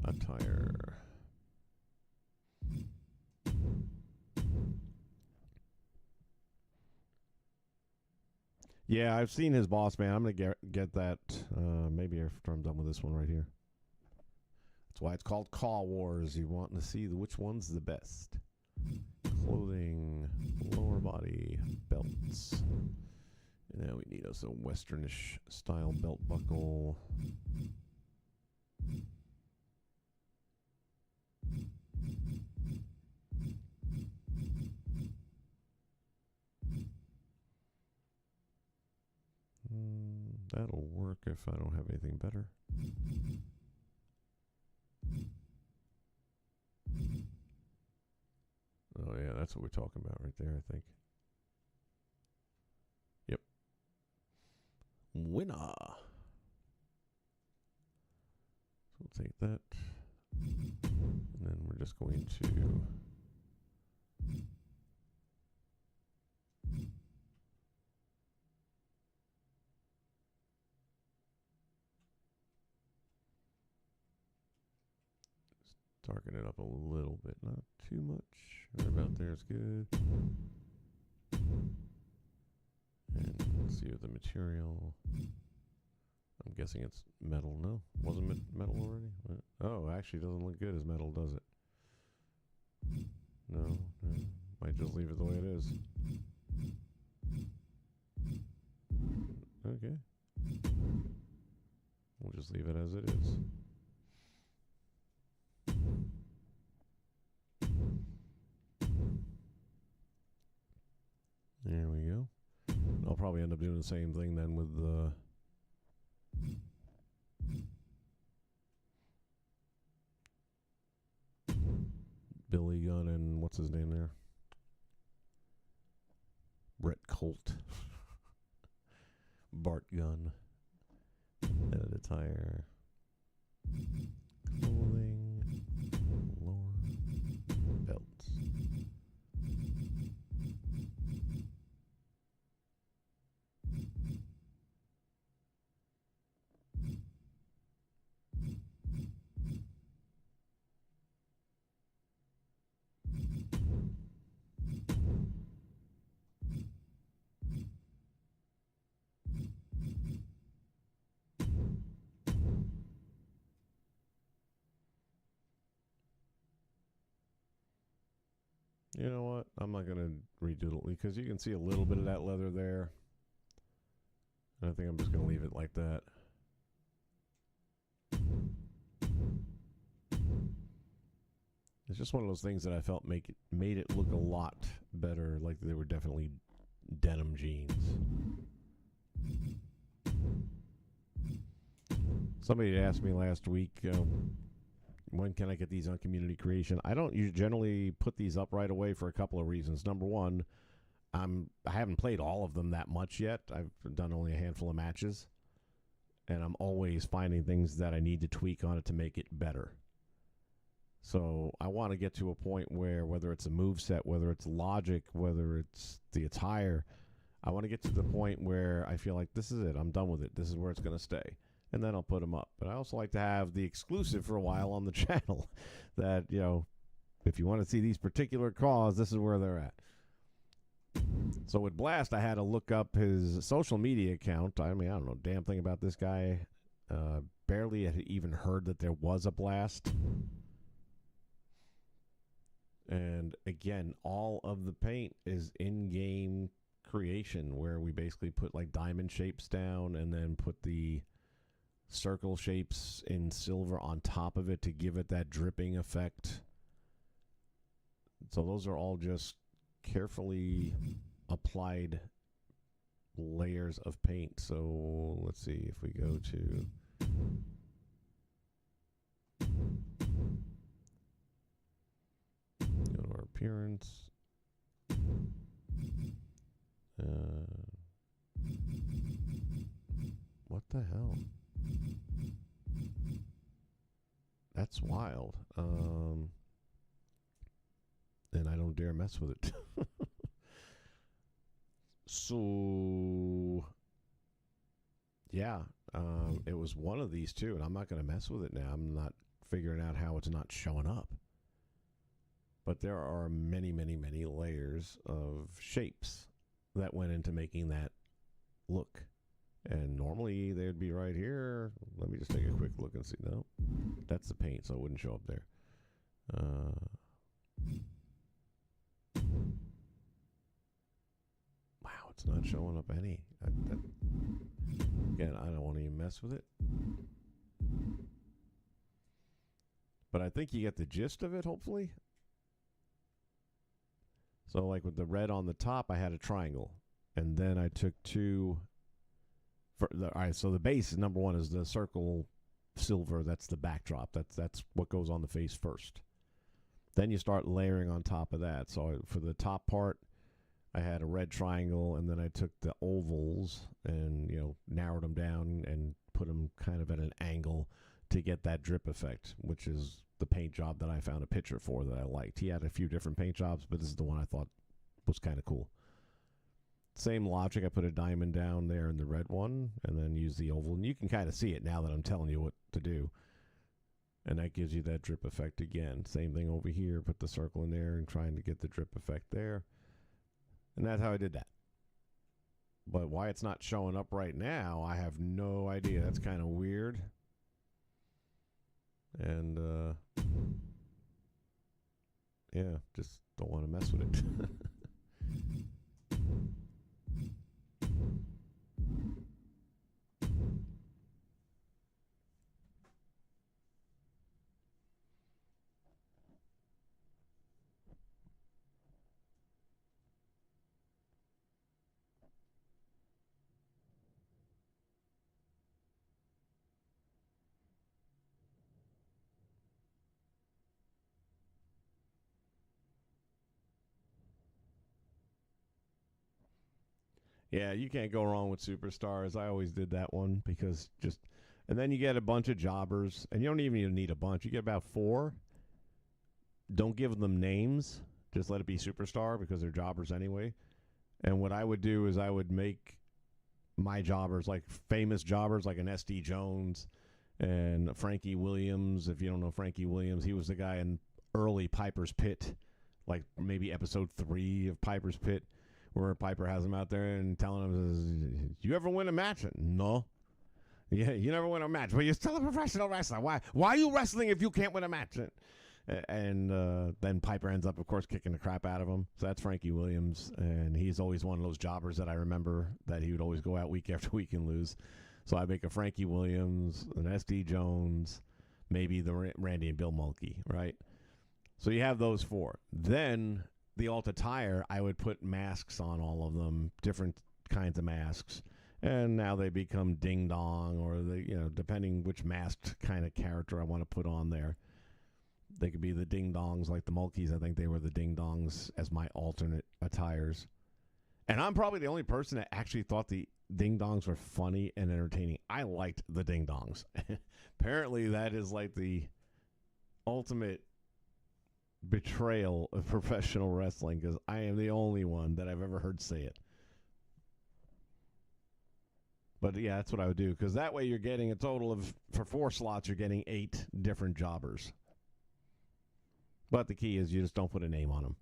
Attire. Yeah, I've seen his boss man. I'm gonna get that maybe after I'm done with this one right here. That's why it's called Caw Wars. You want to see which one's the best. Clothing, lower body, belts. And now we need us a westernish style belt buckle. That'll work if I don't have anything better. Oh yeah, that's what we're talking about right there, I think. Yep. Winner. So we'll take that. And then we're just going to darken it up a little bit, not too much. Right about there is good. And let's see with the material. I'm guessing it's metal. No, wasn't it metal already? Oh, actually, doesn't look good as metal, does it? No, might just leave it the way it is. Okay. We'll just leave it as it is. There we go. I'll probably end up doing the same thing then with the Billy Gunn and what's his name there? Brett Colt. Bart Gunn. Edit attire. Clothing. Lore. Belts. You know what? I'm not going to redo it because you can see a little bit of that leather there. And I think I'm just going to leave it like that. It's just one of those things that I felt made it look a lot better, like they were definitely denim jeans. Somebody asked me last week, when can I get these on Community Creation? I don't generally put these up right away for a couple of reasons. Number one, I haven't played all of them that much yet. I've done only a handful of matches, and I'm always finding things that I need to tweak on it to make it better. So I want to get to a point where, whether it's a moveset, whether it's logic, whether it's the attire, I want to get to the point where I feel like this is it. I'm done with it. This is where it's going to stay. And then I'll put them up. But I also like to have the exclusive for a while on the channel that, you know, if you want to see these particular Caws, this is where they're at. So with Blast, I had to look up his social media account. I mean, I don't know a damn thing about this guy. Barely had even heard that there was a Blast. And again, all of the paint is in-game creation, where we basically put like diamond shapes down and then put the circle shapes in silver on top of it to give it that dripping effect. So those are all just carefully applied layers of paint. So let's see if we go to our appearance. What the hell? That's wild. And I don't dare mess with it. So, yeah, it was one of these two, and I'm not going to mess with it now. I'm not figuring out how it's not showing up. But there are many, many, many layers of shapes that went into making that look. And normally they'd be right here. Let me just take a quick look and see. No, that's the paint, so it wouldn't show up there. Wow, it's not showing up any. Again, I don't want to even mess with it. But I think you get the gist of it, hopefully. So like with the red on the top, I had a triangle. And then I took two... all right, so the base, number one, is the circle silver. That's the backdrop. That's what goes on the face first. Then you start layering on top of that. So for the top part, I had a red triangle, and then I took the ovals and, you know, narrowed them down and put them kind of at an angle to get that drip effect, which is the paint job that I found a picture for that I liked. He had a few different paint jobs, but this is the one I thought was kind of cool. Same logic. I put a diamond down there in the red one and then use the oval. And you can kind of see it now that I'm telling you what to do. And that gives you that drip effect again. Same thing over here. Put the circle in there and trying to get the drip effect there. And that's how I did that. But why it's not showing up right now, I have no idea. That's kind of weird. And, yeah, just don't want to mess with it. Yeah, you can't go wrong with superstars. I always did that one because and then you get a bunch of jobbers, and you don't even need a bunch. You get about 4. Don't give them names. Just let it be superstar because they're jobbers anyway. And what I would do is I would make my jobbers like famous jobbers like an SD Jones and Frankie Williams. If you don't know Frankie Williams, he was the guy in early Piper's Pit, like maybe episode 3 of Piper's Pit, where Piper has him out there and telling him, "You ever win a match?" No. Yeah, you never win a match, but you're still a professional wrestler. Why are you wrestling if you can't win a match? And then Piper ends up, of course, kicking the crap out of him. So that's Frankie Williams, and he's always one of those jobbers that I remember that he would always go out week after week and lose. So I make a Frankie Williams, an SD Jones, maybe the Randy and Bill Mulkey, right? So you have those 4. Then the Alta Tire, I would put masks on all of them, different kinds of masks. And now they become Ding Dong, or depending which masked kind of character I want to put on there. They could be the Ding Dongs, like the Mulkeys. I think they were the Ding Dongs as my alternate attires. And I'm probably the only person that actually thought the Ding Dongs were funny and entertaining. I liked the Ding Dongs. Apparently, that is like the ultimate betrayal of professional wrestling, because I am the only one that I've ever heard say it. But yeah, that's what I would do, because that way you're getting a total of, for 4 slots, you're getting 8 different jobbers. But the key is you just don't put a name on them.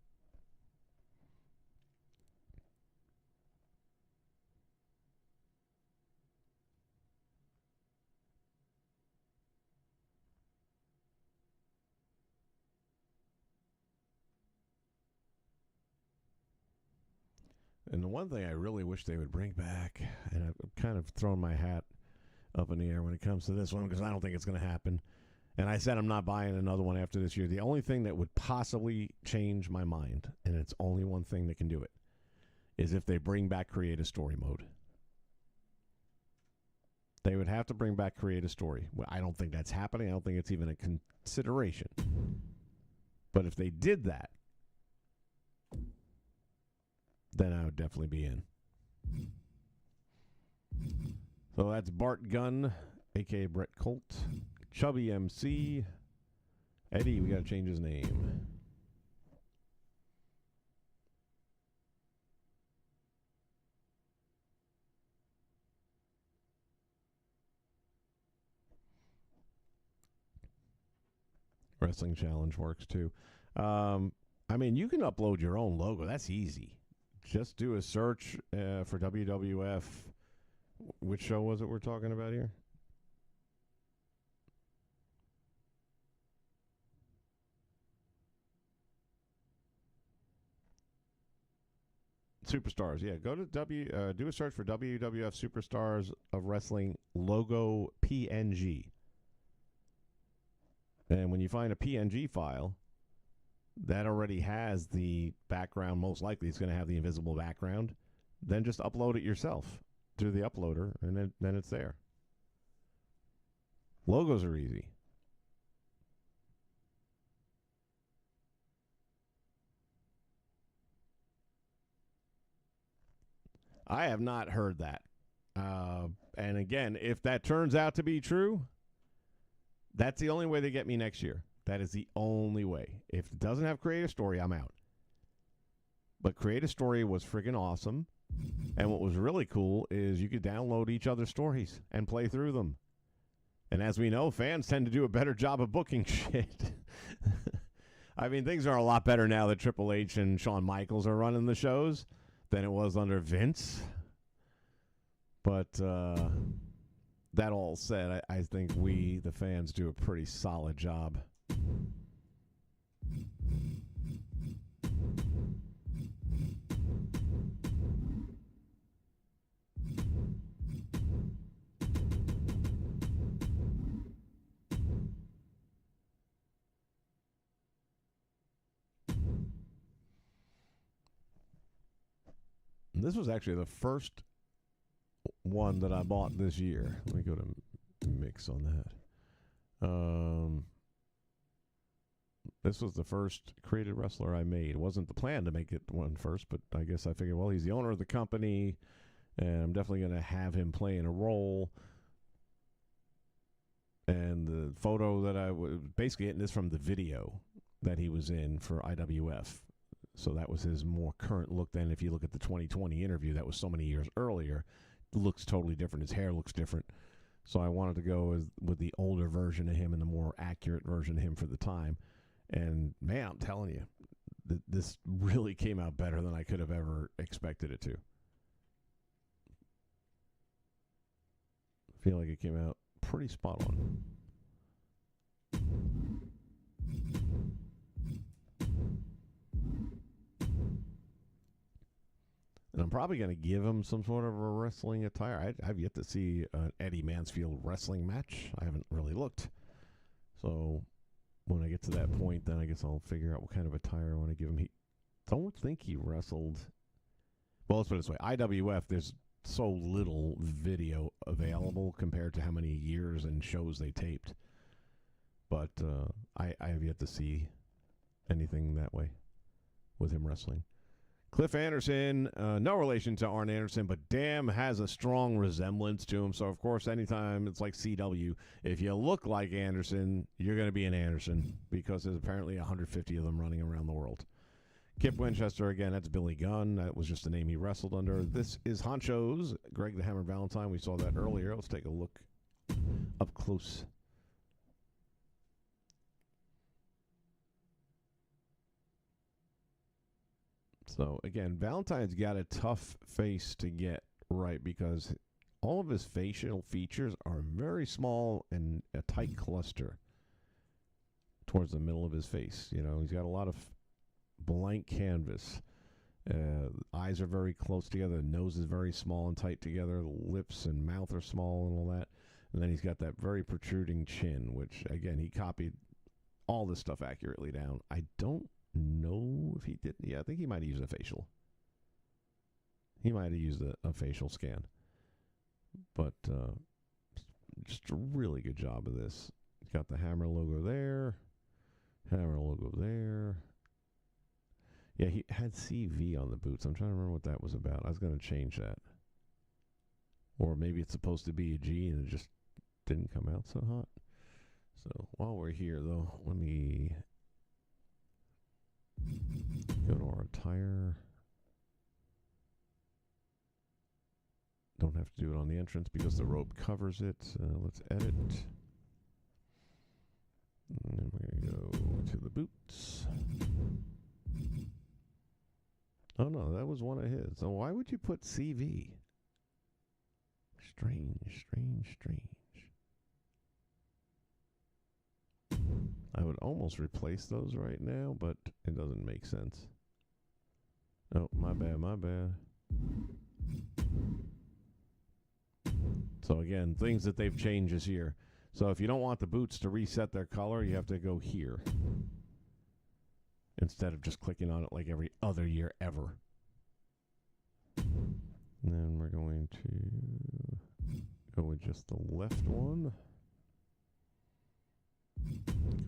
And the one thing I really wish they would bring back, and I've kind of thrown my hat up in the air when it comes to this one, because I don't think it's going to happen. And I said I'm not buying another one after this year. The only thing that would possibly change my mind, and it's only one thing that can do it, is if they bring back Create a Story mode. They would have to bring back Create a Story. Well, I don't think that's happening. I don't think it's even a consideration. But if they did that, then I would definitely be in. So that's Bart Gunn, a.k.a. Brett Colt. Chubby MC. Eddie, we got to change his name. Wrestling Challenge works too. I mean, you can upload your own logo. That's easy. Just do a search for WWF. Which show was it we're talking about here? Superstars, yeah. Go to do a search for WWF Superstars of Wrestling logo PNG. And when you find a PNG file, that already has the background. Most likely it's going to have the invisible background. Then just upload it yourself through the uploader, and then it's there. Logos are easy. I have not heard that. And again, if that turns out to be true, that's the only way they get me next year. That is the only way. If it doesn't have Create a Story, I'm out. But Create a Story was friggin' awesome. And what was really cool is you could download each other's stories and play through them. And as we know, fans tend to do a better job of booking shit. I mean, things are a lot better now that Triple H and Shawn Michaels are running the shows than it was under Vince. But that all said, I think we, the fans, do a pretty solid job. This was actually the first one that I bought this year. Let me go to mix on that. This was the first created wrestler I made. It wasn't the plan to make it one first, but I guess I figured, well, he's the owner of the company. And I'm definitely going to have him playing a role. And the photo that I was basically getting this from the video that he was in for IWF. So that was his more current look than if you look at the 2020 interview that was so many years earlier. It looks totally different. His hair looks different. So I wanted to go with the older version of him and the more accurate version of him for the time. And, man, I'm telling you, this really came out better than I could have ever expected it to. I feel like it came out pretty spot on. And I'm probably going to give him some sort of a wrestling attire. I've yet to see an Eddie Mansfield wrestling match. I haven't really looked. So when I get to that point, then I guess I'll figure out what kind of attire I want to give him. Don't think he wrestled. Well, let's put it this way. IWF, there's so little video available compared to how many years and shows they taped. But I have yet to see anything that way with him wrestling. Cliff Anderson, no relation to Arn Anderson, but damn has a strong resemblance to him. So, of course, anytime it's like CW, if you look like Anderson, you're going to be an Anderson because there's apparently 150 of them running around the world. Kip Winchester, again, that's Billy Gunn. That was just the name he wrestled under. This is Honcho's, Greg the Hammer Valentine. We saw that earlier. Let's take a look up close. So, again, Valentine's got a tough face to get right because all of his facial features are very small and a tight cluster towards the middle of his face. You know, he's got a lot of blank canvas. Eyes are very close together. The nose is very small and tight together. The lips and mouth are small and all that. And then he's got that very protruding chin, which, again, he copied all this stuff accurately down. I don't know if he did. Yeah, I think he might have used a facial. He might have used a facial scan. But just a really good job of this. He's got the Hammer logo there. Hammer logo there. Yeah, he had CV on the boots. I'm trying to remember what that was about. I was going to change that. Or maybe it's supposed to be a G and it just didn't come out so hot. So while we're here, though, let me go to our attire. Don't have to do it on the entrance because the robe covers it. Let's edit. And then we're going to go to the boots. Oh, no, that was one of his. So why would you put CV? Strange. I would almost replace those right now, but it doesn't make sense. Oh, my bad. So again, things that they've changed this year. So if you don't want the boots to reset their color, you have to go here instead of just clicking on it like every other year ever. And then we're going to go with just the left one.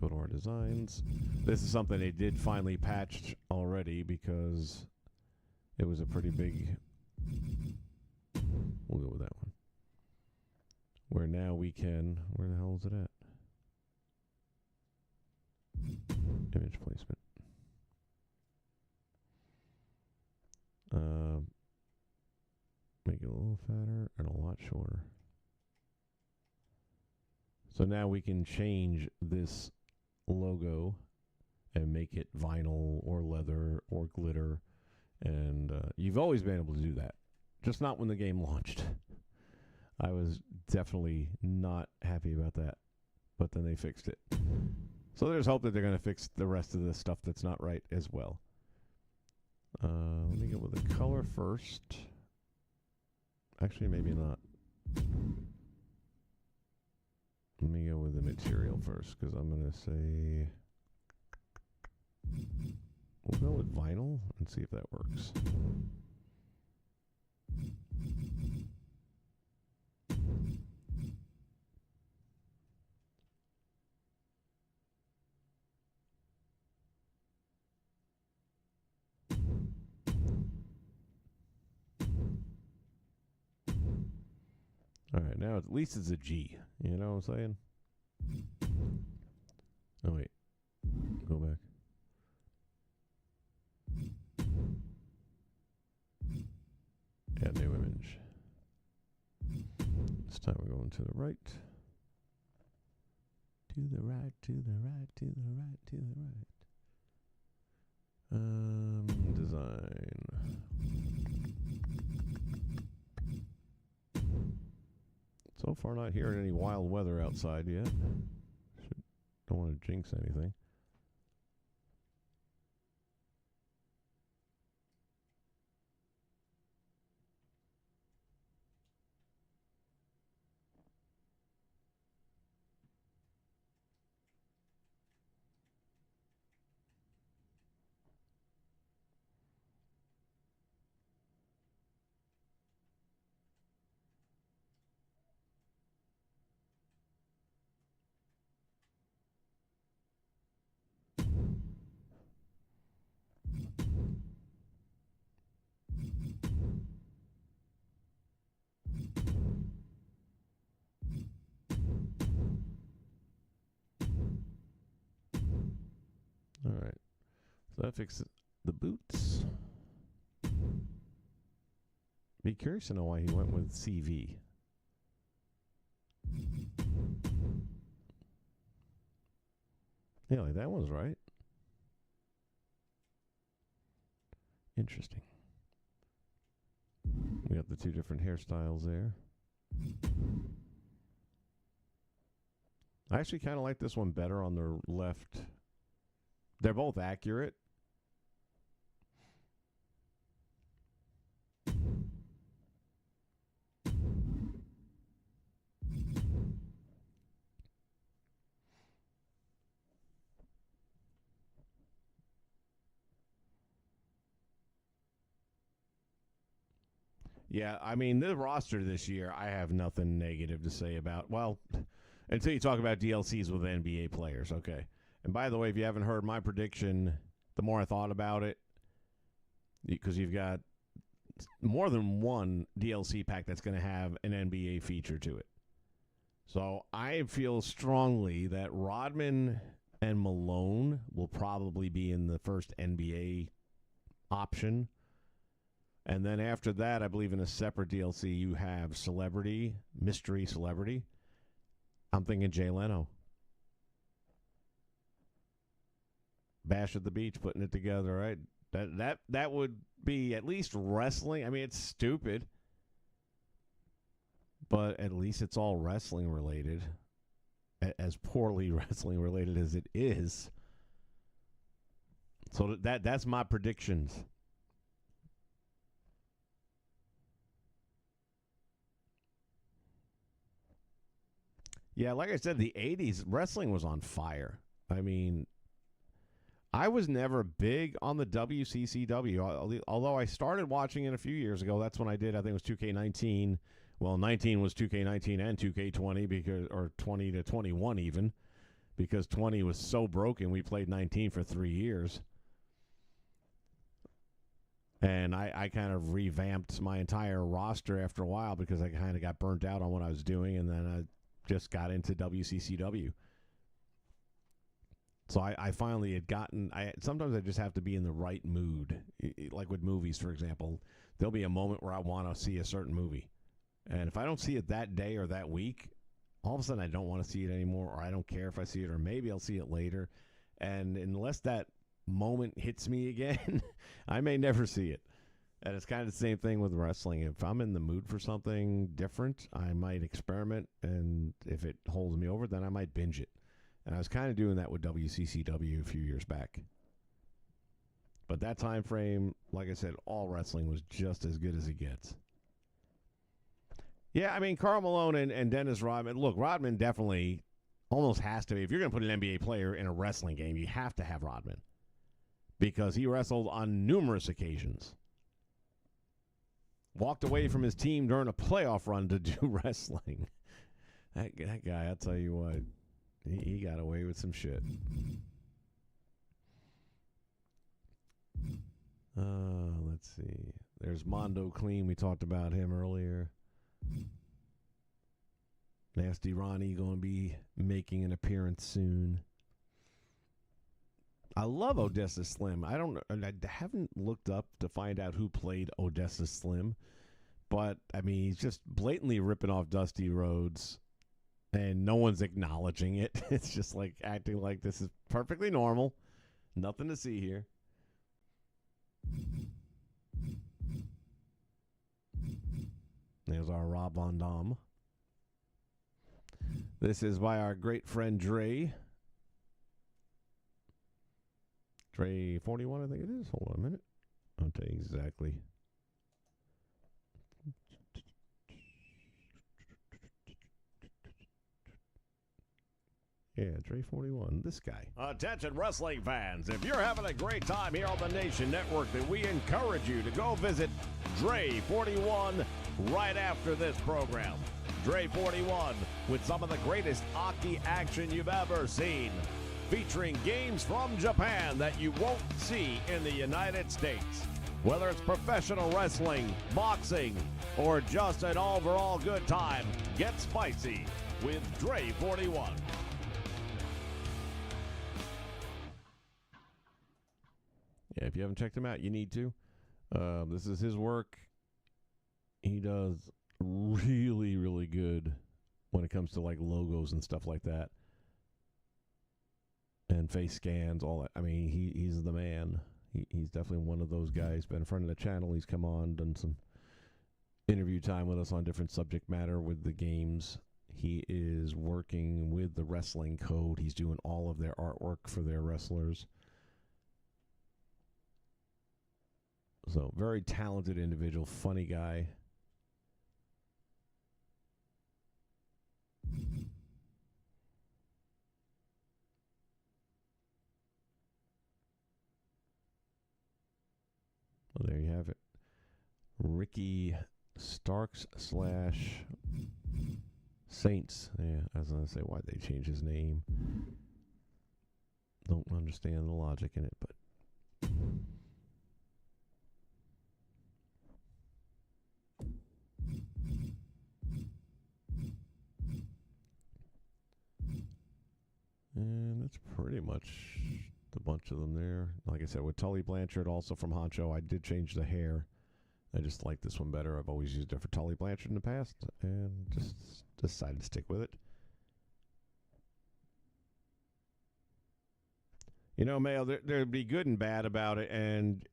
Go to our designs. This is something they did finally patch already because it was a pretty big... We'll go with that one. Where now we can... Where the hell is it at? Image placement. Make it a little fatter and a lot shorter. So now we can change this logo and make it vinyl or leather or glitter. And you've always been able to do that. Just not when the game launched. I was definitely not happy about that. But then they fixed it. So there's hope that they're going to fix the rest of the stuff that's not right as well. Let me go with the color first. Actually, maybe not. Let me go with the material first, because I'm going to say... We'll go with vinyl and see if that works. All right, now at least it's a G. You know what I'm saying? Oh, wait. Go back. Add new image. This time we're going to the right. To the right, to the right, to the right, to the right. Design. So far not hearing any wild weather outside yet. Don't want to jinx anything. All right. So that fixes the boots. Be curious to know why he went with CV. Yeah, like that one's right. Interesting. We got the two different hairstyles there. I actually kind of like this one better on the left. They're both accurate. Yeah, I mean, the roster this year, I have nothing negative to say about. Well, until you talk about DLCs with NBA players, okay. And by the way, if you haven't heard my prediction, the more I thought about it, because you've got more than one DLC pack that's going to have an NBA feature to it. So I feel strongly that Rodman and Malone will probably be in the first NBA option. And then after that, I believe in a separate DLC, you have Celebrity, Mystery Celebrity. I'm thinking Jay Leno. Bash at the Beach, putting it together, right? That would be at least wrestling. I mean, it's stupid, but at least it's all wrestling related, as poorly wrestling related as it is. So that's my predictions. Yeah, like I said, the 80s, wrestling was on fire. I mean, I was never big on the WCCW, although I started watching it a few years ago. That's when I did, I think it was 2K19. Well, 19 was 2K19 and 2K20, because, or 20 to 21 even, because 20 was so broken, we played 19 for 3 years. And I kind of revamped my entire roster after a while because I kind of got burnt out on what I was doing, and then I just got into WCCW. So I finally had gotten, sometimes I just have to be in the right mood. Like with movies, for example, there'll be a moment where I want to see a certain movie. And if I don't see it that day or that week, all of a sudden I don't want to see it anymore, or I don't care if I see it, or maybe I'll see it later. And unless that moment hits me again, I may never see it. And it's kind of the same thing with wrestling. If I'm in the mood for something different, I might experiment, and if it holds me over, then I might binge it. And I was kind of doing that with WCCW a few years back. But that time frame, like I said, all wrestling was just as good as it gets. Yeah, I mean, Karl Malone and Dennis Rodman. Look, Rodman definitely almost has to be. If you're going to put an NBA player in a wrestling game, you have to have Rodman, because he wrestled on numerous occasions. Walked away from his team during a playoff run to do wrestling. That guy, I'll tell you what, he got away with some shit. Let's see. There's Mondo Clean. We talked about him earlier. Nasty Ronnie going to be making an appearance soon. I love Odessa Slim. I haven't looked up to find out who played Odessa Slim, but I mean, he's just blatantly ripping off Dusty Rhodes, and no one's acknowledging it. It's just like acting like this is perfectly normal. Nothing to see here. There's our Rob Van Dam. This is by our great friend Dre. Dre 41, I think it is. Hold on a minute. I'll tell you exactly. Yeah, Dre 41, this guy. Attention wrestling fans, if you're having a great time here on the Nation Network, then we encourage you to go visit Dre 41 right after this program. Dre 41 with some of the greatest hockey action you've ever seen, featuring games from Japan that you won't see in the United States. Whether it's professional wrestling, boxing, or just an overall good time, get spicy with Dre 41. Yeah, if you haven't checked him out, you need to. This is his work. He does really, really good when it comes to like logos and stuff like that. And face scans, all that. I mean, he's the man. He's definitely one of those guys. Been a friend of the channel. He's come on, done some interview time with us on different subject matter with the games. He is working with the Wrestling Code. He's doing all of their artwork for their wrestlers. So, very talented individual, funny guy. Well, there you have it. Ricky Starks / Saints. Yeah, I was going to say why'd they change his name. Don't understand the logic in it, but... And that's pretty much the bunch of them there. Like I said, with Tully Blanchard, also from Honcho, I did change the hair. I just like this one better. I've always used it for Tully Blanchard in the past, and just decided to stick with it. You know, Mayo, there'd be good and bad about it, and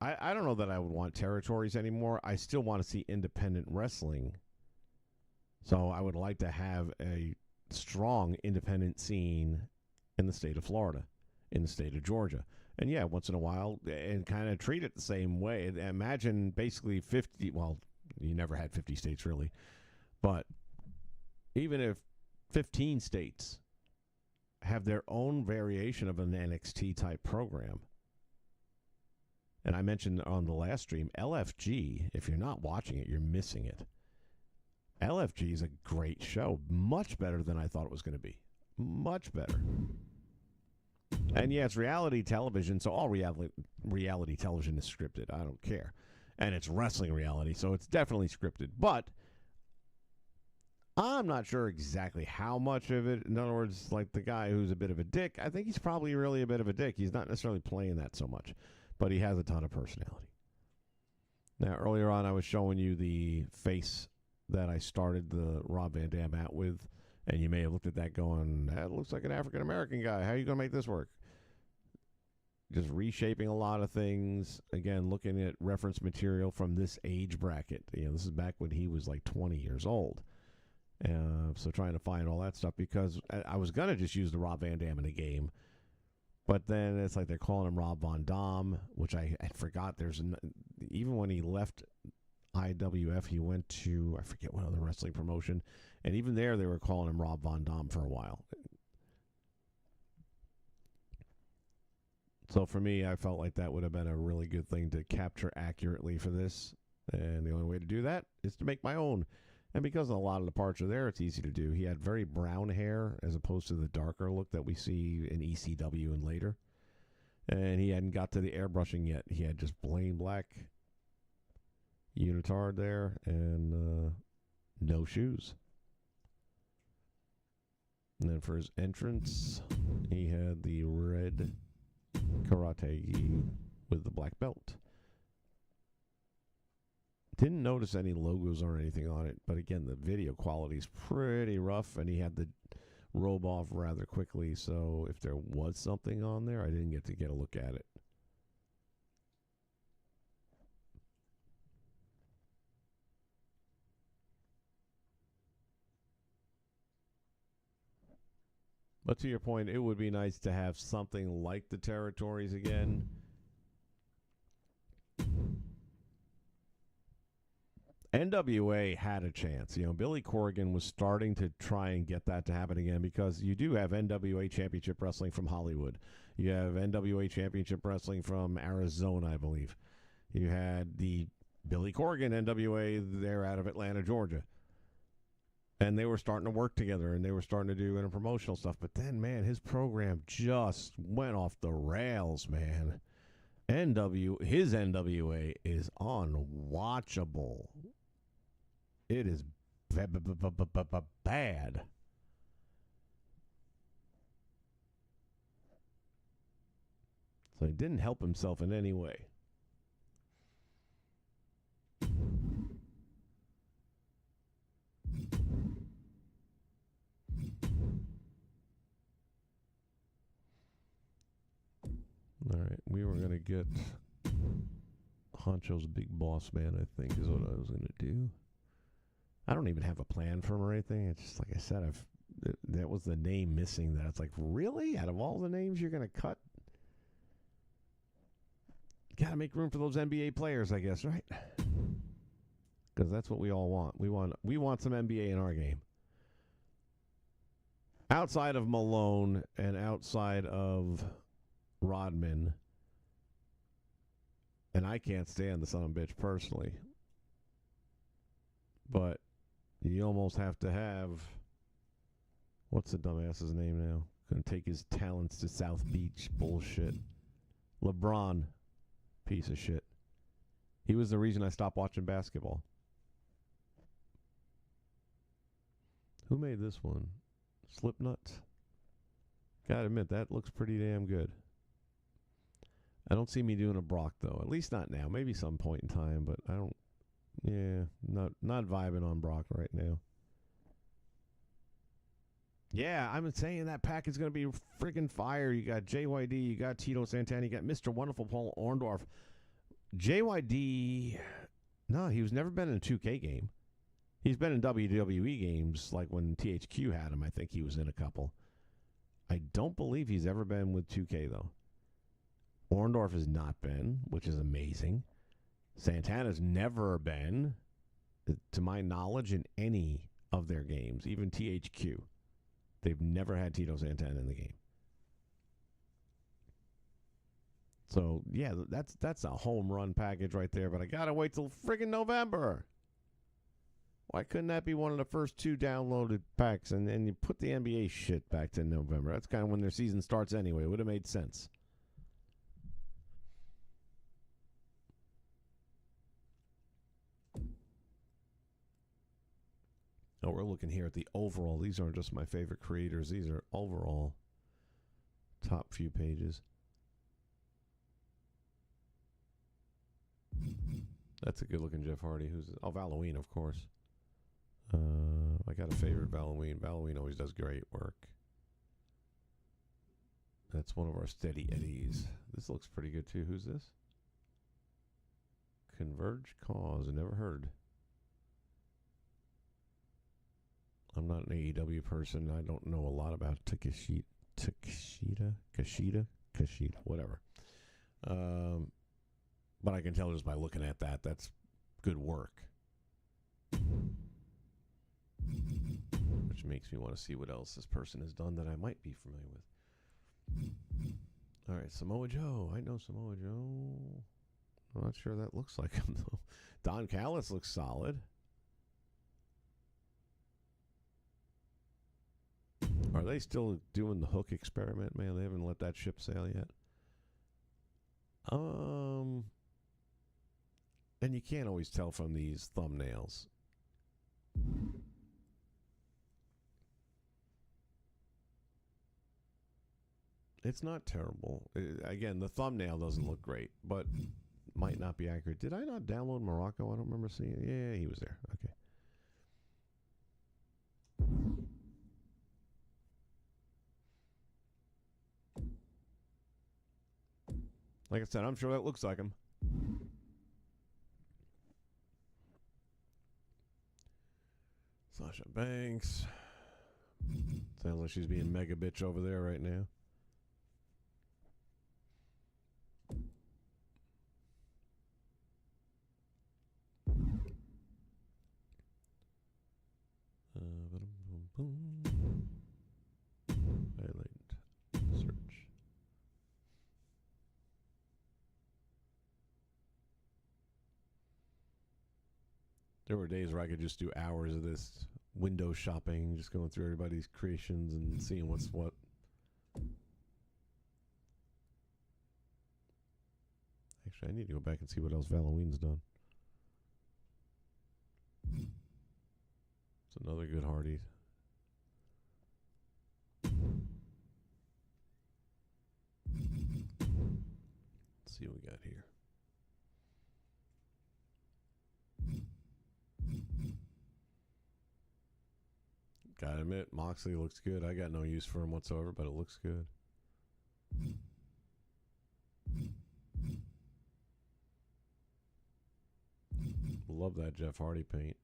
I don't know that I would want territories anymore. I still want to see independent wrestling. So I would like to have a strong independent scene in the state of Florida, in the state of Georgia. And yeah, once in a while, and kind of treat it the same way. Imagine basically 50, well, you never had 50 states really, but even if 15 states have their own variation of an NXT type program. And I mentioned on the last stream, LFG, if you're not watching it, you're missing it. LFG is a great show, much better than I thought it was going to be. Much better. And yeah, it's reality television, so all reality television is scripted. I don't care. And it's wrestling reality, so it's definitely scripted. But I'm not sure exactly how much of it. In other words, like the guy who's a bit of a dick, I think he's probably really a bit of a dick. He's not necessarily playing that so much, but he has a ton of personality. Now, earlier on, I was showing you the face that I started the Rob Van Dam out with, and you may have looked at that going, that looks like an African-American guy. How are you going to make this work? Just reshaping a lot of things. Again, looking at reference material from this age bracket. You know, this is back when he was like 20 years old. So trying to find all that stuff, because I was going to just use the Rob Van Dam in the game, but then it's like they're calling him Rob Van Dam, which I forgot. Even when he left IWF, he went to, I forget what other wrestling promotion, and even there they were calling him Rob Van Dam for a while. So for me, I felt like that would have been a really good thing to capture accurately for this, and the only way to do that is to make my own. And because a lot of the parts are there, it's easy to do. He had very brown hair as opposed to the darker look that we see in ECW and later. And he hadn't got to the airbrushing yet. He had just plain black unitard there and no shoes. And then for his entrance, he had the red karate gi with the black belt. Didn't notice any logos or anything on it, but again, the video quality is pretty rough, and he had the robe off rather quickly, so if there was something on there, I didn't get a look at it. But to your point, it would be nice to have something like the territories again. NWA had a chance. You know, Billy Corgan was starting to try and get that to happen again, because you do have NWA Championship Wrestling from Hollywood. You have NWA Championship Wrestling from Arizona, I believe. You had the Billy Corgan NWA there out of Atlanta, Georgia. And they were starting to work together, and they were starting to do interpromotional stuff. But then, man, his program just went off the rails, man. His NWA is unwatchable. It is bad. So he didn't help himself in any way. All right, we were going to get Honcho's Big Boss Man, I think, is what I was going to do. I don't even have a plan for him or anything. It's just, like I said, that was the name missing. That it's like, really? Out of all the names you're going to cut? You got to make room for those NBA players, I guess, right? Because that's what we all want. We want some NBA in our game. Outside of Malone and outside of Rodman, and I can't stand the son of a bitch personally, but you almost have to have, what's the dumbass's name now? Gonna take his talents to South Beach bullshit. LeBron, piece of shit. He was the reason I stopped watching basketball. Who made this one? Slipknot? Gotta admit, that looks pretty damn good. I don't see me doing a Brock, though. At least not now. Maybe some point in time, but I don't... Yeah, not vibing on Brock right now. Yeah, I'm saying that pack is going to be freaking fire. You got JYD, you got Tito Santana, you got Mr. Wonderful Paul Orndorff. JYD... No, he's never been in a 2K game. He's been in WWE games, like when THQ had him. I think he was in a couple. I don't believe he's ever been with 2K, though. Orndorff has not been, which is amazing. Santana's never been, to my knowledge, in any of their games, even THQ. They've never had Tito Santana in the game. So, yeah, that's a home run package right there, but I got to wait till friggin' November. Why couldn't that be one of the first 2 downloaded packs, and you put the NBA shit back to November? That's kind of when their season starts anyway. It would have made sense. Now we're looking here at the overall. These aren't just my favorite creators. These are overall top few pages. That's a good-looking Jeff Hardy. Of Halloween, of course. I got a favorite, Halloween. Halloween always does great work. That's one of our steady eddies. This looks pretty good, too. Who's this? Converge Cause. Never heard. I'm not an AEW person. I don't know a lot about Takeshita, whatever. But I can tell just by looking at that, that's good work. Which makes me want to see what else this person has done that I might be familiar with. All right, Samoa Joe. I know Samoa Joe. I'm not sure that looks like him, though. Don Callis looks solid. Are they still doing the hook experiment, man? They haven't let that ship sail yet. And you can't always tell from these thumbnails. It's not terrible. Again, the thumbnail doesn't look great, but might not be accurate. Did I not download Morocco? I don't remember seeing it. Yeah, he was there. Okay. Like I said, I'm sure that looks like him. Sasha Banks. Sounds like she's being mega bitch over there right now. Highlight. Search. There were days where I could just do hours of this window shopping, just going through everybody's creations and seeing what's what. Actually, I need to go back and see what else Halloween's done. It's another good Hardy. Let's see what we got here. Gotta admit, Moxley looks good. I got no use for him whatsoever, but it looks good. Love that Jeff Hardy paint.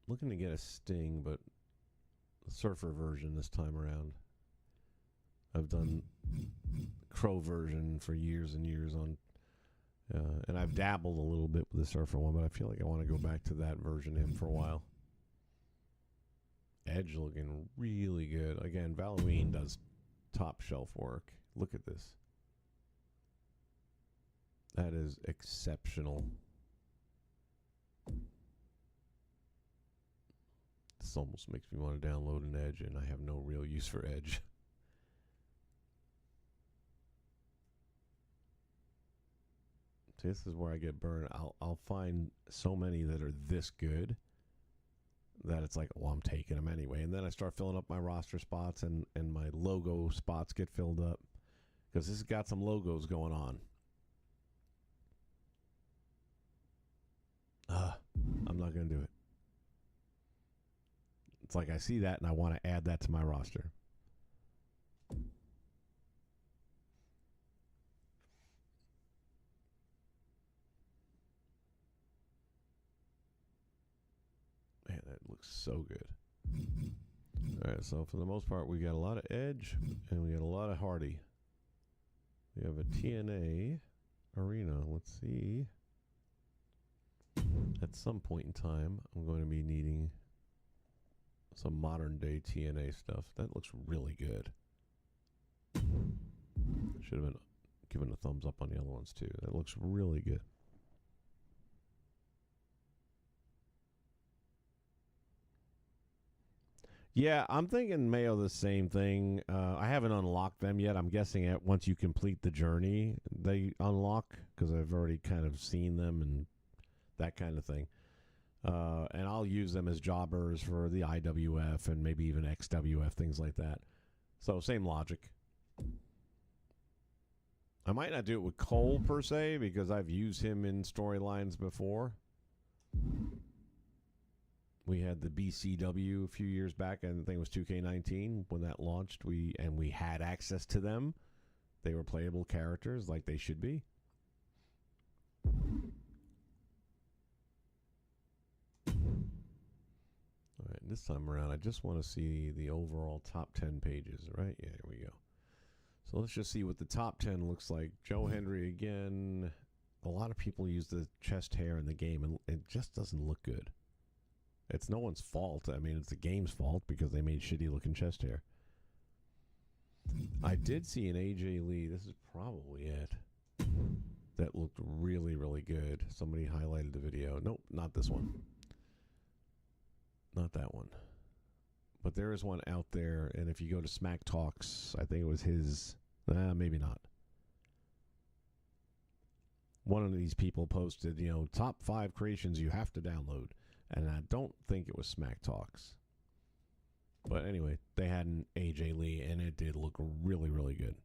Looking to get a Sting, but Surfer version this time around. I've done Crow version for years and years on, and I've dabbled a little bit with the Surfer one, but I feel like I want to go back to that version of him for a while. Edge looking really good. Again, Halloween does top shelf work. Look at this. That is exceptional. This almost makes me want to download an Edge, and I have no real use for Edge. See, this is where I get burned. I'll find so many that are this good that it's like, well, I'm taking them anyway. And then I start filling up my roster spots, and my logo spots get filled up because this has got some logos going on. I'm not going to do it. It's like I see that and I want to add that to my roster. Man, that looks so good. All right, so for the most part, we got a lot of Edge and we got a lot of Hardy. We have a TNA arena. Let's see. At some point in time, I'm going to be needing some modern day TNA stuff. That looks really good. Should have been given a thumbs up on the other ones too. That looks really good. Yeah, I'm thinking Mayo the same thing. I haven't unlocked them yet. I'm guessing once you complete the journey, they unlock because I've already kind of seen them and that kind of thing. And I'll use them as jobbers for the IWF and maybe even XWF, things like that. So same logic. I might not do it with Cole per se because I've used him in storylines before. We had the BCW a few years back, and I think it was 2K19 when that launched. We had access to them. They were playable characters like they should be. All right, this time around, I just want to see the overall top 10 pages, right? Yeah, here we go. So let's just see what the top 10 looks like. Joe Hendry again. A lot of people use the chest hair in the game, and it just doesn't look good. It's no one's fault. I mean, it's the game's fault because they made shitty-looking chest hair. I did see an AJ Lee. This is probably it. That looked really, really good. Somebody highlighted the video. Nope, not this one. Not that one. But there is one out there, and if you go to Smack Talks, I think it was his. Maybe not. one of these people posted, top 5 creations you have to download. And I don't think it was Smack Talks. But anyway, they had an AJ Lee, and it did look really, really good.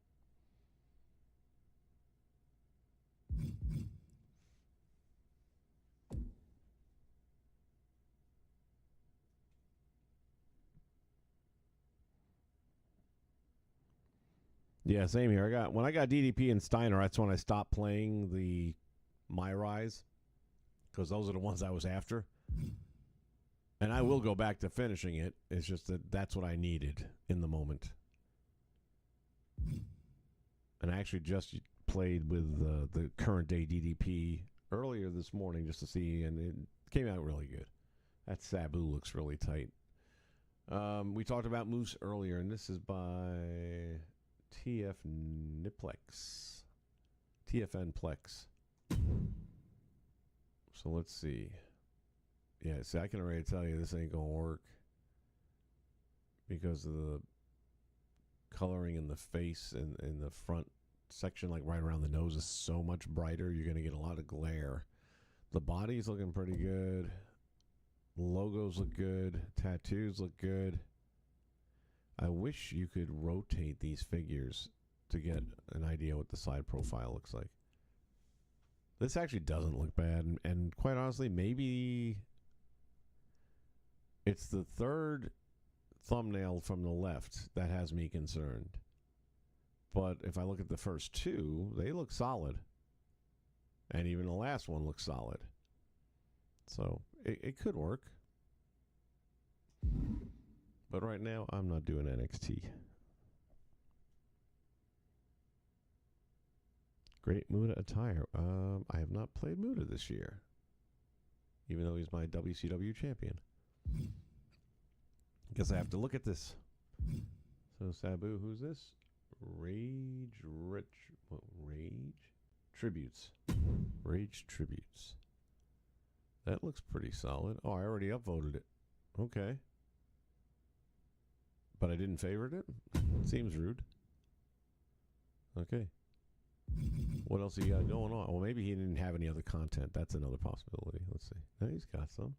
Yeah, same here. When I got DDP and Steiner, that's when I stopped playing the My Rise, because those are the ones I was after. And I will go back to finishing it. It's just that's what I needed in the moment. And I actually just played with the current day DDP earlier this morning just to see, and it came out really good. That Sabu looks really tight. We talked about Moose earlier, and this is by TFN Plex. So let's see. Yeah, see, I can already tell you this ain't gonna work because of the coloring in the face and in the front section, like right around the nose, is so much brighter. You're gonna get a lot of glare. The body's looking pretty good. Logos look good. Tattoos look good. I wish you could rotate these figures to get an idea what the side profile looks like. This actually doesn't look bad, and quite honestly, maybe it's the third thumbnail from the left that has me concerned. But if I look at the first two, they look solid. And even the last one looks solid. So it could work. But right now, I'm not doing NXT. Great Muda attire. I have not played Muda this year, even though he's my WCW champion. Guess I have to look at this. So Sabu, who's this? Rage Tributes. Rage Tributes. That looks pretty solid. Oh, I already upvoted it. Okay. But I didn't favorite it? Seems rude. Okay. What else he got going on? Well, maybe he didn't have any other content. That's another possibility. Let's see. No, he's got some.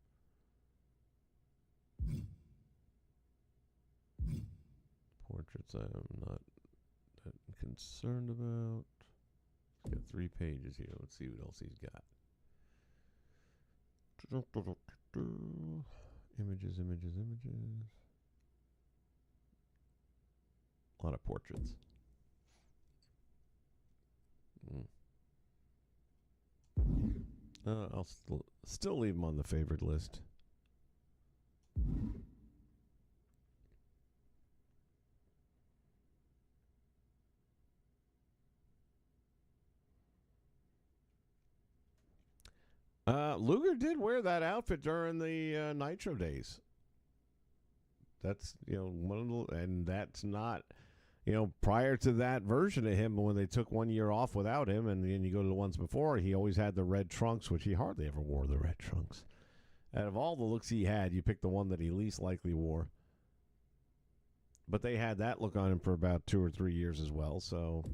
Portraits I'm not that concerned about. He's got 3 pages here. Let's see what else he's got. Images. A lot of portraits. I'll still leave him on the favorite list. Luger did wear that outfit during the Nitro days. That's, one of the, and that's not, prior to that version of him, when they took 1 year off without him, and then you go to the ones before, he always had the red trunks, which he hardly ever wore the red trunks. Out of all the looks he had, you picked the one that he least likely wore. But they had that look on him for about 2 or 3 years as well, so.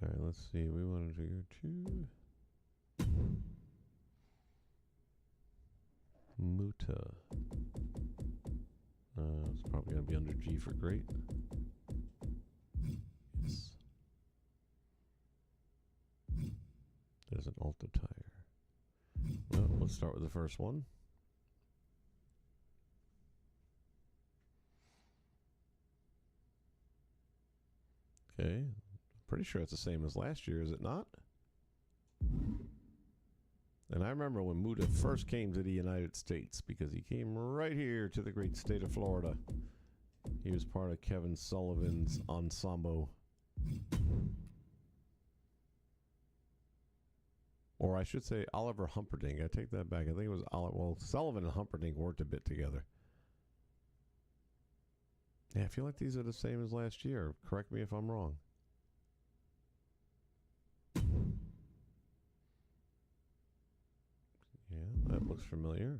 All right, let's see. We wanted to go to Muta. It's probably going to be under G for great. Yes. There's an Alta tire. Well, let's start with the first one. Okay. Pretty sure it's the same as last year, is it not? And I remember when Muta first came to the United States, because he came right here to the great state of Florida. He was part of Kevin Sullivan's ensemble. Or I should say Oliver Humperdinck. I take that back. I think it was Oliver. Well, Sullivan and Humperdinck worked a bit together. Yeah, I feel like these are the same as last year. Correct me if I'm wrong. Yeah, that looks familiar.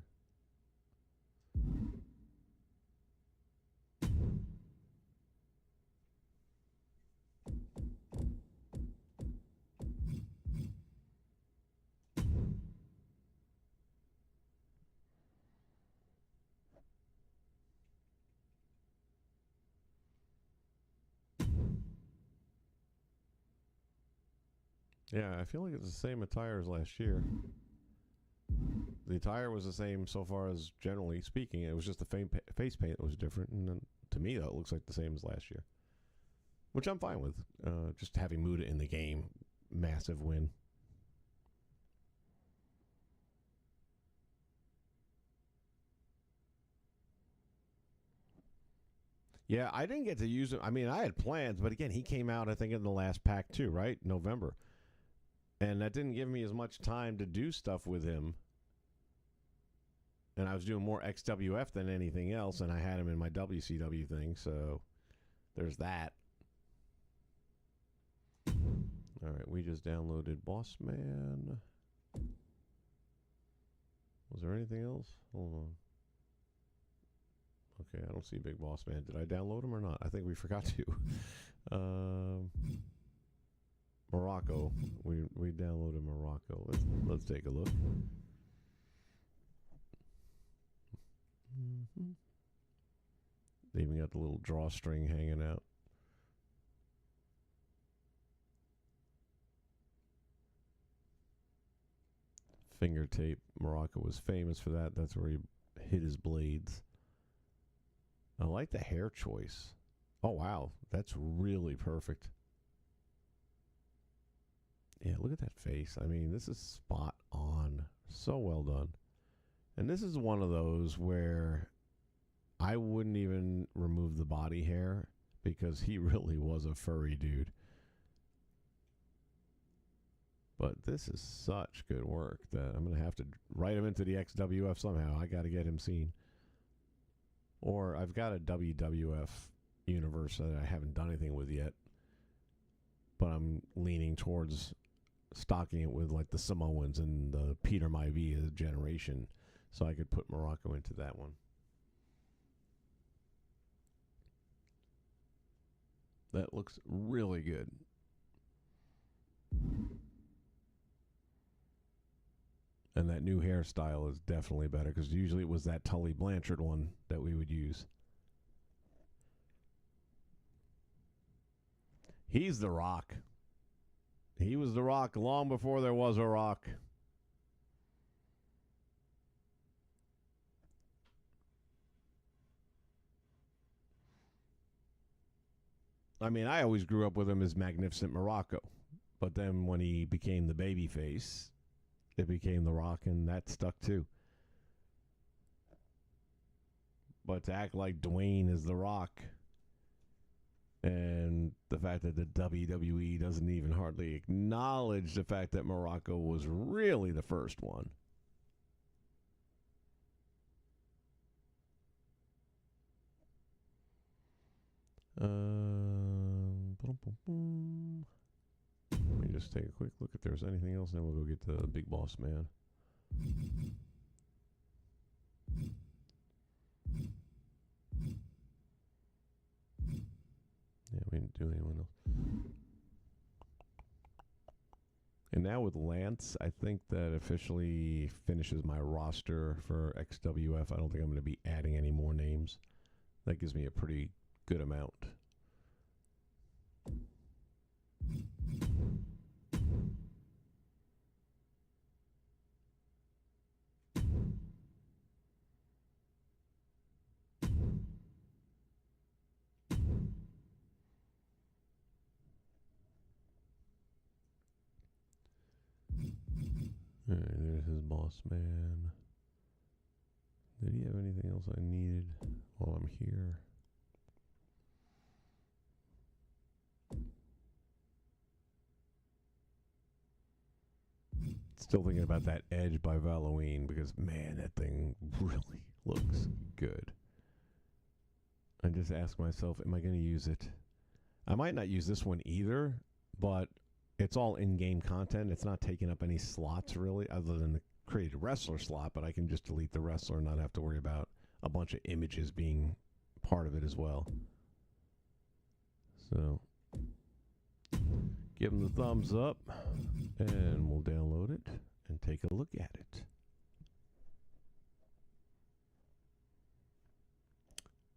Yeah, I feel like it's the same attire as last year. The attire was the same so far as generally speaking. It was just the face paint that was different. And then, to me, though, it looks like the same as last year. Which I'm fine with. Just having Muta in the game, massive win. Yeah, I didn't get to use him. I mean, I had plans, but again, he came out, I think, in the last pack too, right? November. And that didn't give me as much time to do stuff with him. And I was doing more XWF than anything else, and I had him in my WCW thing, so there's that. All right, we just downloaded Boss Man. Was there anything else? Hold on. Okay, I don't see Big Boss Man. Did I download him or not? I think we forgot to. Morocco. We downloaded Morocco. Let's take a look. Mm-hmm. They even got the little drawstring hanging out. Finger tape. Morocco was famous for that. That's where he hid his blades. I like the hair choice. Oh, wow. That's really perfect. Yeah, look at that face. I mean, this is spot on. So well done. And this is one of those where I wouldn't even remove the body hair because he really was a furry dude. But this is such good work that I'm going to have to write him into the XWF somehow. I got to get him seen. Or I've got a WWF universe that I haven't done anything with yet. But I'm leaning towards stocking it with like the Samoans and the Peter Maivia generation. So I could put Morocco into that one. That looks really good. And that new hairstyle is definitely better because usually it was that Tully Blanchard one that we would use. He's the Rock. He was the Rock long before there was a Rock. I mean, I always grew up with him as Magnificent Morocco. But then when he became the babyface, it became The Rock, and that stuck too. But to act like Dwayne is The Rock, and the fact that the WWE doesn't even hardly acknowledge the fact that Morocco was really the first one. Let me just take a quick look if there's anything else, then we'll go get the Big Boss Man. Yeah, we didn't do anyone else. And now with Lance, I think that officially finishes my roster for XWF. I don't think I'm going to be adding any more names. That gives me a pretty good amount. All right, there's his Boss Man. Did he have anything else I needed while I'm here? Still thinking about that Edge by Halloween because, man, that thing really looks good. I just ask myself, am I going to use it? I might not use this one either, but it's all in-game content. It's not taking up any slots, really, other than the created wrestler slot, but I can just delete the wrestler and not have to worry about a bunch of images being part of it as well. So, give them the thumbs up, and we'll download it and take a look at it.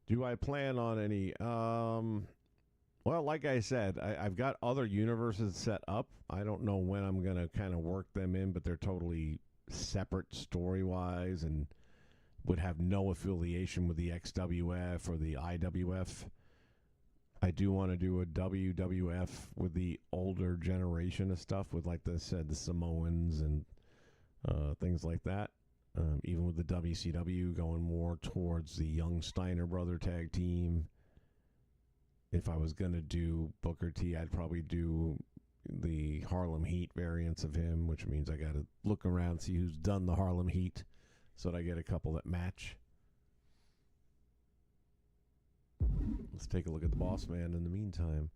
Do I plan on any? Well, like I said, I've got other universes set up. I don't know when I'm going to kind of work them in, but they're totally separate story-wise and would have no affiliation with the XWF or the IWF. I do want to do a WWF with the older generation of stuff with, like I said, the Samoans and things like that. Even with the WCW going more towards the Young Steiner brother tag team. If I was going to do Booker T, I'd probably do the Harlem Heat variants of him, which means I got to look around and see who's done the Harlem Heat so that I get a couple that match. Let's take a look at the Boss Man in the meantime.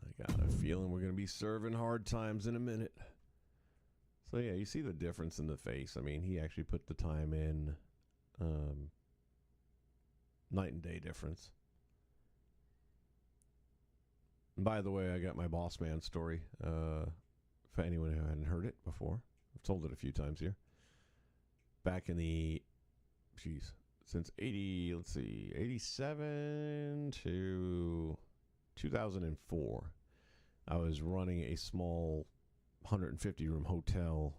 I got a feeling we're going to be serving hard times in a minute. So, yeah, you see the difference in the face. I mean, he actually put the time in. Night and day difference. And by the way, I got my Boss Man story. For anyone who hadn't heard it before. I've told it a few times here. Back in the, since 87 to 2004, I was running a small 150-room hotel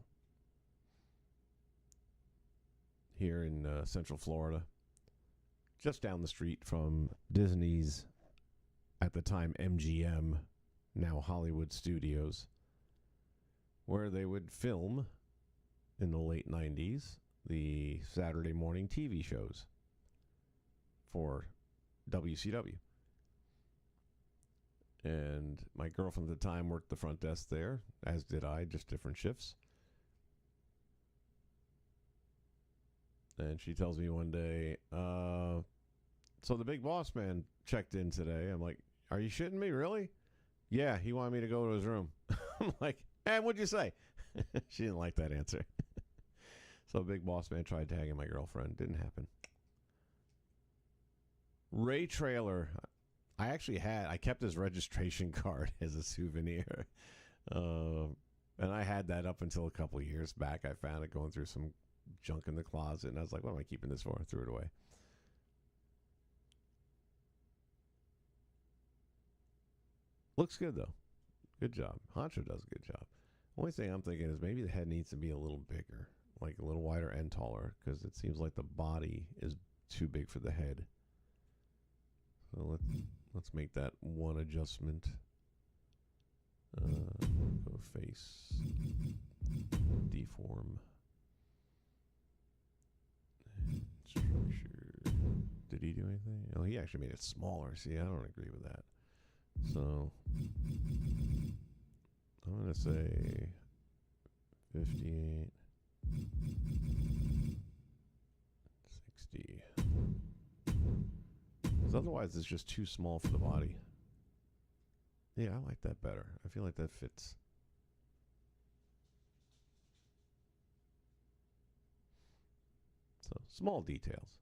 here in Central Florida, just down the street from Disney's, at the time, MGM, now Hollywood Studios, where they would film, in the late 90s, the Saturday morning TV shows for WCW. And my girlfriend at the time worked the front desk there, as did I, just different shifts. And she tells me one day, so the big boss man checked in today. I'm like, are you shitting me, really? Yeah, he wanted me to go to his room. I'm like, and what'd you say? She didn't like that answer. So big boss man tried tagging my girlfriend. Didn't happen. Ray Trailer, I kept his registration card as a souvenir. And I had that up until a couple of years back. I found it going through some junk in the closet, and I was like, what am I keeping this for? I threw it away. Looks good, though. Good job. Honcho does a good job. Only thing I'm thinking is maybe the head needs to be a little bigger, like a little wider and taller, because it seems like the body is too big for the head. So let's make that one adjustment. Go face, deform, structure. Did he do anything? Oh, he actually made it smaller. See, I don't agree with that. So I'm going to say 58, 60. Because otherwise it's just too small for the body. Yeah, I like that better. I feel like that fits. So, small details.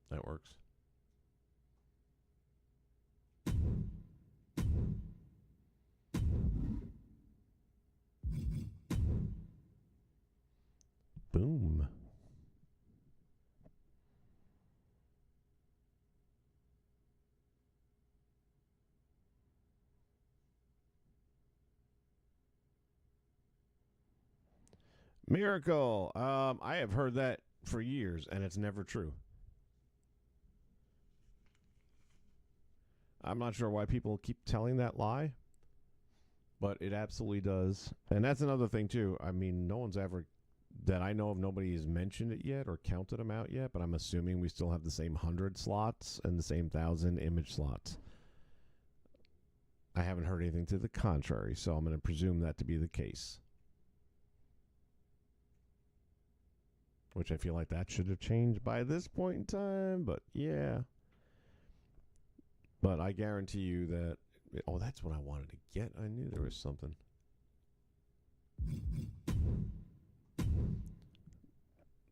That works. Boom. Miracle. I have heard that for years, and it's never true. I'm not sure why people keep telling that lie, but it absolutely does. And that's another thing, too. I mean, no one's ever, that I know of, nobody has mentioned it yet or counted them out yet, but I'm assuming we still have the same 100 slots and the same 1,000 image slots. I haven't heard anything to the contrary, so I'm going to presume that to be the case. Which I feel like that should have changed by this point in time, but yeah. But I guarantee you that... Oh, that's what I wanted to get. I knew there was something.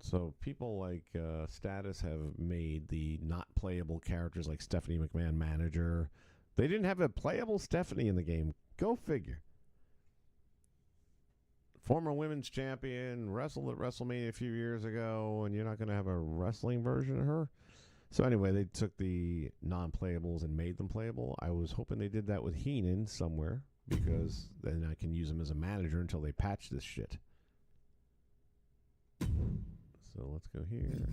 So people like Status have made the not playable characters like Stephanie McMahon manager. They didn't have a playable Stephanie in the game. Go figure. Former women's champion, wrestled at WrestleMania a few years ago, and you're not going to have a wrestling version of her? So anyway, they took the non-playables and made them playable. I was hoping they did that with Heenan somewhere, because then I can use him as a manager until they patch this shit. So let's go here.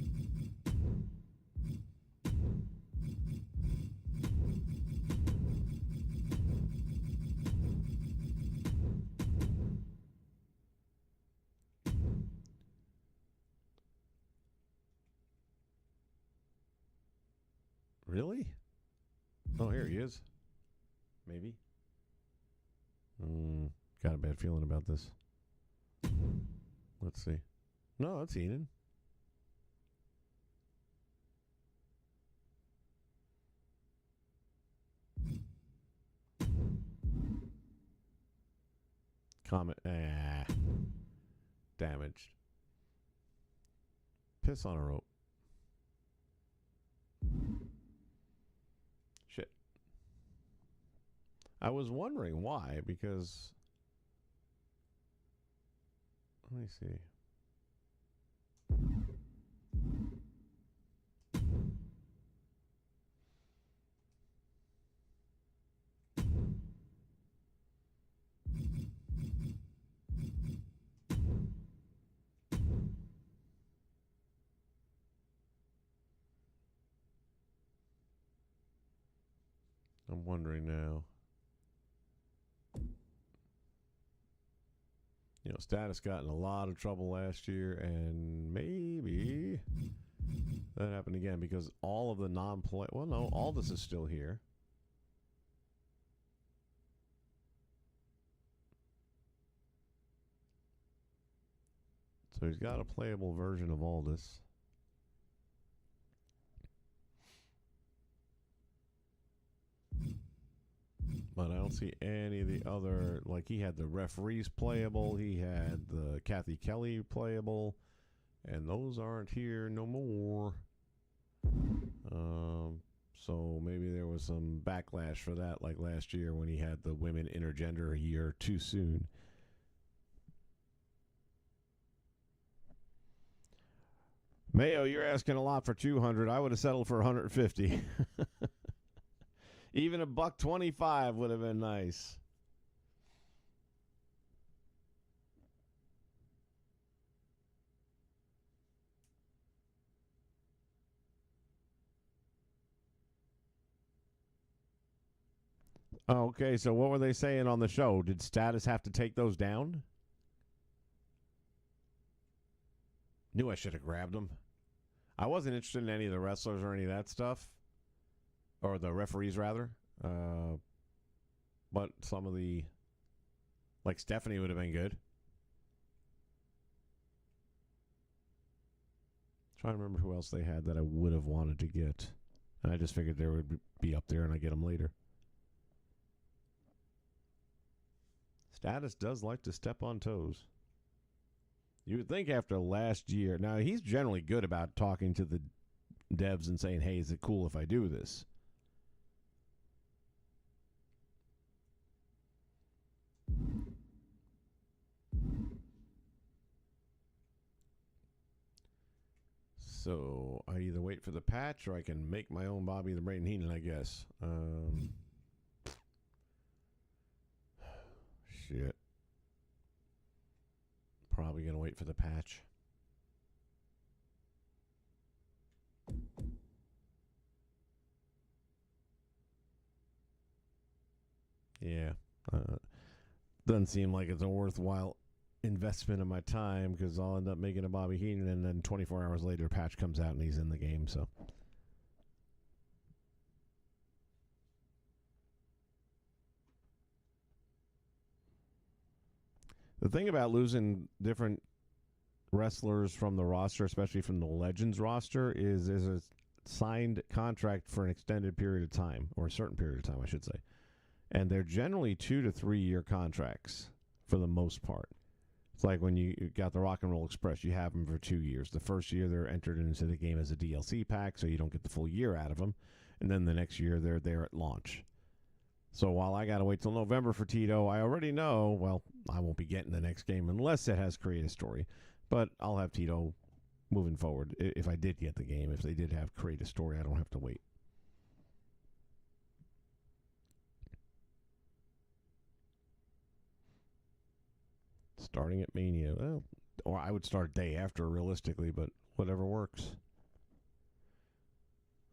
Really? Oh, here he is. Maybe. Got a bad feeling about this. Let's see. No, that's Heenan. Comment. Damaged. Piss on a rope. Shit. I was wondering why, because... Let me see. I'm wondering now. You know, Status got in a lot of trouble last year, and maybe that happened again because all of the non-play... Well, no, all this is still here. So he's got a playable version of all this. But I don't see any of the other, like he had the referees playable, he had the Kathy Kelly playable, and those aren't here no more. So maybe there was some backlash for that, like last year when he had the women intergender a year too soon. Mayo, you're asking a lot for 200. I would have settled for 150. Even $125 would have been nice. Okay, so what were they saying on the show? Did Status have to take those down? Knew I should have grabbed them. I wasn't interested in any of the wrestlers or any of that stuff. Or the referees, rather. But some of the... Like Stephanie would have been good. Trying to remember who else they had that I would have wanted to get. And I just figured they would be up there and I'd get them later. Status does like to step on toes. You would think after last year... Now, he's generally good about talking to the devs and saying, hey, is it cool if I do this? So I either wait for the patch or I can make my own Bobby the Brain Heenan, I guess. Shit. Probably going to wait for the patch. Yeah. Doesn't seem like it's a worthwhile investment of my time because I'll end up making a Bobby Heenan and then 24 hours later a patch comes out and he's in the game. So the thing about losing different wrestlers from the roster, especially from the Legends roster, is there's a signed contract for an extended period of time, or a certain period of time, I should say. And they're generally 2 to 3 year contracts for the most part. It's like when you got the Rock and Roll Express, you have them for 2 years. The first year they're entered into the game as a DLC pack, so you don't get the full year out of them. And then the next year they're there at launch. So while I got to wait till November for Tito, I already know, well, I won't be getting the next game unless it has Create a Story. But I'll have Tito moving forward if I did get the game. If they did have Create a Story, I don't have to wait. Starting at Mania. Well, or I would start day after, realistically, but whatever works.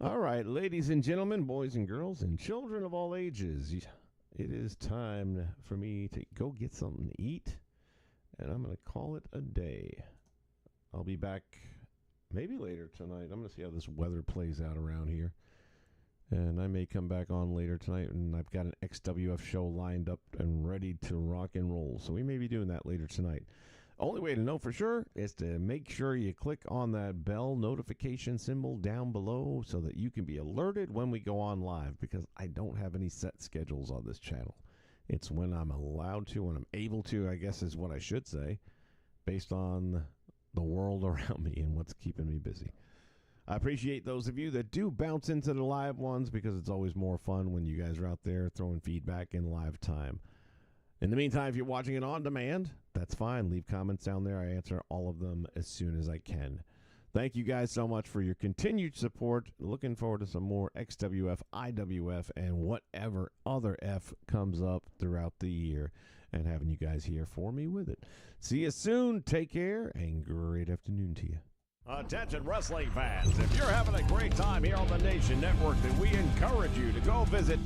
All right, ladies and gentlemen, boys and girls, and children of all ages, it is time for me to go get something to eat, and I'm going to call it a day. I'll be back maybe later tonight. I'm going to see how this weather plays out around here, and I may come back on later tonight, and I've got an XWF show lined up and ready to rock and roll, so we may be doing that later tonight. Only way to know for sure is to make sure you click on that bell notification symbol down below so that you can be alerted when we go on live, because I don't have any set schedules on this channel. It's when I'm allowed to, when I'm able to, I guess is what I should say, based on the world around me and what's keeping me busy. I appreciate those of you that do bounce into the live ones, because it's always more fun when you guys are out there throwing feedback in live time. In the meantime, if you're watching it on demand, that's fine. Leave comments down there. I answer all of them as soon as I can. Thank you guys so much for your continued support. Looking forward to some more XWF, IWF, and whatever other F comes up throughout the year, and having you guys here for me with it. See you soon. Take care, and great afternoon to you. Attention wrestling fans, if you're having a great time here on the Nation Network, then we encourage you to go visit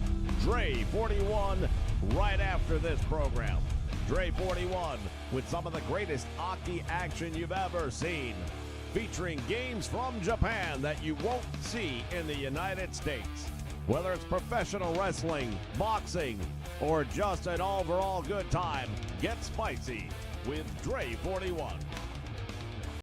Dre41 right after this program. Dre41 with some of the greatest hockey action you've ever seen, featuring games from Japan that you won't see in the United States. Whether it's professional wrestling, boxing, or just an overall good time, get spicy with Dre41.